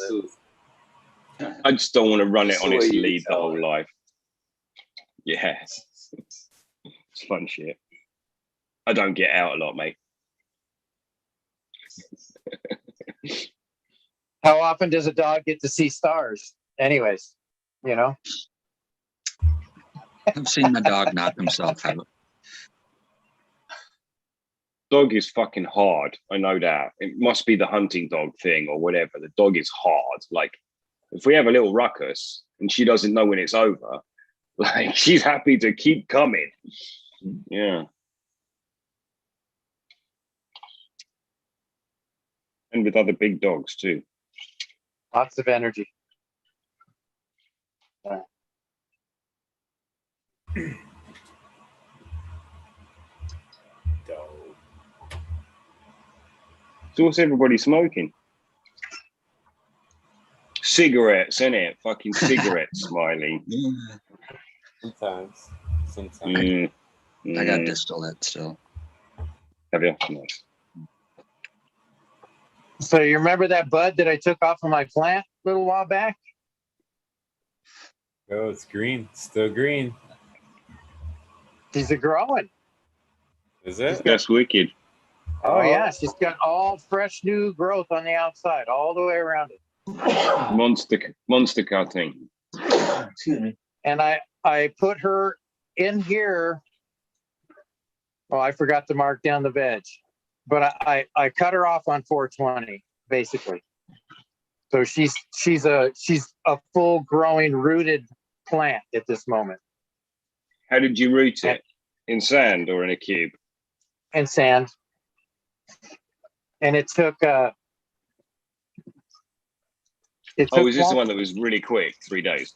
I just don't want to run it on its lead the whole life. Yeah, it's fun shit. I don't get out a lot, mate. How often does a dog get to see stars? Anyways, you know. I've seen my dog knock himself out. Dog is fucking hard. I know that. It must be the hunting dog thing or whatever. The dog is hard. Like, if we have a little ruckus and she doesn't know when it's over, like, she's happy to keep coming. Yeah. And with other big dogs too. Lots of energy. So what's everybody smoking? Cigarettes, innit? Fucking cigarettes, Smiley. Sometimes. I got distillate still. Have you? Nice. So you remember that bud that I took off of my plant a little while back? Oh, it's green. Still green. She's a growing. Is it? That's wicked. Oh yeah, she's got all fresh new growth on the outside, all the way around it. Monster cutting. Excuse me. And I put her in here. Well, I forgot to mark down the veg, but I cut her off on 420 basically. So she's a full growing rooted plant at this moment. How did you root it? In sand or in a cube? In sand. And it took Oh, is this the one that was really quick, 3 days?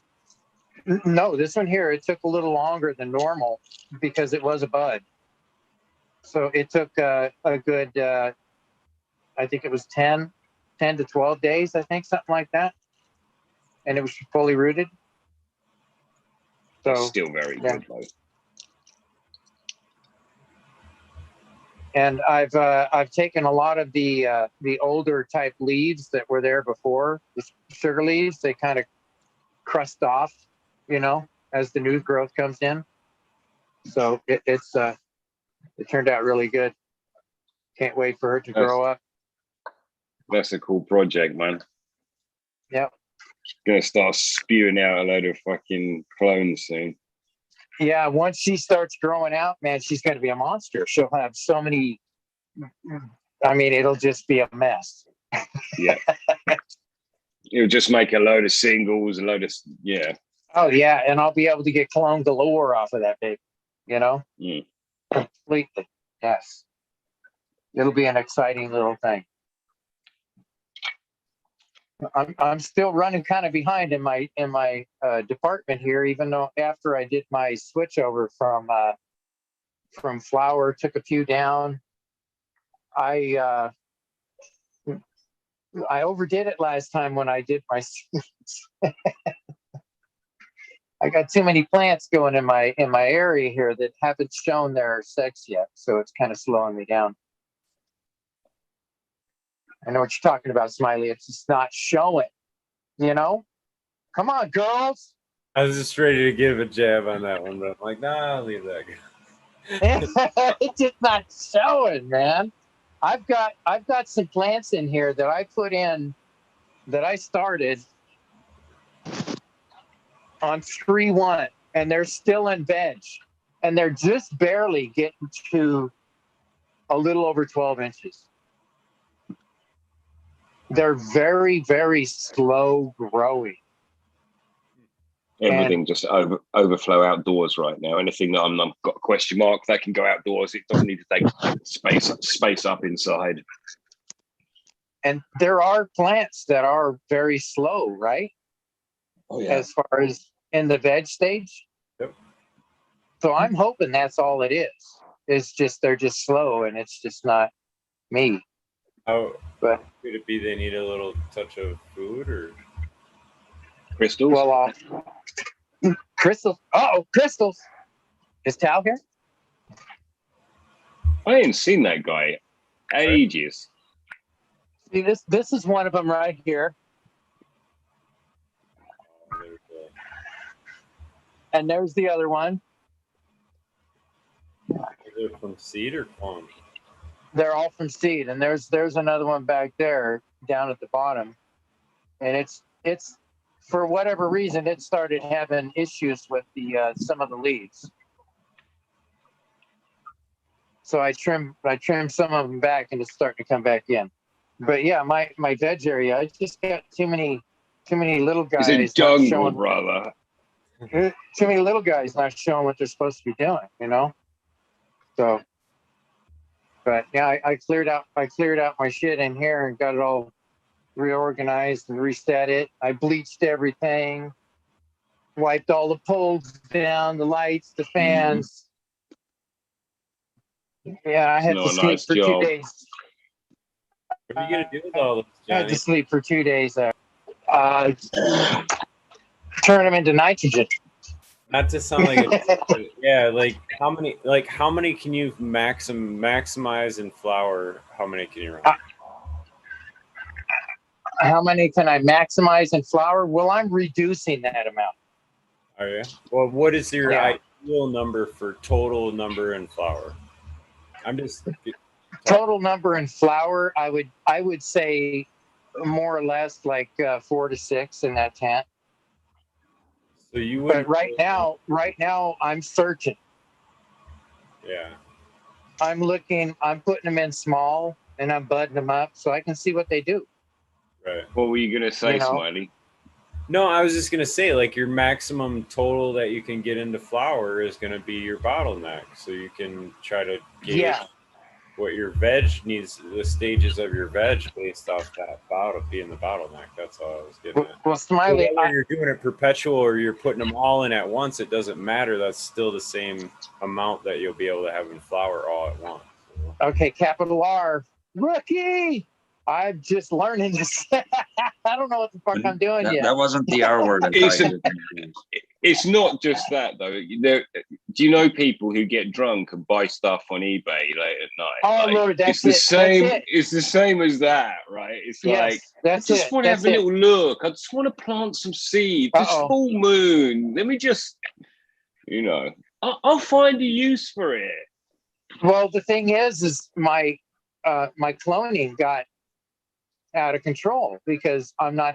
No, this one here, it took a little longer than normal because it was a bud. So it took a good, I think it was 10 to 12 days, I think, something like that. And it was fully rooted. So That's still very good, though. And I've taken a lot of the older type leaves that were there before, the sugar leaves. They kind of crust off, you know, as the new growth comes in. So it turned out really good. Can't wait for her to grow up. That's a cool project, man. Yep. Gonna start spewing out a load of fucking clones soon. Yeah, once she starts growing out, man, she's going to be a monster. She'll have so many. I mean, it'll just be a mess. Yeah. You'll just make a load of singles, yeah. Oh, yeah. And I'll be able to get clone galore off of that baby, you know? Mm. Completely. Yes. It'll be an exciting little thing. I'm still running kind of behind in my department here, even though after I did my switch over from flour, took a few down. I overdid it last time when I did my. I got too many plants going in my area here that haven't shown their sex yet, so it's kind of slowing me down. I know what you're talking about, Smiley. It's just not showing. You know, come on, girls. I was just ready to give a jab on that one, but I'm like, nah, I'll leave that. It's just not showing, man. I've got some plants in here that I put in that I started on 3-1, and they're still in veg, and they're just barely getting to a little over 12 inches. They're very, very slow growing. Everything just overflow outdoors right now. Anything that I've got a question mark that can go outdoors, it doesn't need to take space up inside. And there are plants that are very slow, right? Oh yeah. As far as in the veg stage. Yep. So I'm hoping that's all it is. It's just they're just slow, and it's just not me. Oh, But could it be they need a little touch of food or Crystals? well, crystals. Oh, crystals. Is Tal here? I ain't seen that guy ages. See, this is one of them right here, and there's the other one. is it from seed or clone? They're all from seed, and there's another one back there down at the bottom, and it's for whatever reason it started having issues with the some of the leaves. So I trimmed some of them back, and it's starting to come back in. But yeah, my veg area, I just got too many little guys. It's a jungle, brother. Too many little guys not showing what they're supposed to be doing, you know. So, but yeah, I cleared out my shit in here and got it all reorganized and reset it. I bleached everything, wiped all the poles down, the lights, the fans. Yeah, I had to sleep for 2 days. What are you gonna do with all this, I had Johnny? to sleep for 2 days. Turn them into nitrogen. Not to sound like yeah, like how many can you maximize in flour? How many can you run? How many can I maximize in flour? Well, I'm reducing that amount. Are you? Well, what is your Yeah. ideal number for total number in flour? I'm just Total number in flour, I would say more or less like 4 to 6 in that tent. so you would. But right now I'm searching. Yeah. I'm looking. I'm putting them in small, and I'm budding them up so I can see what they do. Right. What were you gonna say, You know? Smiley? No, I was just gonna say, like, your maximum total that you can get into flour is gonna be your bottleneck, so you can try to gauge what your veg needs, the stages of your veg based off that being the bottleneck. That's all I was getting at. Well, Smiley, Whether you're doing it perpetual or you're putting them all in at once, it doesn't matter. That's still the same amount that you'll be able to have in flour all at once. okay, capital R, rookie. I'm just learning this. I don't know what the fuck I'm doing yet. That wasn't the R word. I It's thought you were It's not just that though. Do you know people who get drunk and buy stuff on eBay late at night? Oh, Lord, that's it's the it. same. That's it. It's the same as that, right? It's Yes, like that's I just it. want to That's have a it. little look. I just want to plant some seeds. It's Uh-oh. full moon. Let me just, I'll find a use for it. Well, the thing is my cloning got out of control because I'm not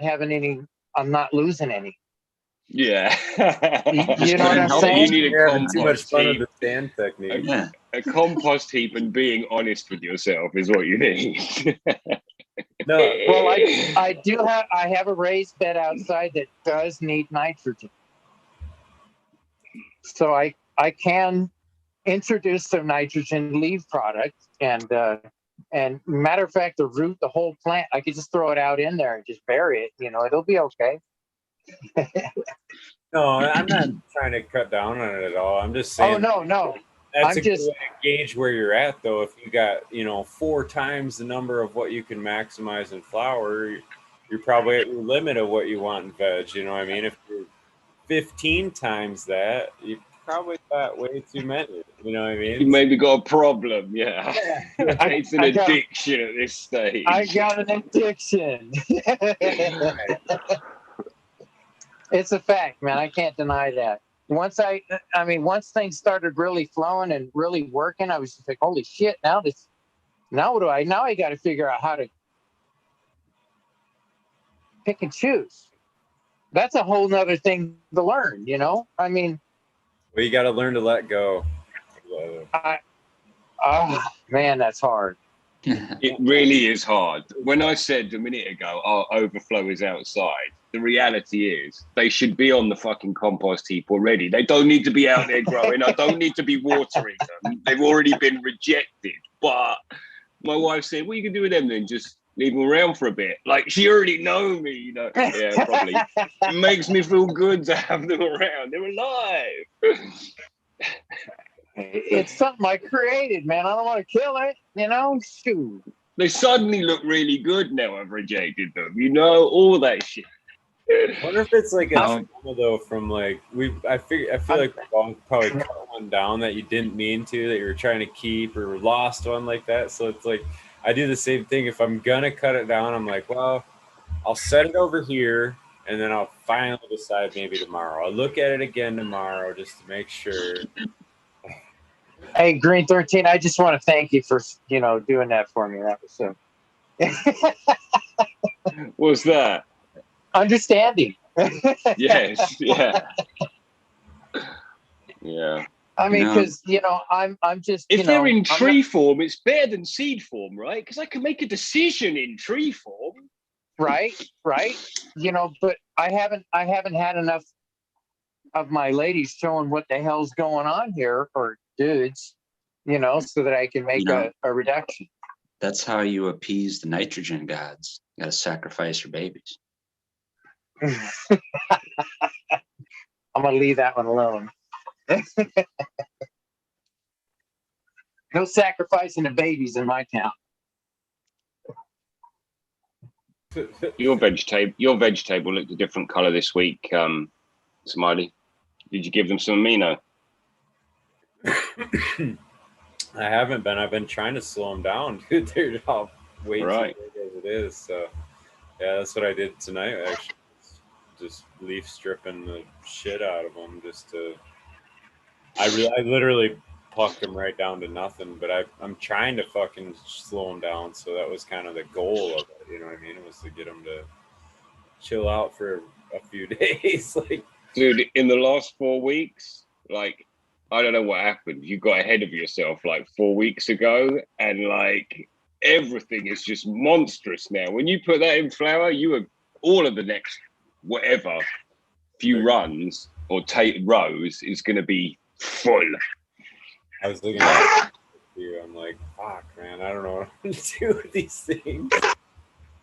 losing any. Yeah. You know what I'm saying? You need You're a having too much compost fun with heap. the stand technique. Yeah. A compost heap and being honest with yourself is what you need. No, Well, I have a raised bed outside that does need nitrogen. So I can introduce some nitrogen leaf product and And matter of fact, the root, the whole plant, I could just throw it out in there and just bury it. You know, it'll be okay. No, I'm not trying to cut down on it at all. I'm just saying. Oh no. That's I'm a good just way to gauge where you're at, though. If you got, 4 times the number of what you can maximize in flower, you're probably at your limit of what you want in veg. You know what I mean? If you're 15 times that, you probably got way too many. You know what I mean? You maybe got a problem. Yeah. Yeah. It's an addiction at this stage. I got an addiction. It's a fact, man. I can't deny that. Once things started really flowing and really working, I was just like, holy shit, now I got to figure out how to pick and choose. That's a whole nother thing to learn, you know? I mean, Well, you got to learn to let go. Man, that's hard. It really is hard. When I said a minute ago, overflow is outside, the reality is they should be on the fucking compost heap already. They don't need to be out there growing. I don't need to be watering them. They've already been rejected. But my wife said, what you can do with them then? Just leave them around for a bit. Like, she already know me, you know. Yeah, probably. It makes me feel good to have them around. They're alive. It's something I created, man. I don't want to kill it, you know? Shoot. They suddenly look really good now I've rejected them. You know, all that shit. I wonder if it's like a trauma, though, from like I feel like we've all probably cut one down that you didn't mean to, that you were trying to keep, or lost one like that. So it's like I do the same thing. If I'm gonna cut it down, I'm like, well, I'll set it over here, and then I'll finally decide maybe tomorrow. I'll look at it again tomorrow just to make sure. Hey, Green 13, I just want to thank you for, doing that for me. That was so. What's that? Understanding. Yes, yeah. Yeah. I mean, because, I'm just, if they're in tree form, it's better than seed form, right? Because I can make a decision in tree form. Right. But I haven't had enough of my ladies showing what the hell's going on here, or dudes, so that I can make a reduction. That's how you appease the nitrogen gods. You got to sacrifice your babies. I'm going to leave that one alone. No sacrificing the babies in my town. Your veg table looked a different color this week, Smiley. Did you give them some amino? I haven't been. I've been trying to slow them down, dude. They're all way too big as it is. So, yeah, that's what I did tonight, actually. Just leaf stripping the shit out of them. I literally plucked them right down to nothing. But I'm trying to fucking slow them down. So that was kind of the goal of it. You know what I mean? It was to get them to chill out for a few days. Like, dude, in the last 4 weeks, like, I don't know what happened. You got ahead of yourself like 4 weeks ago, and like everything is just monstrous now. When you put that in flower, you are all of the next whatever few runs or rows is going to be full. I was looking at you. I'm like, fuck, man, I don't know what to do with these things.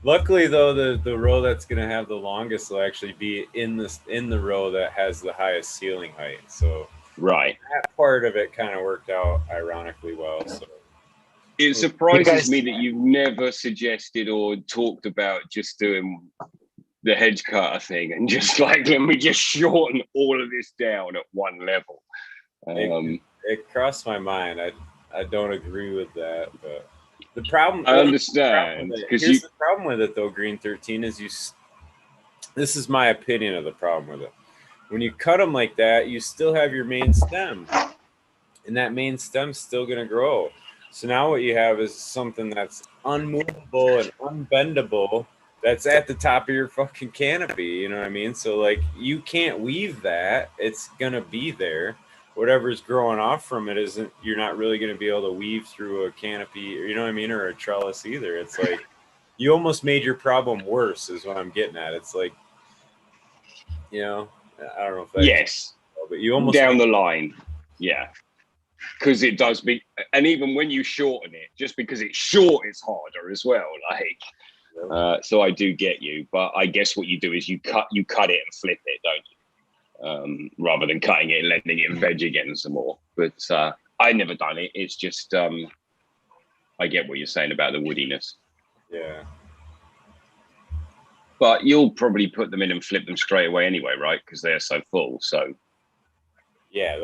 Luckily, though, the row that's going to have the longest will actually be in the row that has the highest ceiling height. So right, that part of it kind of worked out ironically well. So it surprises me that you've never suggested or talked about just doing the hedge cutter thing and just like, let me just shorten all of this down at one level. It crossed my mind. I don't agree with that, but the problem. I understand. Here's the problem with it, though. Green 13 is this is my opinion of the problem with it. When you cut them like that, you still have your main stem, and that main stem's still going to grow. So now what you have is something that's unmovable and unbendable. That's at the top of your fucking canopy. You know what I mean? So like, you can't weave that. It's going to be there. Whatever's growing off from it isn't, you're not really going to be able to weave through a canopy, or, you know what I mean? Or a trellis either. It's like, you almost made your problem worse is what I'm getting at. It's like, I don't know if that's, yes, but you almost down the line. Yeah. because it does be, and even when you shorten it, just because it's short, it's harder as well. Like, so I do get you, but I guess what you do is you cut it and flip it, don't you? Rather than cutting it and letting it veg again some more. But I never done it. It's just I get what you're saying about the woodiness. Yeah. But you'll probably put them in and flip them straight away anyway, right? Because they're so full. So Yeah,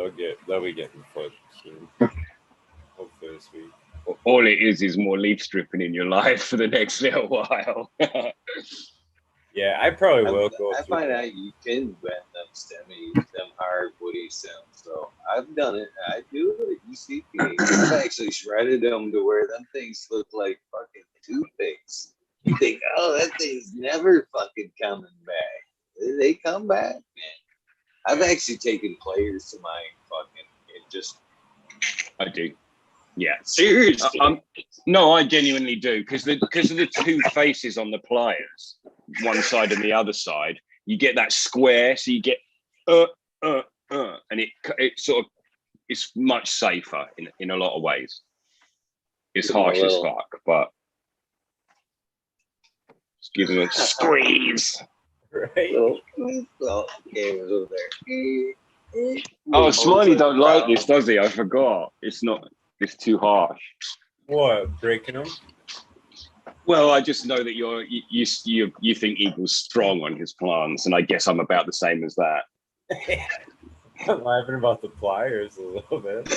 they'll be getting flipped soon. Hopefully this week. all it is more leaf stripping in your life for the next little while. Yeah, I probably will go. I find out you can bend them stemmy, them hard woody stems. So I've done it. I do it at UCP. I've actually shredded them to where them things look like fucking toothpicks. You think, oh, that thing's never fucking coming back. They come back, man. I've actually taken players to my fucking and just. I do. Yeah, seriously. No, I genuinely do because of the two faces on the pliers, one side and the other side. You get that square, so you get and it sort of it's much safer in a lot of ways. It's harsh as fuck, but just give them a squeeze. Right. Cameras over there. Oh, Smiley don't like this, does he? I forgot. It's not. It's too harsh. What, breaking them? Well, I just know that you think Eagle's strong on his plants, and I guess I'm about the same as that. I'm laughing about the pliers a little bit.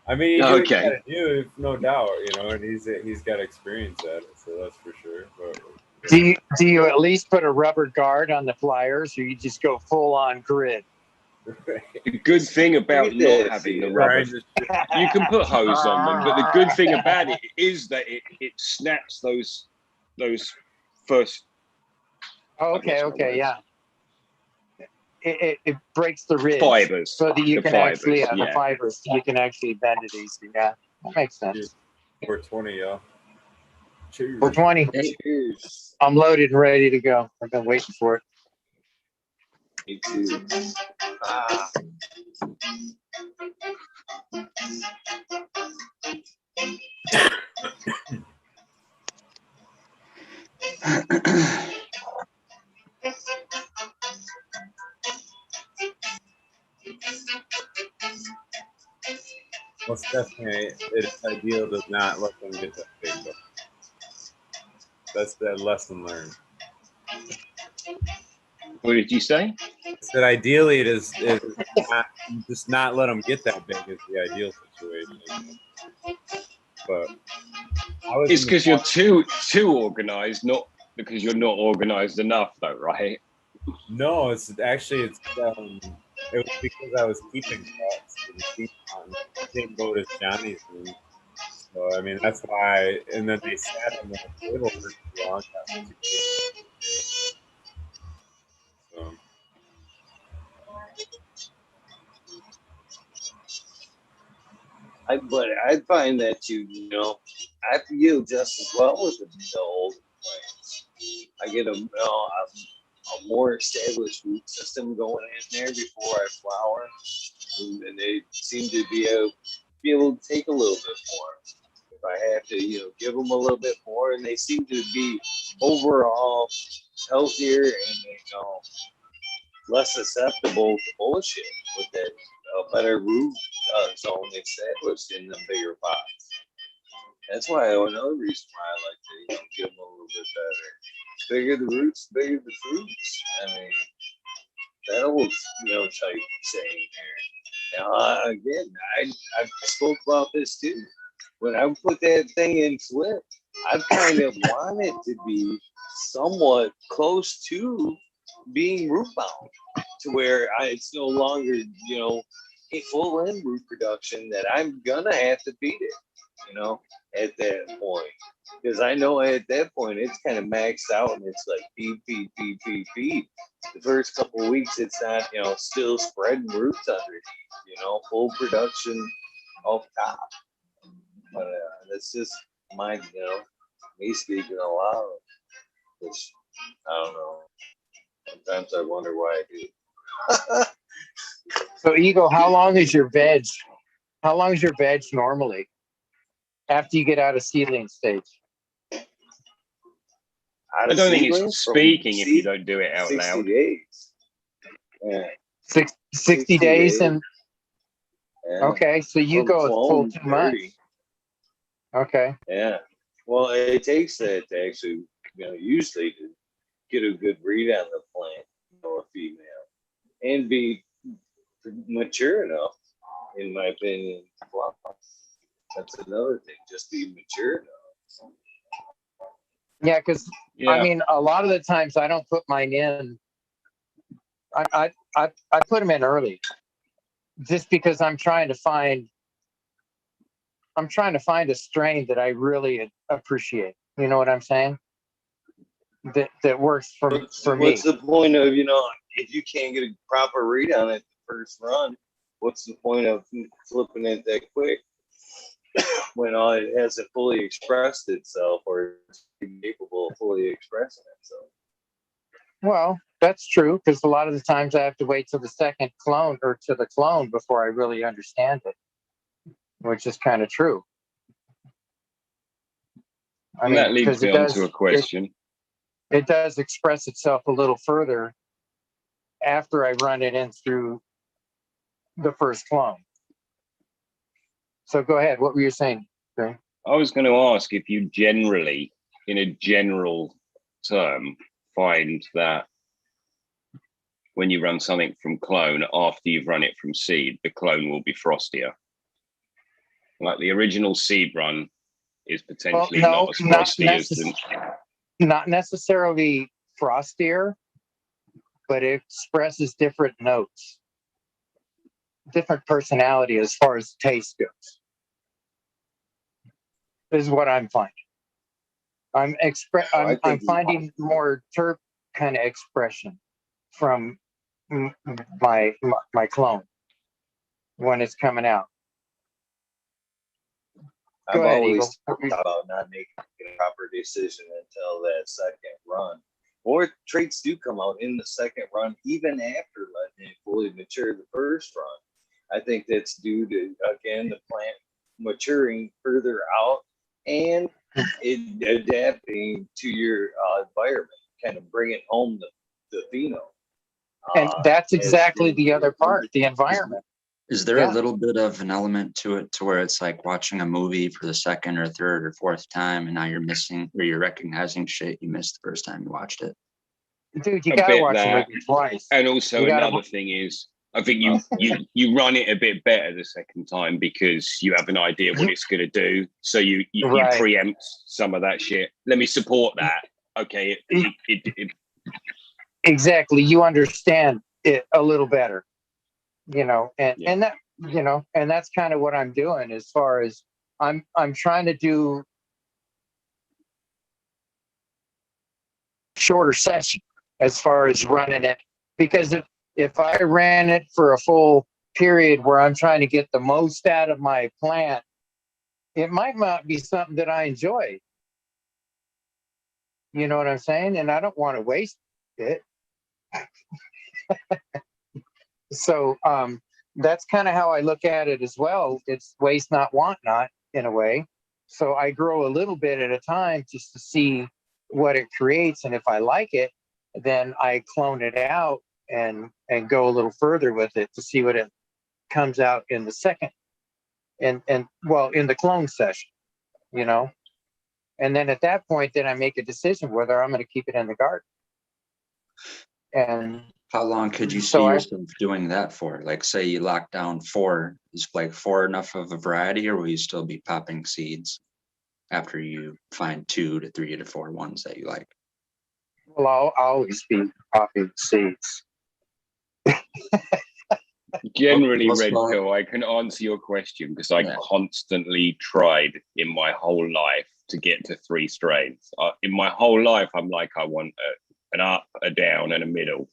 I mean, you do what you gotta do, no doubt, you know, and he's got experience at it, so that's for sure. But, do you at least put a rubber guard on the pliers, or you just go full on grid? The good thing about not having the rubber, you can put hose on them, but the good thing about it is that it snaps those first. Oh, okay, yeah. It breaks the ridge fibers, so that you can actually the fibers. You can actually bend it easy. Yeah, that makes sense. 420, y'all. Cheers. 420. Cheers. I'm loaded and ready to go. I've been waiting for it. Me too. Most definitely, it's ideal to not let them get that big, though. That's the lesson learned. What did you say? I said ideally it is not, just not let them get that big is the ideal situation. But it's because you're too organized, not because you're not organized enough, though, right? No, it was because I was keeping cats on the same boat as Johnny's room. So I mean that's why. And then they sat on the table for too long. So. But I find that you know, I feel just as well with the old plants. I get a more established root system going in there before I flower, and they seem to be able to take a little bit more. If I have to, give them a little bit more, and they seem to be overall healthier and less susceptible to bullshit with that better root zone established in the bigger pots. That's why another reason why I like to give them a little bit better. Bigger the roots, bigger the fruits. I mean, that old type saying here. Now again, I spoke about this too. When I put that thing in flip, I kind of want it to be somewhat close to being root bound, to where it's no longer a full end root production that I'm gonna have to feed it, at that point. Because I know at that point it's kind of maxed out and it's like feed. The first couple of weeks it's not, still spreading roots underneath, full production off top. But that's just me speaking aloud, which I don't know. Sometimes I wonder why I do. So, Eagle, how long is your veg? How long is your veg normally after you get out of seedling stage? Out I of don't think seedlings it's from speaking if you seed, don't do it out 60 loud. days. Yeah. 60 days and Yeah. okay, so you From go a full clone, 2 months. 30. Okay. Yeah. Well, it takes that to actually, usually to get a good read on the plant, a female, and be mature enough, in my opinion. Wow. That's another thing. Just be mature enough. Yeah, because Yeah. I mean, a lot of the times I don't put mine in. I put them in early, just because I'm trying to find a strain that I really appreciate. You know what I'm saying? That works for me. What's the point of, if you can't get a proper read on it the first run, what's the point of flipping it that quick when it hasn't fully expressed itself or is capable of fully expressing itself? Well, that's true, because a lot of the times I have to wait till the second clone or to the clone before I really understand it, which is kind of true. And that leads me on to a question. It does express itself a little further after I run it in through the first clone. So go ahead. What were you saying? Okay. I was going to ask if you generally, in a general term, find that when you run something from clone, after you've run it from seed, the clone will be frostier. Like the original seed run is potentially not as frosty as the... Not necessarily frostier, but it expresses different notes, different personality as far as taste goes. This is what I'm finding. I'm finding more terp kind of expression from my clone when it's coming out. I've always talked about not making a proper decision until that second run. Or traits do come out in the second run, even after letting it fully mature the first run. I think that's due to, again, the plant maturing further out and it adapting to your environment, kind of bringing home the phenome. And that's exactly the other part, the environment. Is there a little bit of an element to it to where it's like watching a movie for the second or third or fourth time and now you're missing or you're recognizing shit you missed the first time you watched it? Dude, you gotta watch the movie twice. And also another thing is, I think you run it a bit better the second time because you have an idea what it's going to do. So you preempt some of that shit. Let me support that. Okay. Exactly. You understand it a little better, and that, and that's kind of what I'm doing as far as I'm trying to do shorter session as far as running it, because if I ran it for a full period where I'm trying to get the most out of my plant, it might not be something that I enjoy. You know what I'm saying? And I don't want to waste it. So that's kind of how I look at it as well. It's waste not, want not, in a way. So I grow a little bit at a time just to see what it creates. And if I like it, then I clone it out and go a little further with it to see what it comes out in the second and well, in the clone session, and then at that point, then I make a decision whether I'm going to keep it in the garden. And how long could you see yourself doing that for? Like, say you lock down 4, is like 4 enough of a variety, or will you still be popping seeds after you find 2 to 3 to 4 ones that you like? Well, I'll always be popping seeds. Generally, Red Pill, I can answer your question because I constantly tried in my whole life to get to 3 strains. In my whole life, I'm like, I want an up, a down, and a middle.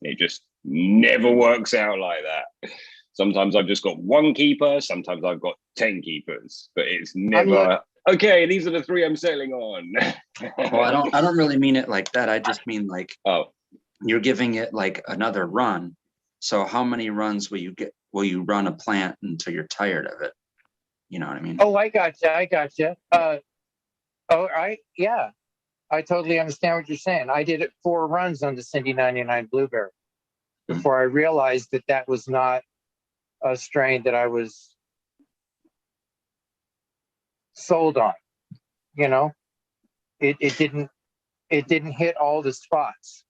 It just never works out like that. Sometimes I've just got 1 keeper, sometimes I've got 10 keepers, but it's never okay. These are the 3 I'm settling on. Well, I don't really mean it like that. I just mean like, you're giving it like another run, So how many runs will you run a plant until you're tired of it? You know what I mean? Oh, I gotcha. Oh, yeah. I totally understand what you're saying. I did it 4 runs on the Cindy 99 Blueberry before I realized that that was not a strain that I was sold on. You know, it didn't hit all the spots.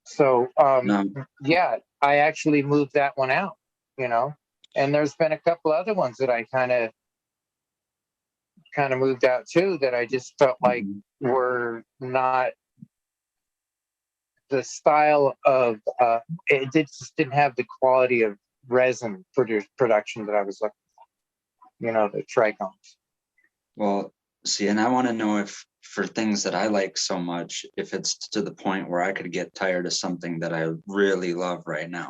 So No. yeah, I actually moved that one out. You know, and there's been a couple other ones that I kind of moved out too that I just felt like were not the style of just didn't have the quality of resin production that I was looking for. You know, the trichomes. Well, see, and I want to know if for things that I like so much, if it's to the point where I could get tired of something that I really love right now.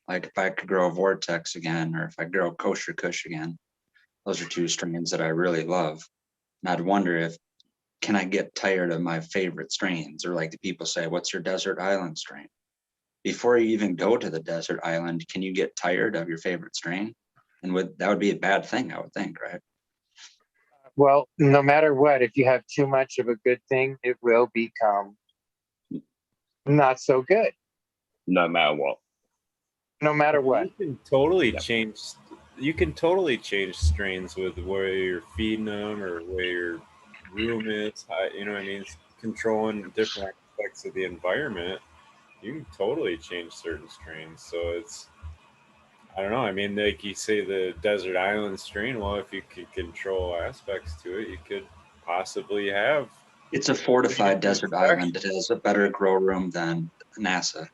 Like if I could grow Vortex again, or if I grow Kosher Kush again, those are 2 strains that I really love. And I'd wonder if, can I get tired of my favorite strains? Or like the people say, what's your desert island strain? Before you even go to the desert island, can you get tired of your favorite strain? And that would be a bad thing, I would think, right? Well, no matter what, if you have too much of a good thing, it will become not so good. No matter what. No matter what. You can totally change. You can totally change strains with where you're feeding them or where your room is. You know what I mean? It's controlling different aspects of the environment. You can totally change certain strains. So it's, I don't know. I mean, like you say, the desert island strain. Well, if you could control aspects to it, you could possibly have. It's a fortified desert island. It has a better grow room than NASA.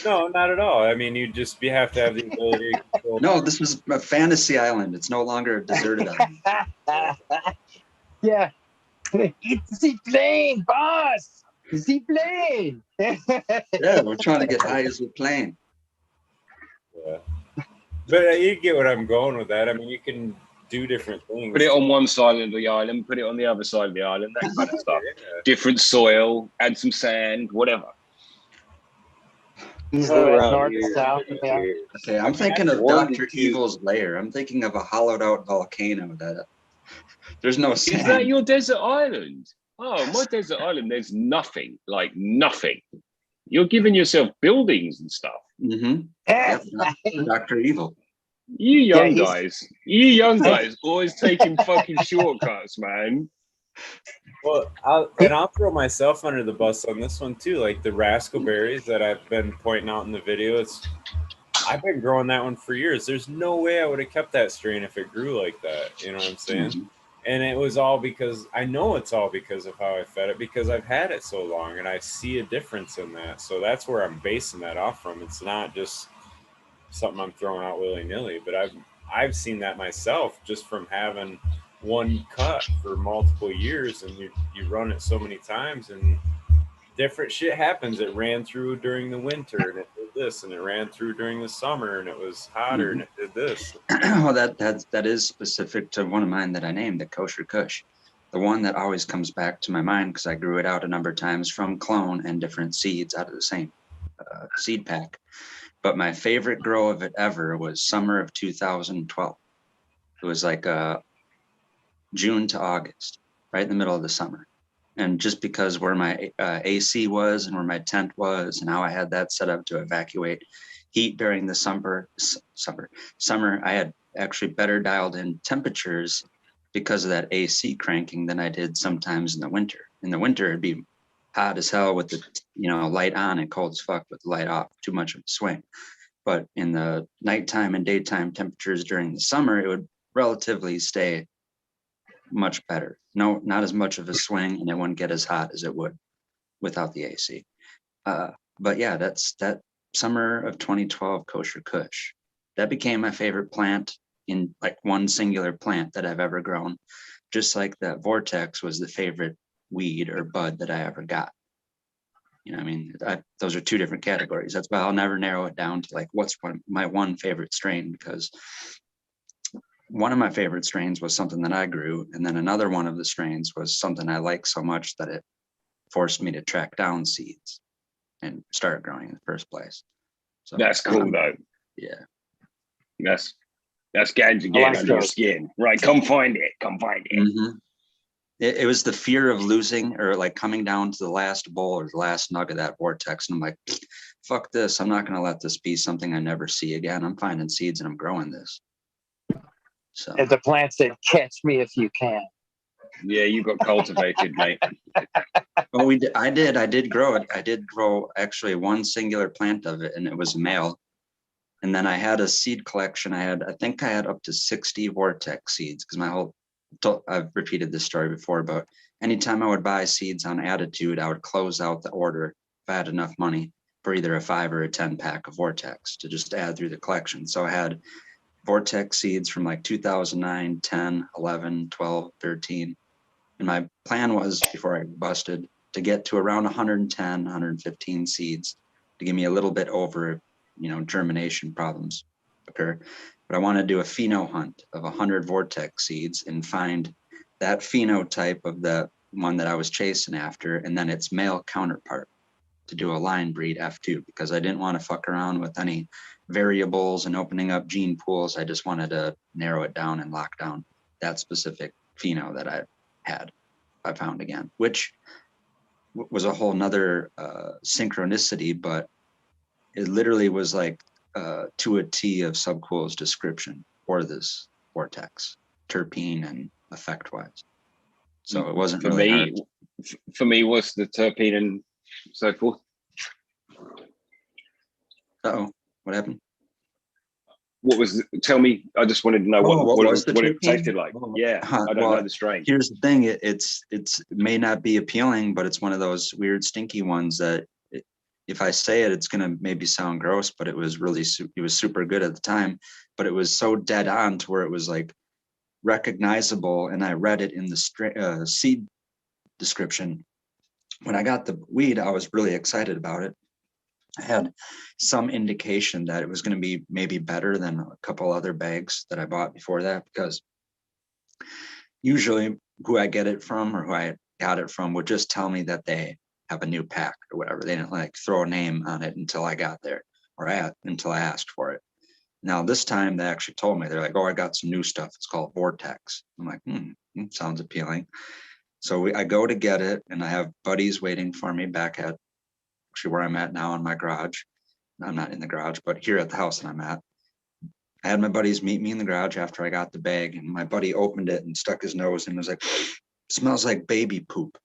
No, not at all. I mean, you have to have the ability to control. No, this is a fantasy island. It's no longer a deserted island. Yeah. It's the plane, boss. It's the plane. Yeah, we're trying to get high as a plane. Yeah. But you get what I'm going with that. I mean, you can do different things. Put it on one side of the island, put it on the other side of the island, that kind of stuff. Yeah. Different soil, add some sand, whatever. North, south. Yeah. Okay, I'm thinking of Dr. Evil's lair. I'm thinking of a hollowed out volcano that there's no sand. Is that your desert island? Oh, my desert island, there's nothing, like nothing. You're giving yourself buildings and stuff. Mm-hmm. Yep, Dr. Evil. You young guys, always taking fucking shortcuts, man. Well, I'll throw myself under the bus on this one too. Like the rascal berries that I've been pointing out in the video, I've been growing that one for years. There's no way I would have kept that strain if it grew like that. You know what I'm saying? Mm-hmm. And it was all because I know it's all because of how I fed it, because I've had it so long and I see a difference in that. So that's where I'm basing that off from. It's not just something I'm throwing out willy-nilly, but I've seen that myself just from having one cut for multiple years, and you run it so many times and different shit happens. It ran through during the winter and it did this, and it ran through during the summer and it was hotter and it did this. Well, that is specific to one of mine that I named, the Kosher Kush. The one that always comes back to my mind because I grew it out a number of times from clone and different seeds out of the same seed pack. But my favorite grow of it ever was summer of 2012. It was like June to August, right in the middle of the summer. And just because where my AC was and where my tent was and how I had that set up to evacuate heat during the summer, I had actually better dialed in temperatures because of that AC cranking than I did sometimes in the winter. In the winter, it'd be hot as hell with the light on and cold as fuck with the light off, too much of a swing. But in the nighttime and daytime temperatures during the summer, it would relatively stay much better. No, not as much of a swing, and it wouldn't get as hot as it would without the AC. But yeah, that's that summer of 2012 Kosher Kush. That became my favorite plant in like one singular plant that I've ever grown. Just like that Vortex was the favorite weed or bud that I ever got. I mean, those are 2 different categories. That's why I'll never narrow it down to like what's my one favorite strain, because one of my favorite strains was something that I grew, and then another one of the strains was something I like so much that it forced me to track down seeds. and started growing in the first place. So That's cool though. Yeah. That's ganja I getting like under your those. skin. Right, come find it. Come find it. Mhm. It was the fear of losing or like coming down to the last bowl or the last nug of that vortex. And I'm like, fuck this. I'm not going to let this be something I never see again. I'm finding seeds and I'm growing this. So And the plant said, "Catch me if you can." Yeah, you got cultivated, mate. oh, I did grow it. I did grow actually one singular plant of it, and it was a male. And then I had a seed collection. I think I had up to 60 vortex seeds because I've repeated this story before, but anytime I would buy seeds on Attitude, I would close out the order if I had enough money for either a 5 or a 10 pack of vortex to just add through the collection. So I had vortex seeds from like 2009, 10, 11, 12, 13. And my plan was, before I busted, to get to around 110, 115 seeds to give me a little bit over, germination problems occur. But I want to do a pheno hunt of 100 vortex seeds and find that phenotype of the one that I was chasing after, and then its male counterpart to do a line breed F2, because I didn't want to fuck around with any variables and opening up gene pools. I just wanted to narrow it down and lock down that specific pheno that I found again, which was a whole nother synchronicity, but it literally was like to a T of Subcool's description for this vortex, terpene and effect wise. So it wasn't really hard. For me, what's the terpene and so forth? Uh-oh, what happened? Tell me, I just wanted to know what it tasted like. Oh. Yeah, I don't know the strain. Here's the thing, it may not be appealing, but it's one of those weird stinky ones that if I say it, it's gonna maybe sound gross, but it was super good at the time, but it was so dead on to where it was like recognizable, and I read it in the seed description. When I got the weed, I was really excited about it. I had some indication that it was going to be maybe better than a couple other bags that I bought before that, because usually who I get it from or who I got it from would just tell me that they have a new pack or whatever. They didn't like throw a name on it until I got there or until I asked for it. Now this time they actually told me, they're like, "Oh, I got some new stuff. It's called Vortex." I'm like, sounds appealing. So I go to get it, and I have buddies waiting for me back at actually where I'm at now in my garage. I'm not in the garage, but here at the house that I'm at. I had my buddies meet me in the garage after I got the bag, and my buddy opened it and stuck his nose and was like, "Smells like baby poop."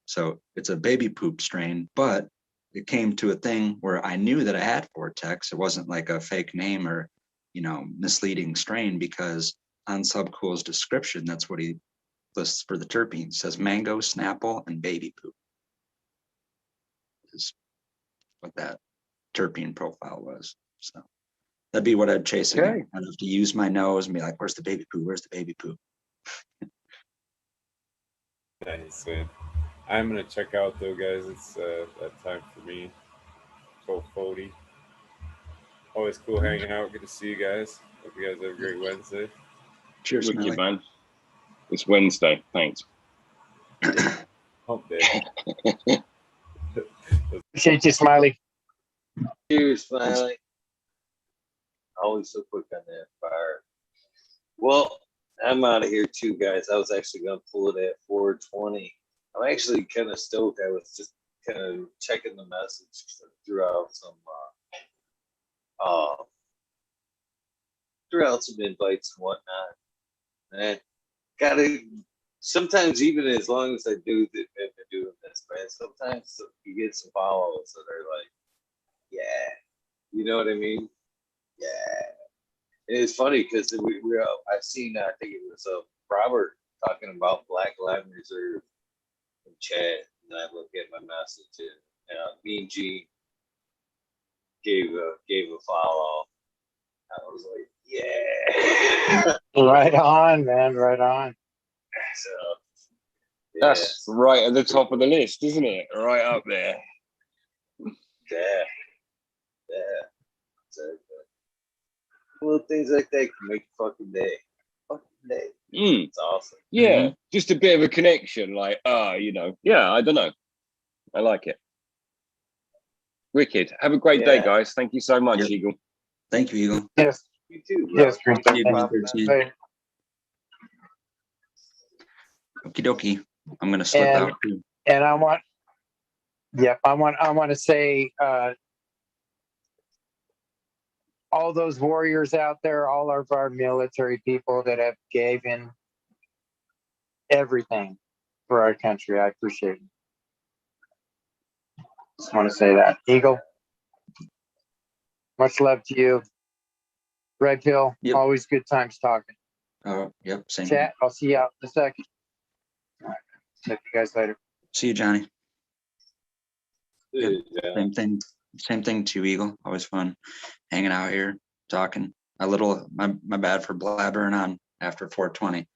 So it's a baby poop strain, but it came to a thing where I knew that I had Vortex. It wasn't like a fake name or, misleading strain, because on Subcool's description, that's what he lists for the terpenes. It says mango, Snapple, and baby poop is what that terpene profile was. So that'd be what I'd chase again. I'd have to use my nose and be like, "Where's the baby poo? Where's the baby poo?" Nice, man. I'm gonna check out though, guys. It's that time for me. 12:40. Always cool hanging out. Good to see you guys. Hope you guys have a great Wednesday. Cheers, Wicked, Smelly. man. It's Wednesday. Thanks. Hump day. Appreciate you, Smiley. Cheers, Smiley. Always so quick on that fire. Well, I'm out of here too, guys. I was actually going to pull it at 4:20. I'm actually kind of stoked. I was just kind of checking the message throughout some invites and whatnot. And gotta sometimes, even as long as I have been doing this, man, sometimes you get some follows that are like, yeah, you know what I mean? Yeah. And it's funny because I've seen, I think it was Robert talking about Black Line Reserve in chat, and I look at my message, and Mean G gave a follow. I was like, yeah. Right on, man. Right on. So yeah. That's right at the top of the list, isn't it? Right up there. Yeah. So, little things like that can make a fucking day. It's awesome. Yeah, just a bit of a connection, like, yeah, I don't know. I like it. Wicked. Have a great day, Yeah. guys. Thank you so much, Yep. Eagle. Thank you, Eagle. Yes, You too, bro. yes, Green Thumb. You, Thanks. Mr. T. Later. Okie dokie. I'm gonna slip And out too. and I want, yep, I want to say, all those warriors out there, all of our military people that have given everything for our country. I appreciate it. Just want to say that. Eagle, much love to you. Red Pill, Yep. always good times talking. Yep, same. Chat, I'll see you out in a second. All right. Check you guys later. See you, Johnny. Yep. Yeah. Same thing to you, Eagle. Always fun hanging out here, talking. My bad for blabbering on after 420.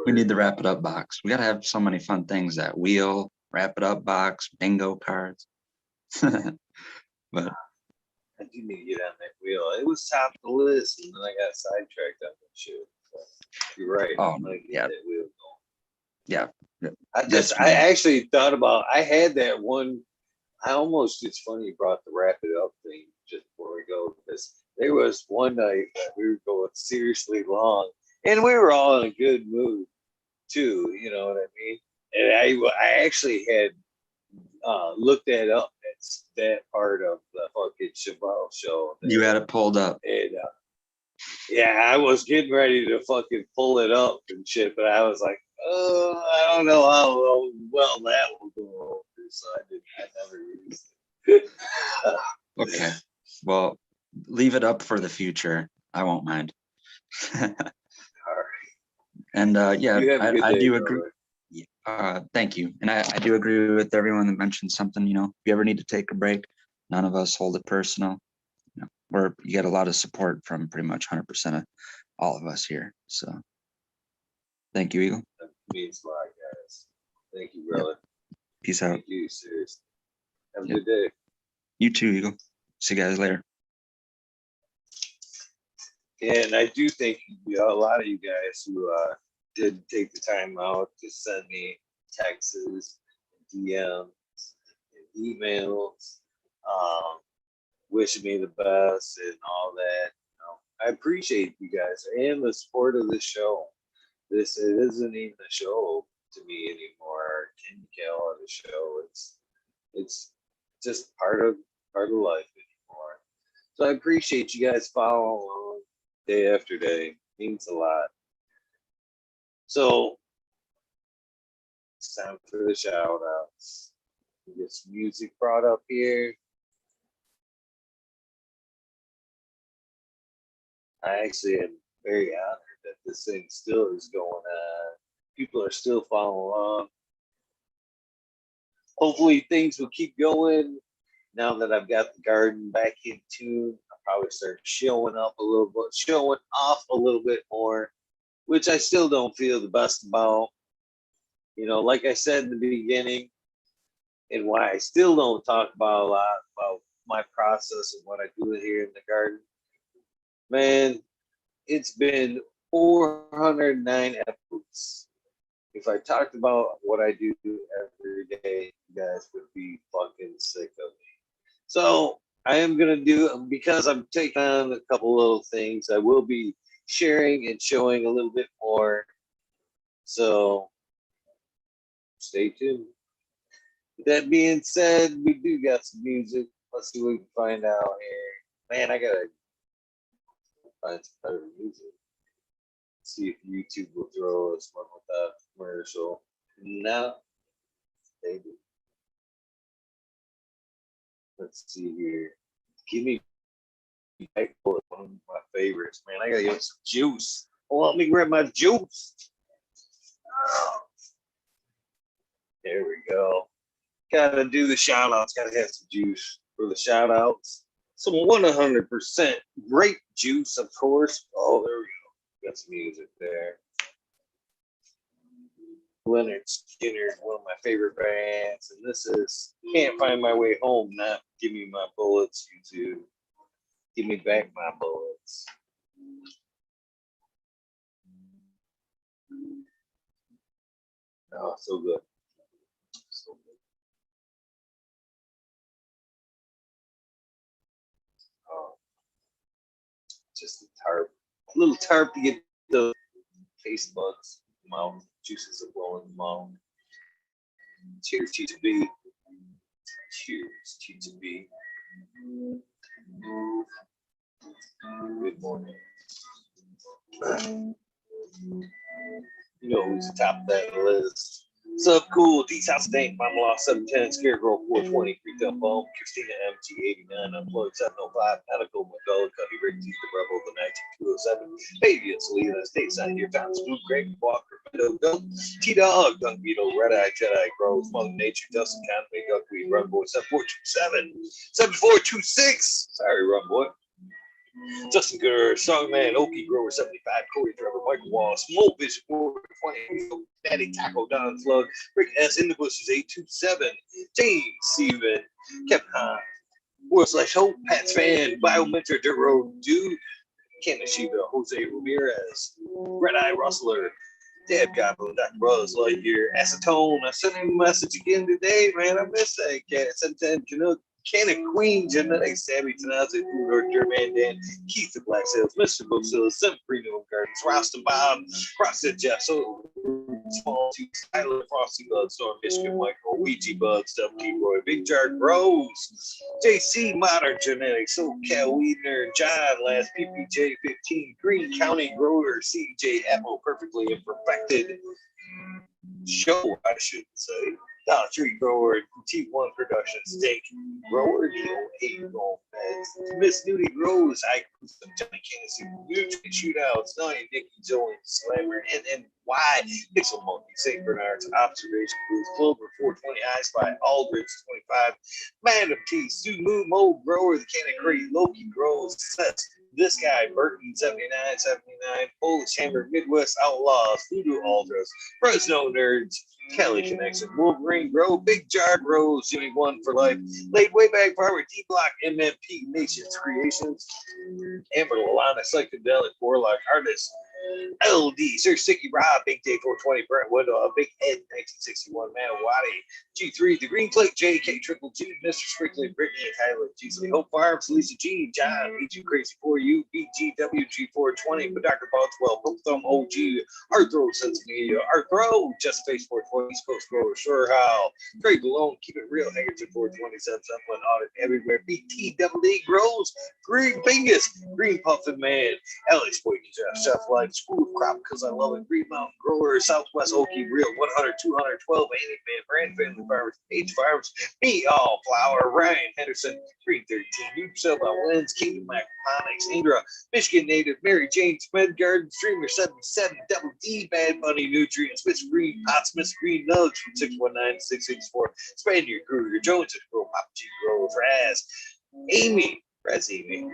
We need the wrap it up box. We gotta have so many fun things, that wheel, wrap it up box, bingo cards. But I do need to get on that wheel. It was top of the list, and then I got sidetracked on that shit. So, you're right. Oh, I'm gonna get yeah. that wheel going. yeah, I actually thought about, I had that one. It's funny you brought the wrap it up thing just before we go, because there was one night that we were going seriously long, and we were all in a good mood too, you know what I mean? And I actually had looked that up. That's that part of the fucking Chabot show. you had it pulled up. And yeah, I was getting ready to fucking pull it up and shit, but I was like, oh, I don't know how well that will go over, so I never used it. Okay. Well, leave it up for the future. I won't mind. All right. And yeah, You have a good I day, do brother. agree. Thank you. And I do agree with everyone that mentioned something. You know, if you ever need to take a break, none of us hold it personal. You know, you get a lot of support from pretty much 100% of all of us here. So thank you, Eagle. That means a lot, guys. Thank you, brother. Peace out. Thank you, seriously. Have a Yep. good day. You too, Eagle. See you guys later. And I do thank a lot of you guys who did take the time out to send me texts, DMs, and emails, wishing me the best and all that. You know, I appreciate you guys and the support of the show. It isn't even a show to me anymore. Can you call it a show? It's just part of life anymore. So I appreciate you guys following along day after day. It means a lot. So it's time for the shout outs. We get some music brought up here. I actually am very honored that this thing still is going on. People are still following along. Hopefully things will keep going. Now that I've got the garden back in tune, I'll probably start showing off a little bit more, which I still don't feel the best about. You know, like I said in the beginning, and why I still don't talk about a lot about my process and what I do here in the garden. Man, it's been 409 episodes. If I talked about what I do every day, you guys would be fucking sick of me. So I am going to do, because I'm taking on a couple little things, I will be sharing and showing a little bit more. So stay tuned. With that being said, we do got some music. Let's see what we can find out here. Man, I got to find some better music. See if YouTube will throw us one with that commercial. No, they do. Let's see here. Give me one of my favorites, man. I gotta get some juice. Oh, let me grab my juice. Oh, there we go. Gotta do the shout outs. Gotta have some juice for the shout outs. Some 100% grape juice, of course. Oh, there we go. Got some music there. Leonard Skinner, one of my favorite bands, and this is Can't Find My Way Home, not Give Me My Bullets, YouTube. Give me back my bullets. Oh, so good. So good. just a little tarp to get the taste buds, mouth juices are blowing in the mouth. Cheers, T2B. Cheers, T2B. Good morning. You know who's the top of that list. Sub Cool, D's House Dank, Mama Law 710, Scarecrow 420, Free Dumb Bone, Christina MT89, Unplugged 705, Medical McGull, Cubby Rick, the Rebel, the 19207, Baby, it's Lee, the States on here, Tom Spook, Greg Walker, Meadow Goat, T Dog, Dung Beetle, Red Eye, Jedi, Groves, Mother Nature, Dustin Conway, Duckweed, Run Boy, 7427, 7426, sorry, Run Boy. Justin Gooder, Songman, Okie Grower 75, Cody Trevor, Michael Wallace, Mo Bishop 420, Daddy Taco, Don Slug, Rick S. in the Bushes 827, James Steven, Kevin Hahn, World Slash Hope, Pats Fan, Biomentor, Dirt Road Dude, Ken Shiva, Jose Ramirez, Red Eye Rustler, Dad Goblin, Dr. Buzz Lightyear, Acetone. I sent him a message again today, man. I missed that cat. 710 Chinook. Cannon Queen, Genetics, Sammy Tanazi, Food German Dan, Keith the Black Sales, Mr. Bookzilla, Sim Freedom Gardens, Roston Bob, Crossed Jeff, so Small Two, Tyler, Frosty Bud, Storm, Michigan, Michael, Ouija Bud, Stuff, Roy, Big Jar Rose, JC Modern Genetics, SoCal Weedner, John, Last PPJ 15, Green County Grower, CJ Apple, Perfectly Imperfected Show, I should say. Dollar Tree Grower, T1 Productions, Steak Grower, DO8 Golf Feds, Miss Nudie Rose, I Johnny Candace, Nutrient Shootouts, Nine, Nikki Jones, Slammer, NNY, Pixel Monkey, St. Bernard's, Observation Booth, Clover 420, I Spy, Aldrich 25, Madam T, Stu Moo, Mo Grower, The Cannon Crate, Loki Grows, Sets, This Guy, Burton 79, Polish Hammer, Midwest Outlaws, Voodoo Aldras, Fresno Nerds, Kelly Connection, Wolverine Grove, Big Jar Grows, Jimmy One for Life, Laid Way Back Farmer, D Block, MMP, Nations Creations, Amber Lalana, Psychedelic, Warlock Artist, LD, Sir Sticky Rob, Big Day 420, Brent Woodall, Big Ed 1961, Manawati, G3, The Green Plate, JK, Triple G, Mr. Strictly, Brittany, and Tyler, GC, Hope Farms, Lisa G, John, BG Crazy for You, BGWG420, but Dr. Botswell, Hope Thumb OG, Arthro Sense Media, Arthro, Just Face 420, East Coast Grower, Sure How, Craig Malone, Keep It Real, Hangerton 427, Someone Audit Everywhere, BTWD Grows, Green Bingus, Green Puffin Man, Alex Boykin, Chef Life, School of Crop, because I love it, Green Mountain Grower, Southwest Okie Real, 100, 212, Andy Man, Brand Family Farmers, H Farms, Me All Flower, Ryan Henderson, 313, New Silva Wins, Kingdom Aquaponics, Indra, Michigan Native, Mary Jane, Smith Garden, Streamer 77, Double D, Bad Bunny Nutrients, Miss Green Pots, Miss Green Nugs from 619 664, Spaniard, Kruger, Jones, Grow, Pop G Grow, Raz, Amy, Raz Amy,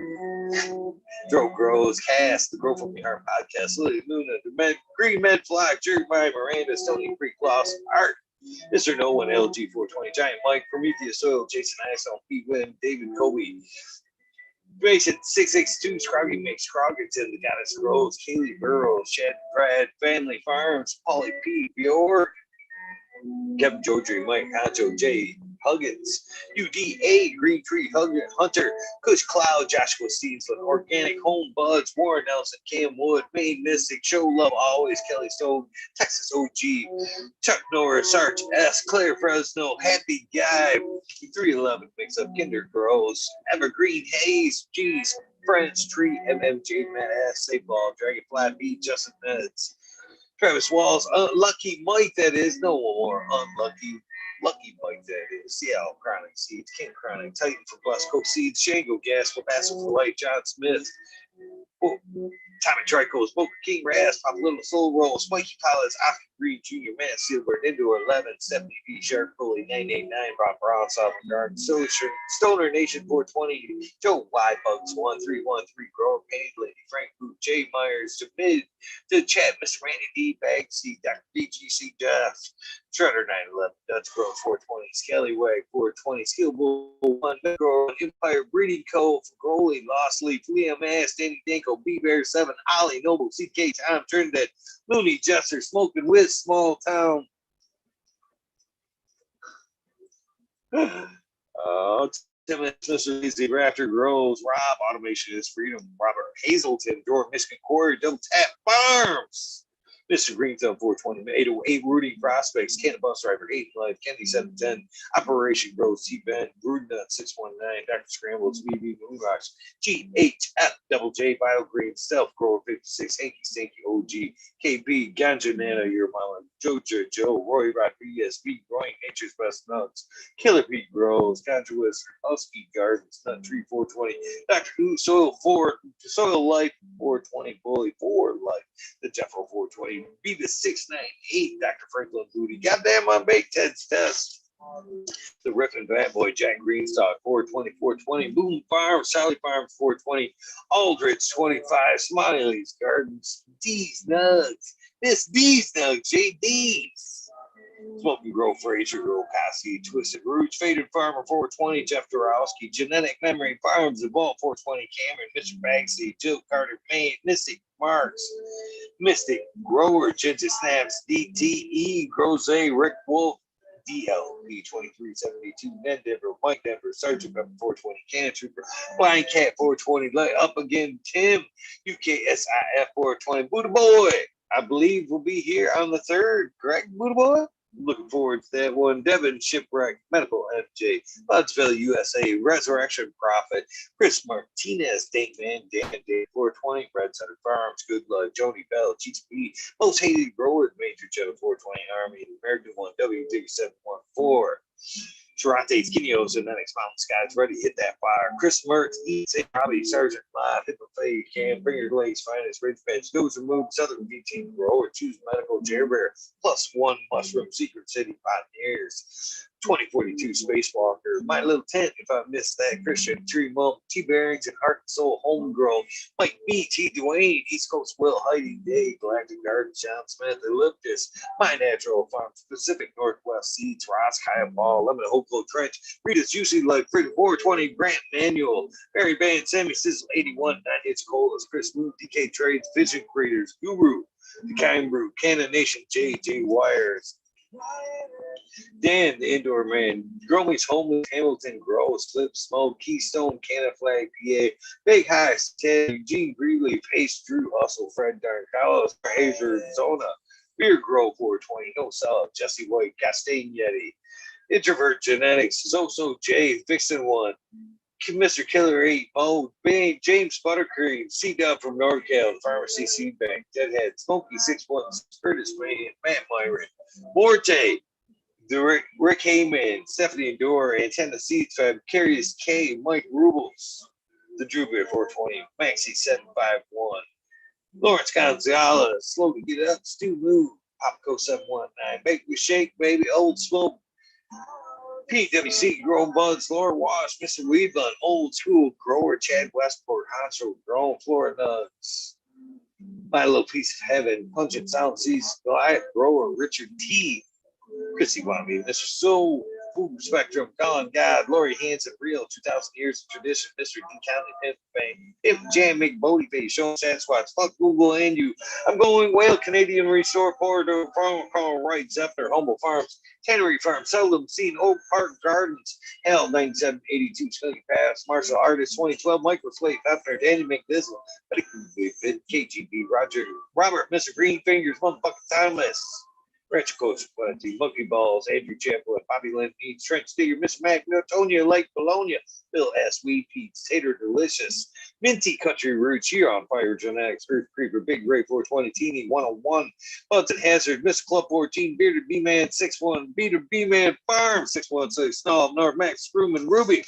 Dro Grows, Cast, the Grow From Your Heart podcast, Lily Luna, the Med, Green Med Flock, Jeremiah Miranda, Stony Creek Lost, Art, Mr. No One, LG 420, Giant Mike, Prometheus Soil, Jason Isom, Pete Wynn, David Kobe, Mason 662, Scroggy Mix, Scroggington, The Goddess Grows, Kaylee Burrows, Chad Brad, Family Farms, Polly P, Bjork, Kevin Jodry, Mike Honcho, Jay Huggins, UDA, Green Tree Hunter, Kush Cloud, Joshua Steensland, Organic Home Buds, Warren Nelson, Cam Wood, Maine Mystic, Show Love Always, Kelly Stone, Texas OG, Chuck Norris, Sarge S, Claire Fresno, Happy Guy, 311 Mix Up, Kinder Grows, Evergreen Hayes, G's, French Tree, MMJ, Matt S, Safe Ball, Dragonfly B, Justin Neds, Travis Walls, Lucky Mike, that is, no more unlucky. Lucky Mike, that is. CL Chronic Seeds, King Chronic, Titan for Blast Coke Seeds, Shango Gas, Papasso for Light, John Smith, Tommy Trico, Smoker King Raz, Pop Little Soul Roll, Spiky Pilots, Oscar Green Jr., Matt Silver, Indoor 11, Stephanie B. Sharp, Pulley 989, Bob Brown, Southern Garden, Stoner Nation 420, Joe Y Bugs 1313, Grower Pain Lady, Frank Boot, Jay Myers, to Mid, to Chat, Mr. Randy D. Bag C, Dr. BGC Jeff, Shredder 911, Dutch Grove 420, Scallywag 420, Skill Bull 1, Grower, Empire Breeding Co., Growley, Lost Leaf, Liam Ass, Danny Danko, B Bear 7, Ollie Noble, CK Tom Trinidad, Looney Jester, Smoking with Small Town. Mr. Lazy Raptor Grows, Rob Automation is Freedom, Robert Hazelton, Door Michigan Quarry, Double Tap Farms, Mr. Greenthumb 420, 808 Rudy Prospects, Canada Bus Driver 8 Life, Kenny 710, Operation Grows, T Ben, Grudnut 619, Dr. Scrambles, VB Moonrocks, GHF Double J Bio Green, Stealth Grower 56, Hanky Stanky OG, KB, Ganja Nana, Your Mama, Jojo Joe, Roy Rodriguez, B. Growing Nature's Best Nuts, Killer Pete Grows, Contra Whisper, Husky Gardens, Nut Tree 420, Dr. Who, Soil Life 420, Bully 4 Life, the Jeffro 420, Beavis 698, Dr. Franklin Booty, Goddamn on Bake Ted's Test, the Riffin' Bad Boy, Jack Greenstock 420, Boom Farm, Sally Farms 420, Aldrich 25, Smiley's Gardens, D's Nugs, Miss D's Nugs, JD's. Smoking Grow, Fraser Grow, Cassie, Twisted Roots, Faded Farmer 420, Jeff Dorowski, Genetic Memory Farms, The Ball 420, Cameron, Mr. Bagsy, Jill Carter, Maine, Mystic Marks, Mystic Grower, Ginger Snaps, DTE, Groze, Rick Wolf, DLP 2372, Ned Denver, Mike Denver, Sergeant Pepper 420, Cannon Trooper, Blind Cat 420, Light Up Again, Tim, UKSIF 420, Buddha Boy, I believe will be here on the 3rd, correct, Buddha Boy? Looking forward to that one. Devin Shipwreck, Medical FJ, Budsville USA, Resurrection Prophet, Chris Martinez, Date Man, Dan Day 420, Red Center Farms, Good Luck, Joni Bell, GTP, Most Hated Growers, Major Jet 420 Army, American One, W Dig 714. Charate Skinios and Lennox Mountain Skies, ready to hit that fire. Chris Mertz, Eats, Robbie, Sergeant Live, Hippofay, Cam, Bring Your Legs, Finest, Ridge Bench, Goes and Move, Southern VT Grower, Choose Medical, Jerry Bear, +1 Mushroom, Secret City Pioneers, 2042 Spacewalker, My Little Tent, if I missed that, Christian, Tree Mump, T Bearings, and Heart and Soul Homegrown, Mike B, T Dwayne, East Coast Will, Heidi Day, Galactic Garden, John Smith, Elliptus, My Natural Farms, Pacific Northwest Seeds, Ross, Kaya Ball, Lemon Hopeful Trench, Rita's Juicy Like Freedom 420, Grant Manual, Barry Band, Sammy Sizzle 81, 9 Hits Colas, Chris Moon, DK Trades, Vision Creators, Guru, The Kind Brew, Cannon Nation, JJ Wires, Dan, the Indoor Man, Gromy's Homeless, Hamilton, Gross, Flip Smoke, Keystone, Canada Flag, PA, Big High, Ted, Eugene Greeley, Pace, Drew, Hustle, Fred Darn, Carlos, Hazer, Zona, Beer Grow 420, No Sell, Jesse White, Castain Yeti, Introvert Genetics, Zoso J, Vixen 1, Mr. Killer 8, Mo, Bang, James Buttercream, C-Dub from NorCal, Pharmacy Seed Bank, Deadhead, Smokey 61, Curtis May, Matt Myron, Morte, the Rick Heyman, Stephanie Dore, Antenna Seeds Fab, Carius K, Mike Rubles, the Drew Bear 420, Maxi 751, Lawrence Gonzalez, Slow to Get Up, Stu Move, Popco 719, Make Me Shake, Baby, Old Smoke, PWC, Grown Buds, Laura Wash, Mr. Weedbun, Old School Grower, Chad Westport, Honcho, Grown Florida Nugs, My Little Piece of Heaven, Pungent Sound Seas, Goliath Grower, Richard T, Chrissy Wamby, Mr. Soul, Food Spectrum, Colin God, Lori Hanson, Real, 2,000 Years of Tradition, Mr. D County, Pimp Fame, If Jam, Body Face, Sean Sasquatch, Fuck Google and You, I'm Going Whale, Canadian Restore, Corridor, Farm, Carl Wright, Zephyr, Humble Farms, Tannery Farm, Seldom Seen, Oak Park Gardens, Hell, 9782, Scully Pass, Martial Artist, 2012, Michael Slate, Hefner, Danny McDizzle, KGB, Roger, Robert, Mr. Green Fingers, Motherfucking Timeless, Ranch Coach, Monkey Balls, Andrew Champlin, Bobby Lynn Needs, Trent Steger, Miss Mac, Tonya Lake, Bologna, Bill S. Weed Pete's, Tater Delicious, Minty Country Roots, here on Fire Genetics, Earth Creeper, Big Ray 420, Teeny 101, Buds and Hazard, Miss Club 14, Bearded B-Man 61, Bearded B-Man Farm 616, Snob, North Max, Screwman, Ruby,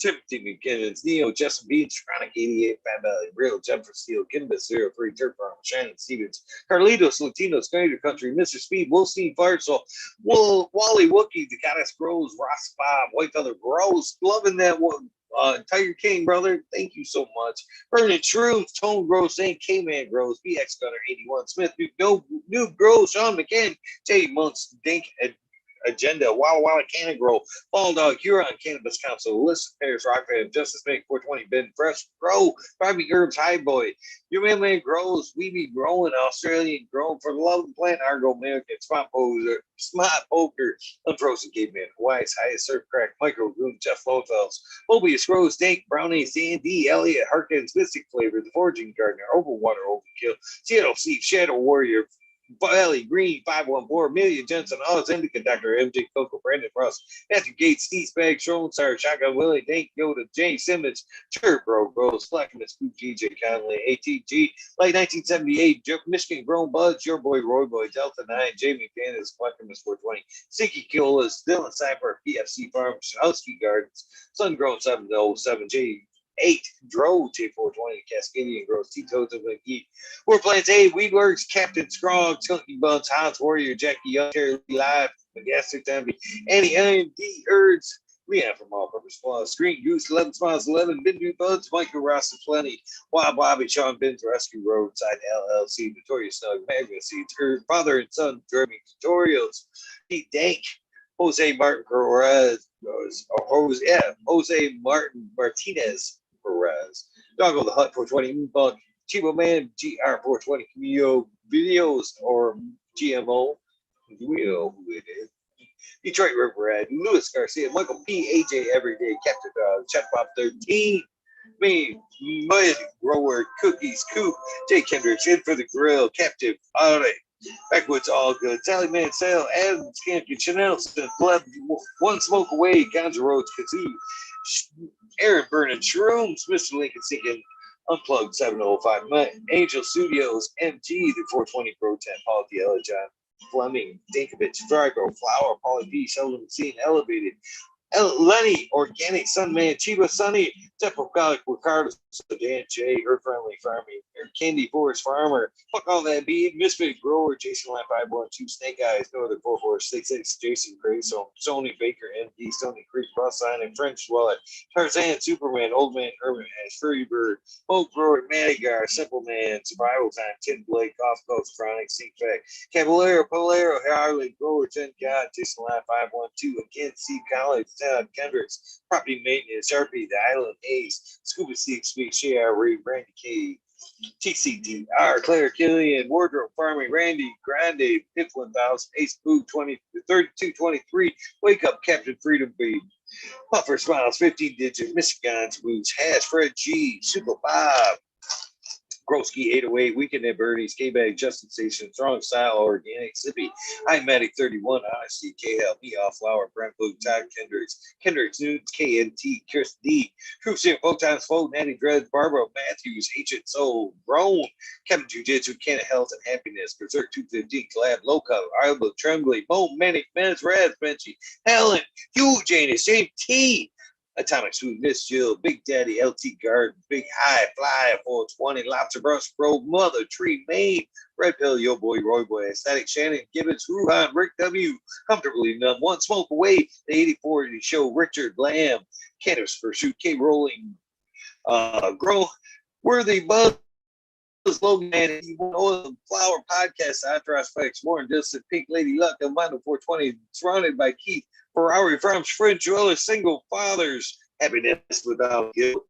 Timothy McKinnon, Neo, Justin Beach, Chronic 88, Fat Valley, Real, Jennifer Steele, Kimbus 03, Turf Farm, Shannon Stevens, Carlitos, Latinos, Gator Country, Mr. Speed, Wolstein, Firesoul, Wally Wookie, The Goddess Grows, Ross Bob, Whitefeather Grows, loving that one. Tiger King, brother, thank you so much. Vernon Truth, Tone Grows, St. K-Man Grows, BX Gunner 81, Smith, Noob Grows, Sean McCann, Jay Monks, Dink, Agenda, Walla Walla Cannon Grow, Fall Dog, Huron Cannabis Council, List Paris, Rockford, Justice Make 420, Ben Fresh, Grow, Barbie Herbs, High Boy, Your Man Grows, We Be Growing, Australian Grown, For the Love of Plant, Argo American, Smart Poker, Unfrozen Caveman, Hawaii's Highest Surf Crack, Micro Goon, Jeff Lofells, Mobius Grows, Dank, Brownie, Sandy, Elliott, Harkins, Mystic Flavor, The Foraging Gardener, Overwater Overkill, Seattle Seed, Shadow Warrior, Valley Green 514, Amelia Jensen, Oz Indica, Dr. MJ Coco, Brandon Russ, Matthew Gates, Steve Spag, Sean Sire, Shotgun Willie, Dank Yoda, Jay Simmons, Sure Bro, Bros, Flackman, Scoop, GJ Conley, ATG, Late 1978, Michigan Grown Buds, Your Boy Roy Boy, Delta 9, Jamie Candace, Flackman 420, Sinky Kiolas, Dylan Cypher, PFC Farms, Husky Gardens, Sun Grown 707, J. 8 Drove J420, Cascadian Grows, Tito's of McGee. We're playing A, Weedworks, Captain Scrog, Chunky Buns, Hans Warrior, Jackie Young, Terry Live, McGaster Tamby, Annie Iron, D Erds, Leon from All Purpose Flaws, Screen Goose, 11 Smiles, 11, Bindu Buds, Michael Ross and Plenty, Wild Bobby, Sean Ben's Rescue Roadside LLC, Notorious Snug, Magna Seeds, Father and Son, Driving Tutorials, Pete Dank, Jose Martin Perez, Jose Martin Martinez Perez, Doggo the Hut 420, Bug, Chivo Man, GR420, Camillo Videos, or GMO. We know who it is. Detroit River Red, Luis Garcia, Michael P, AJ Everyday, Captain Dog, Chef Bob 13, me, Mud Grower, Cookies, Coop, Jay Kendricks, In for the Grill, Captive, Audit, Backwoods All Good, Sally Man Sale, Adam Skankin, Chanel, Pleb, One Smoke Away, Ganja Roads, Kazoo, Aaron Burning, Shrooms, Mr. Lincoln Sinking, Unplugged 705, Angel Studios, MG, the 420 Pro 10, Paul Diella, John Fleming, Dinkovich, Drago, Flower, Paulie B, Sheldon Scene, Elevated, Lenny, Organic, Sunman, Chiba Sunny, Tepocalyc, Ricardo, Dan J, Earth Friendly Farming, Candy Forest Farmer, Fuck All That Bead, Misfit Grower, Jason Lamp 512, Snake Eyes, No Other 4466, Jason Grayson, Sony Baker, MD, Sony Creek, Ross Sign, and French Wallet, Tarzan, Superman, Old Man, Urban Ash, Furry Bird, Oak Grower, Manigar, Simple Man, Survival Time, Tim Blake, Off Coast, Chronic, Sink Fact, Caballero, Polero, Harley, Grower, Jen God, Jason Lamp 512, again, Steve College, Kendricks, Property Maintenance, Sharpie, The Island Ace, Scuba Seek, Speak, Share, Ray, Brandy K, TCDR, Claire Killian, Wardrobe Farming, Randy, Grande, Pip 1000, Ace Boo 20, 3223, Wake Up, Captain Freedom Bead, Puffer Smiles, 15 Digit, Michigan's Boots, Hash, Fred G, Super Bob, Groski 808, Weekend at Bernie's, K-Bag, Justin Station, Strong Style, Organic, Sippy, iMatic 31, Honesty, KL, Me Off Flower, Brent Blue, Todd Kendricks Nudes, KNT, Chris D, Truth Shit, Photons, Fold, Natty Dreads, Barbara Matthews, Ancient Soul, Grown, Kevin Jiu-Jitsu, Can of Health and Happiness, Berserk 215, Collab, Low Color, Alba, Trembly, Bo, Manic, Men's, Raz, Benchy, Helen, Hugh, Janus, James T, Atomic Sweet, Miss Jill, Big Daddy, LT Garden, Big High, Fly, 420, Lobster Brush, Bro, Mother, Tree, Maine, Red Pill, Yo Boy, Roy Boy, Aesthetic, Shannon, Gibbons, Ruhan, Rick W, Comfortably Numb, One Smoke Away, The 8040 Show, Richard Lamb, Cannabis Pursuit, K Rolling, Grow, Worthy Buzz, Logan, and Oil Flower Podcast, Entourage Facts, Warren Distant, Pink Lady Luck, Elmando 420, surrounded by Keith, Ferrari Farms, French Dwellers, Single Fathers, Happiness Without Guilt,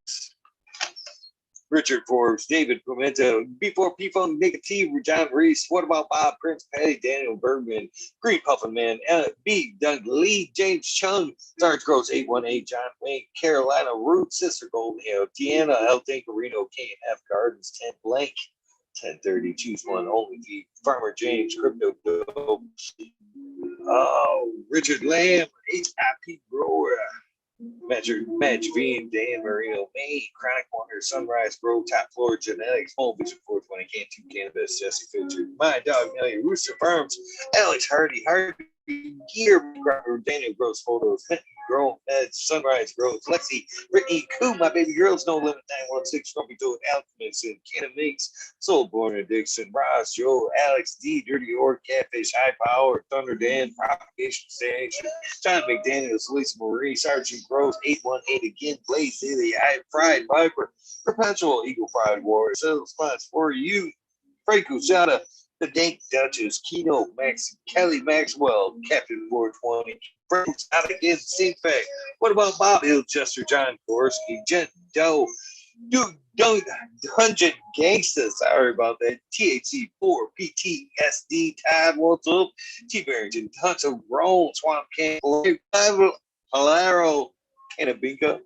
Richard Forbes, David Pimento, B4 P-Funk, Nick T, John Reese, What About Bob, Prince Patty, Daniel Bergman, Green Puffin Man, B, Doug Lee, James Chung, Sarge Gross 818, John Wayne, Carolina Root, Sister Golden Hill, Deanna, El Dinkerino, K&F Gardens, 10 Blank, 1030, choose one, only the Farmer James, Crypto Dope, Richard Lamb, HIP Grower, Match Bean, Dan Marino, Maine, Chronic Wonder, Sunrise Grow, Top Floor Genetics, Home Vision 420, Cantu Cannabis, Jesse Fincher, My Dog Nelly, Rooster Farms, Alex Hardy, Gear, Daniel Gross Photos, Fenton Grow, Sunrise Grows, Lexi, Brittany Koo, My Baby Girls, No Limit 916, Grumpy Toad, Alchemist, and Canna Mix, Soulborn Addiction, Ross, Joe, Alex D, Dirty Orc, Catfish, High Power, Thunder Dan, Propagation Station, John McDaniels, Lisa Marie, Sergeant Gross, 818 again, Blaze Daily, I Fried Viper, Perpetual Eagle Fried Warrior, Sales Spots for You, Frank Usada, The Dank Duchess, Keno, Max, Kelly Maxwell, Captain 420, Frank Exotic is the fact. What about Bob Hillchester, John Gorski, Jen Doe, Dude, Dungeon Gangsta, sorry about that. THC4, PTSD, Todd, what's up? T Barrington, Hunter, Roll, Swamp Camp, Hilaro, Canabinka.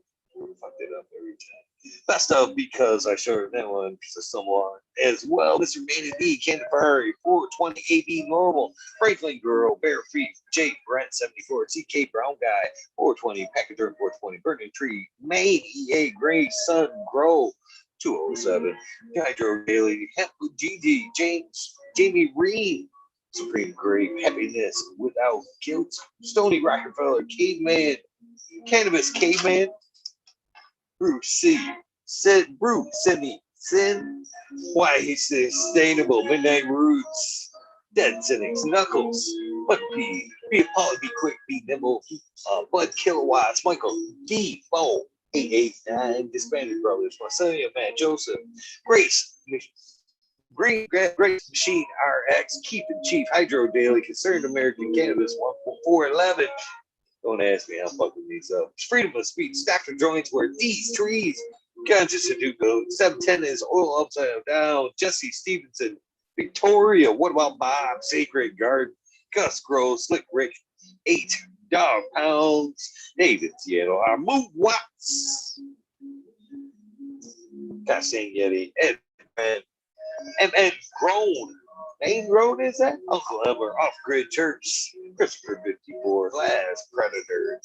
Fuck that up every time. Best of because I showed that one to someone as well. Mr. Manny B, Ken Ferrari, 420 AB Normal, Franklin Girl, Bare Feet, Jake Brent, 74, TK Brown Guy, 420, Packager, 420, Burning Tree, Maine, EA Gray, Sun, Grow, 207, Hydro Daily, Hemp GD, James, Jamie Reed, Supreme Grape, Happiness Without Guilt, Stony Rockefeller, Caveman, Cannabis Caveman, Bruce C. Said Bruce Sydney Sin. Why he's sustainable. Midnight Roots. Dead Cynics. Knuckles. Bud P. Be Apollo. Be quick. Be nimble. Bud Kilowatts. Michael D. Bo. 889. Disbanded Brothers. Marcelia. Matt Joseph. Grace. Grace Machine RX. Keep it Chief. Hydro Daily. Concerned American Cannabis. 411. Don't ask me, I'm fucking these up. Freedom of speech, Dr. Joints where these trees. Ganja Sudoku, 710 is oil upside down. Jesse Stevenson, Victoria, what about Bob? Sacred Garden, Gus Gross, Slick Rick, 8 dog pounds. David Seattle, our Moon Watts. Goshang Yeti, Ed and Grown. Main Road is that? Uncle Emmer, Off Grid Church, Christopher 54, Last Predator,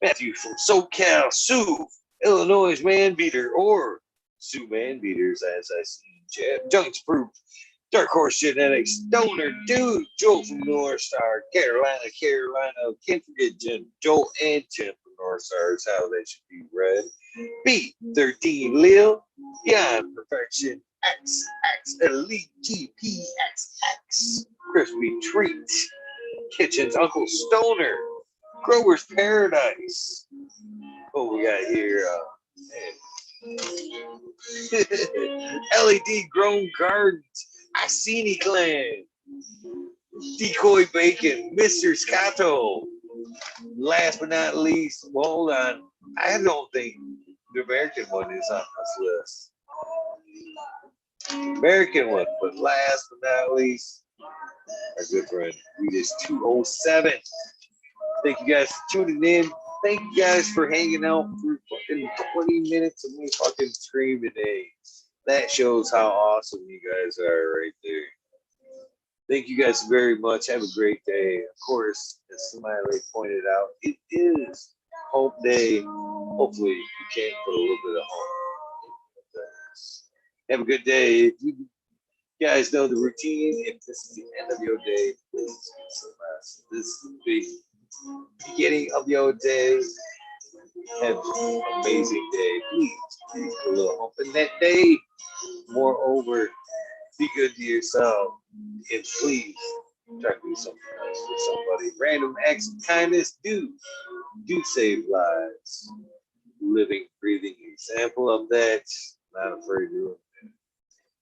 Matthew from SoCal, Sue, Illinois Man Beater, or Sue Man Beaters, as I see, Junks Proof, Dark Horse Genetics, Stoner Dude, Joel from North Star, Carolina, can't forget Jim, Joel and Jim from North Star is how they should be read. B13 Lil, Beyond Perfection, X Elite GPXX, Crispy Treat, Kitchen's Uncle Stoner, Grower's Paradise. What we got here? LED Grown Gardens, Iceni Clan, Decoy Bacon, Mr. Scotto. Last but not least, well, hold on. I don't think the American one is on this list. American one, but last but not least, our good friend, Regis 207. Thank you guys for tuning in. Thank you guys for hanging out for fucking 20 minutes of me fucking stream today. That shows how awesome you guys are right there. Thank you guys very much. Have a great day. Of course, as Smiley pointed out, it is Hope Day. Hopefully, you can put a little bit of hope. Have a good day. If you guys know the routine, if this is the end of your day, please get some rest. This is the beginning of your day. Have an amazing day. Please put a little hope in that day. Moreover, be good to yourself. And please try to do something nice for somebody. Random acts of kindness do save lives. Living, breathing example of that. Not afraid to do it.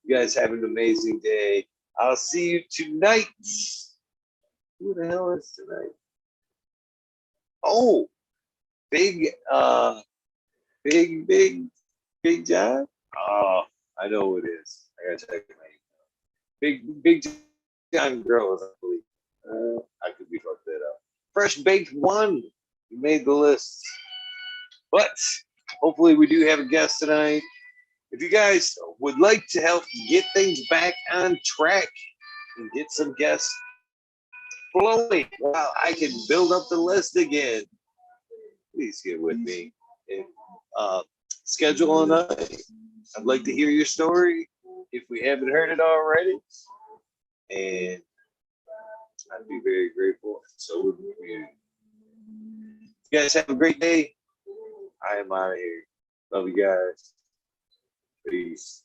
You guys have an amazing day. I'll see you tonight. Who the hell is tonight? Oh, Big John? Oh, I know who it is. I gotta check my email. Big John Grows, I believe. I could be fucked that up. Fresh Baked One. You made the list. But hopefully we do have a guest tonight. If you guys would like to help get things back on track and get some guests flowing while I can build up the list again, please get with me and schedule on night. I'd like to hear your story if we haven't heard it already, and I'd be very grateful. So would the community. You guys have a great day. I am out of here. Love you guys. Peace.